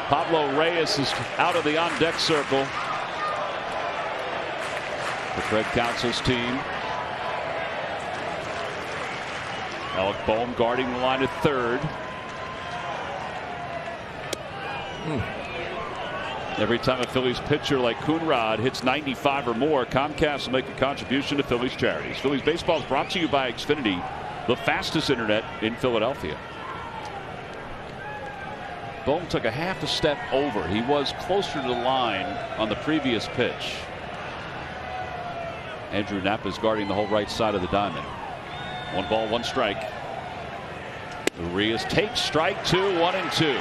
Pablo Reyes is out of the on-deck circle for Craig Counsell's team. Alec Bohm guarding the line at third. Every time a Phillies pitcher like Coonrod hits 95 or more, Comcast will make a contribution to Phillies charities. Phillies baseball is brought to you by Xfinity, the fastest internet in Philadelphia. Bohm took a half a step over. He was closer to the line on the previous pitch. Andrew Knapp is guarding the whole right side of the diamond. 1 ball, 1 strike. Urias takes strike 2, 1-2.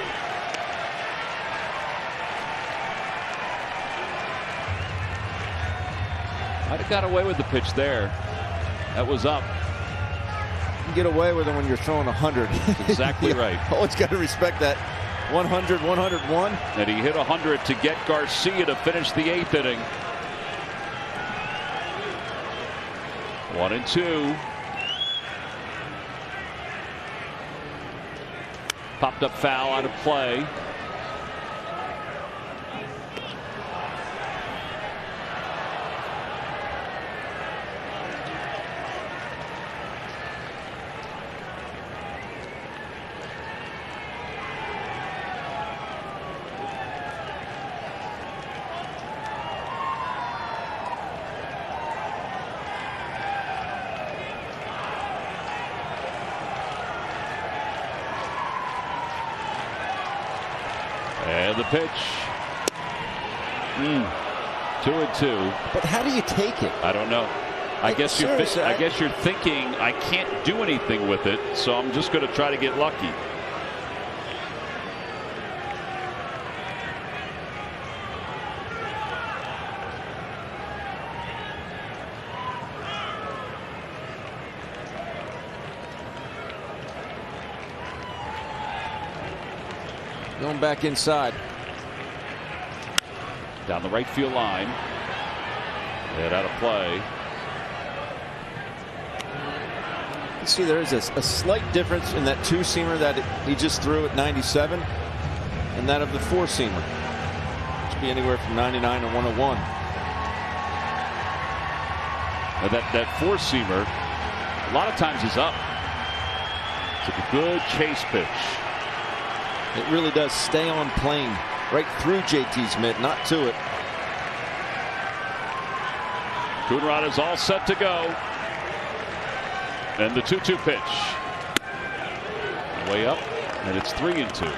Might have got away with the pitch there. That was up. can get away with it when you're throwing 100. Exactly right. Always got to respect that. 100, 101. And he hit 100 to get Garcia to finish the 8th inning. 1-2. Popped up foul out of play. And the pitch. 2-2. But how do you take it? I don't know. I guess you're thinking I can't do anything with it, so I'm just going to try to get lucky. Going back inside. Down the right field line. Head out of play. You see there is a slight difference in that two-seamer that he just threw at 97 and that of the four-seamer. Should be anywhere from 99 to 101. Now that four-seamer a lot of times is up. It's a good chase pitch. It really does stay on plane right through JT's mitt, not to it. Coonrod is all set to go. And the 2-2 pitch. Way up, and it's 3-2.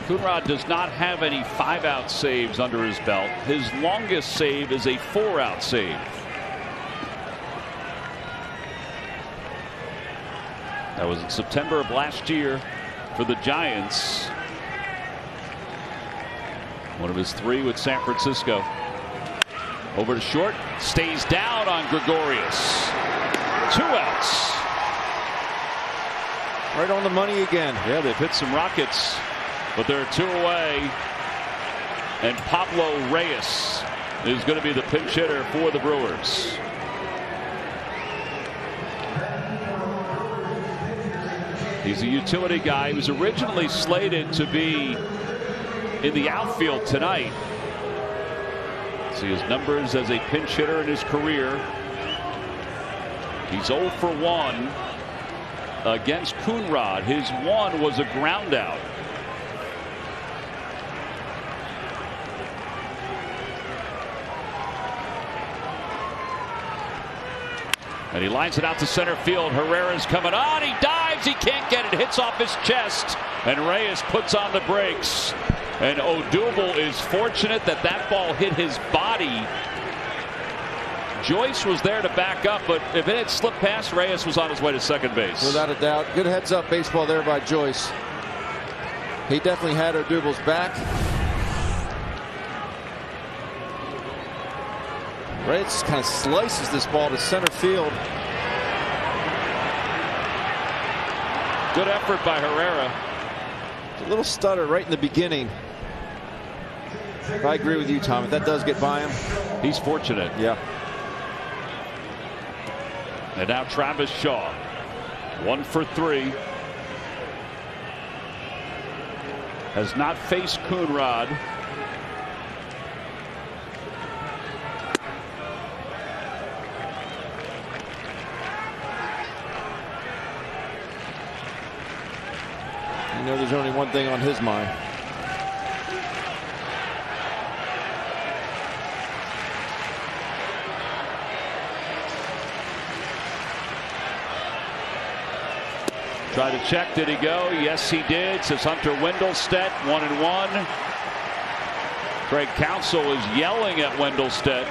Coonrod does not have any 5-out saves under his belt. His longest save is a 4-out save. That was in September of last year for the Giants. One of his 3 with San Francisco. Over to short, stays down on Gregorius. 2 outs. Right on the money again. Yeah, they've hit some rockets, but they're 2 away. And Pablo Reyes is going to be the pinch hitter for the Brewers. He's a utility guy. He was originally slated to be in the outfield tonight. See his numbers as a pinch hitter in his career. He's 0 for 1 against Coonrod. His 1 was a ground out. And he lines it out to center field. Herrera's coming on. He dives. He can't get it. Hits off his chest. And Reyes puts on the brakes. And Odubel is fortunate that that ball hit his body. Joyce was there to back up, but if it had slipped past, Reyes was on his way to second base. Without a doubt. Good heads up baseball there by Joyce. He definitely had Odubel's back. Reyes kind of slices this ball to center field. Good effort by Herrera. A little stutter right in the beginning. I agree with you, Tom. If that does get by him, he's fortunate. Yeah. And now Travis Shaw, 1 for 3. Has not faced Coonrod. You know, there's only one thing on his mind. Try to check. Did he go? Yes, he did. Says Hunter Wendelstedt, 1-1. Craig Counsell is yelling at Wendelstedt.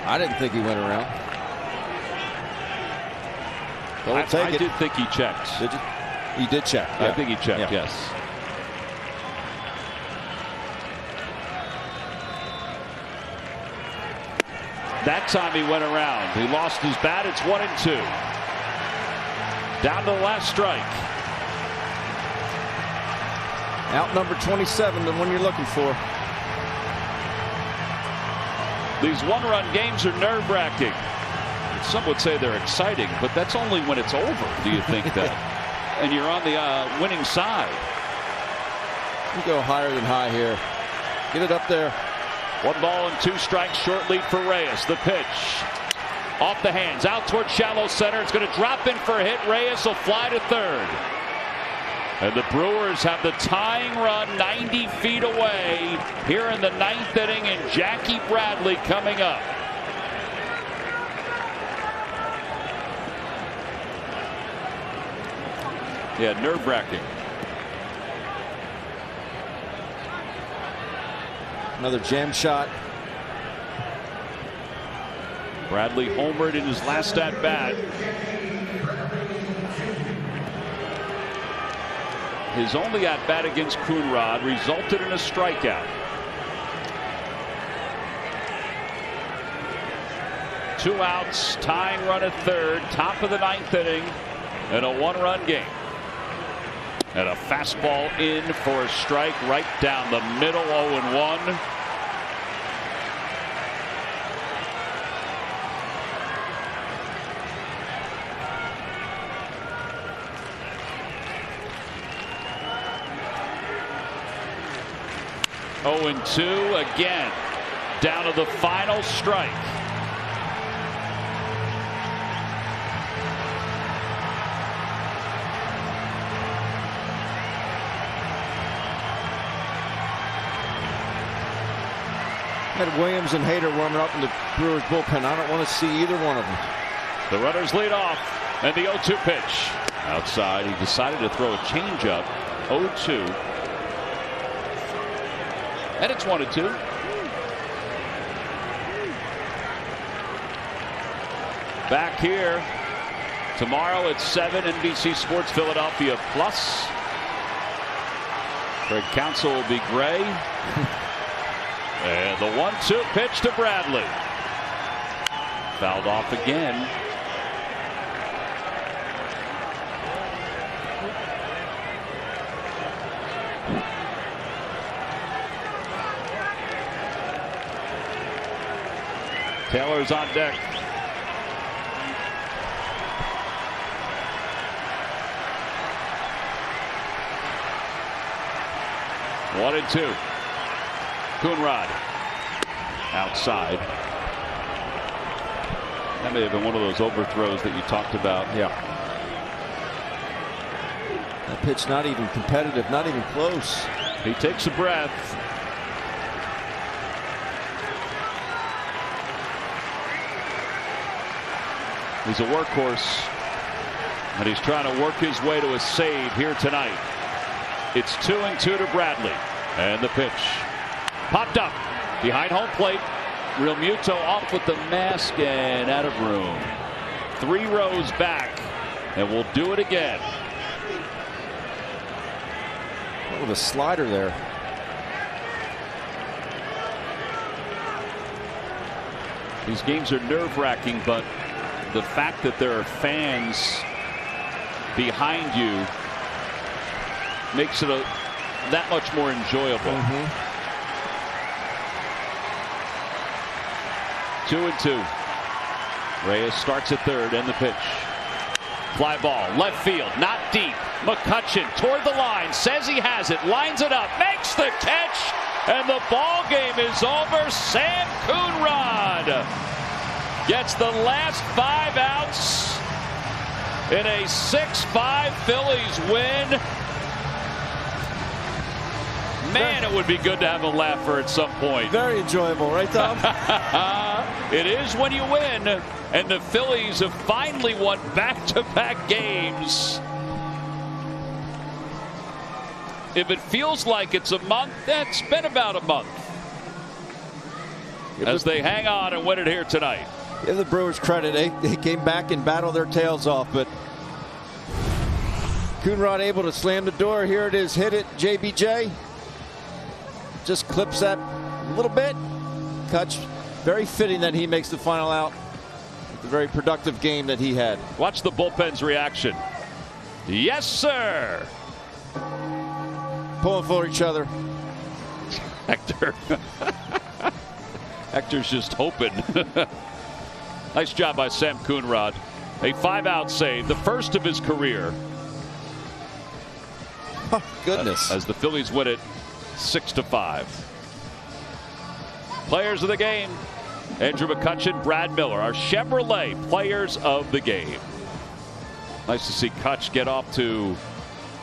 I didn't think he went around. I did think he checked. Did you? He did check. I think he checked, yes. That time he went around. He lost his bat. It's 1-2. Down to the last strike. Out number 27, the one you're looking for. These one-run games are nerve-wracking. Some would say they're exciting, but that's only when it's over, do you think that? And you're on the winning side. You go higher than high here. Get it up there. 1 ball and 2 strikes, short lead for Reyes. The pitch. Off the hands, out toward shallow center. It's going to drop in for a hit. Reyes will fly to third. And the Brewers have the tying run 90 feet away here in the 9th inning, and Jackie Bradley coming up. Yeah, nerve-wracking. Another jam shot. Bradley homered in his last at-bat. His only at-bat against Coonrod resulted in a strikeout. 2 outs, tying run at third, top of the 9th inning, and a 1-run game. And a fastball in for a strike right down the middle, 0-1. And 2 again, down to the final strike. Had Williams and Hader warming up in the Brewers bullpen. I don't want to see either one of them. The runners lead off, and the 0-2 pitch. Outside, he decided to throw a changeup. 0-2. And it's 1-2. Back here tomorrow at 7, NBC Sports Philadelphia Plus. Craig Counsell will be gray. And the 1-2 pitch to Bradley. Fouled off again. Taylor's on deck. One and 2. Coonrod outside. That may have been one of those overthrows that you talked about. Yeah. That pitch not even competitive, not even close. He takes a breath. He's a workhorse, and he's trying to work his way to a save here tonight. It's 2-2 to Bradley, and the pitch popped up behind home plate. Real Muto off with the mask and out of room. 3 rows back, and we'll do it again. With a slider there. These games are nerve-wracking, but the fact that there are fans behind you makes it that much more enjoyable. 2-2. Reyes starts at third, and the pitch. Fly ball, left field, not deep. McCutchen toward the line, says he has it, lines it up, makes the catch, and the ball game is over. Sam Coonrod gets the last 5 outs in a 6-5 Phillies win. Man, it would be good to have a laugher at some point. Very enjoyable, right, Tom? It is when you win, and the Phillies have finally won back-to-back games. If it feels like it's a month, that's been about a month. As they hang on and win it here tonight. Give the Brewers credit. They came back and battled their tails off, but Coonrod able to slam the door. Here it is. Hit it, JBJ. Just clips that a little bit. very fitting that he makes the final out. The very productive game that he had. Watch the bullpen's reaction. Yes, sir. Pulling for each other. Hector. Hector's just hoping. Nice job by Sam Coonrod. A 5-out save, the first of his career. Oh, goodness. As the Phillies win it 6-5. Players of the game. Andrew McCutchen, Brad Miller, our Chevrolet players of the game. Nice to see Kutch get off to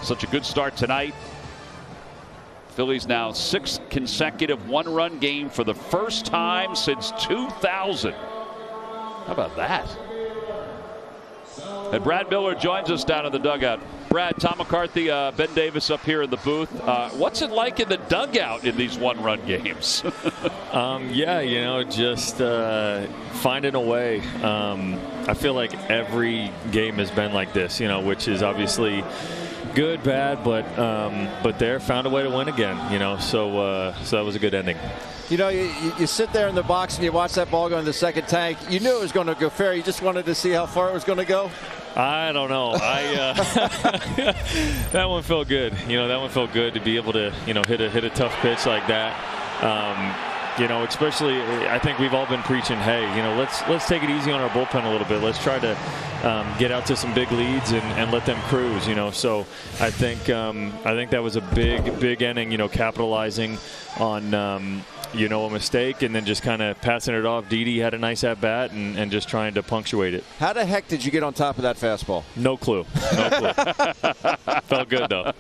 such a good start tonight. Phillies now 6 consecutive one-run game for the first time since 2000. How about that? And Brad Miller joins us down in the dugout. Brad, Tom McCarthy, Ben Davis up here in the booth. What's it like in the dugout in these one-run games? Yeah, just finding a way. I feel like every game has been like this, which is obviously good, bad, but they found a way to win again, so that was a good ending. You sit there in the box and you watch that ball go in the second tank. You knew it was going to go fair. You just wanted to see how far it was going to go. I don't know. That one felt good. That one felt good to be able to, hit a tough pitch like that. Especially I think we've all been preaching, hey, let's take it easy on our bullpen a little bit. Let's try to get out to some big leads and let them cruise. So I think that was a big inning. Capitalizing on a mistake and then just kind of passing it off. Didi had a nice at bat and just trying to punctuate it. How the heck did you get on top of that fastball? No clue. Felt good though.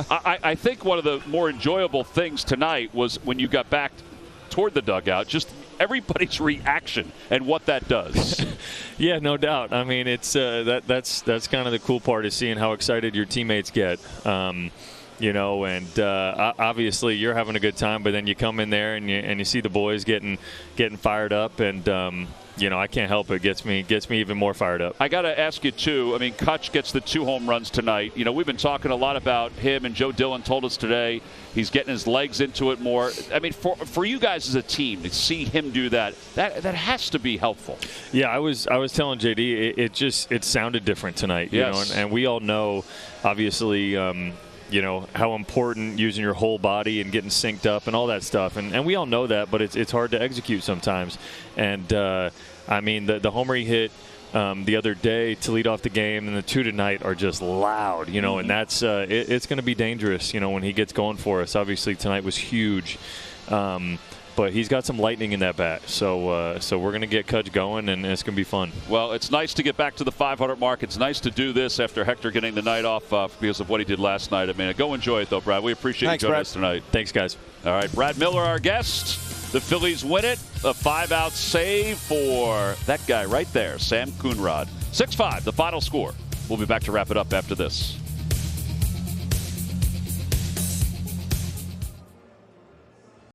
I think one of the more enjoyable things tonight was when you got back toward the dugout, just everybody's reaction and what that does. Yeah, no doubt. I mean, it's that's kind of the cool part, is seeing how excited your teammates get. Obviously you're having a good time, but then you come in there and you see the boys getting fired up, and I can't help it. Gets me even more fired up. I got to ask you too. I mean, Kutch gets the 2 home runs tonight. We've been talking a lot about him, and Joe Dillon told us today he's getting his legs into it more. I mean, for you guys as a team to see him do that has to be helpful. Yeah, I was telling JD it sounded different tonight. Yes. And we all know, obviously. How important using your whole body and getting synced up and all that stuff. And we all know that, but it's hard to execute sometimes. And, the homer he hit the other day to lead off the game and the 2 tonight are just loud, and that's it's going to be dangerous, when he gets going for us. Obviously, tonight was huge. But he's got some lightning in that bat. So we're going to get Kutch going, and it's going to be fun. Well, it's nice to get back to the 500 mark. It's nice to do this after Hector getting the night off because of what he did last night. I mean, go enjoy it, though, Brad. We appreciate you joining us tonight. Thanks, guys. All right, Brad Miller, our guest. The Phillies win it. A 5-out save for that guy right there, Sam Coonrod. 6-5, the final score. We'll be back to wrap it up after this.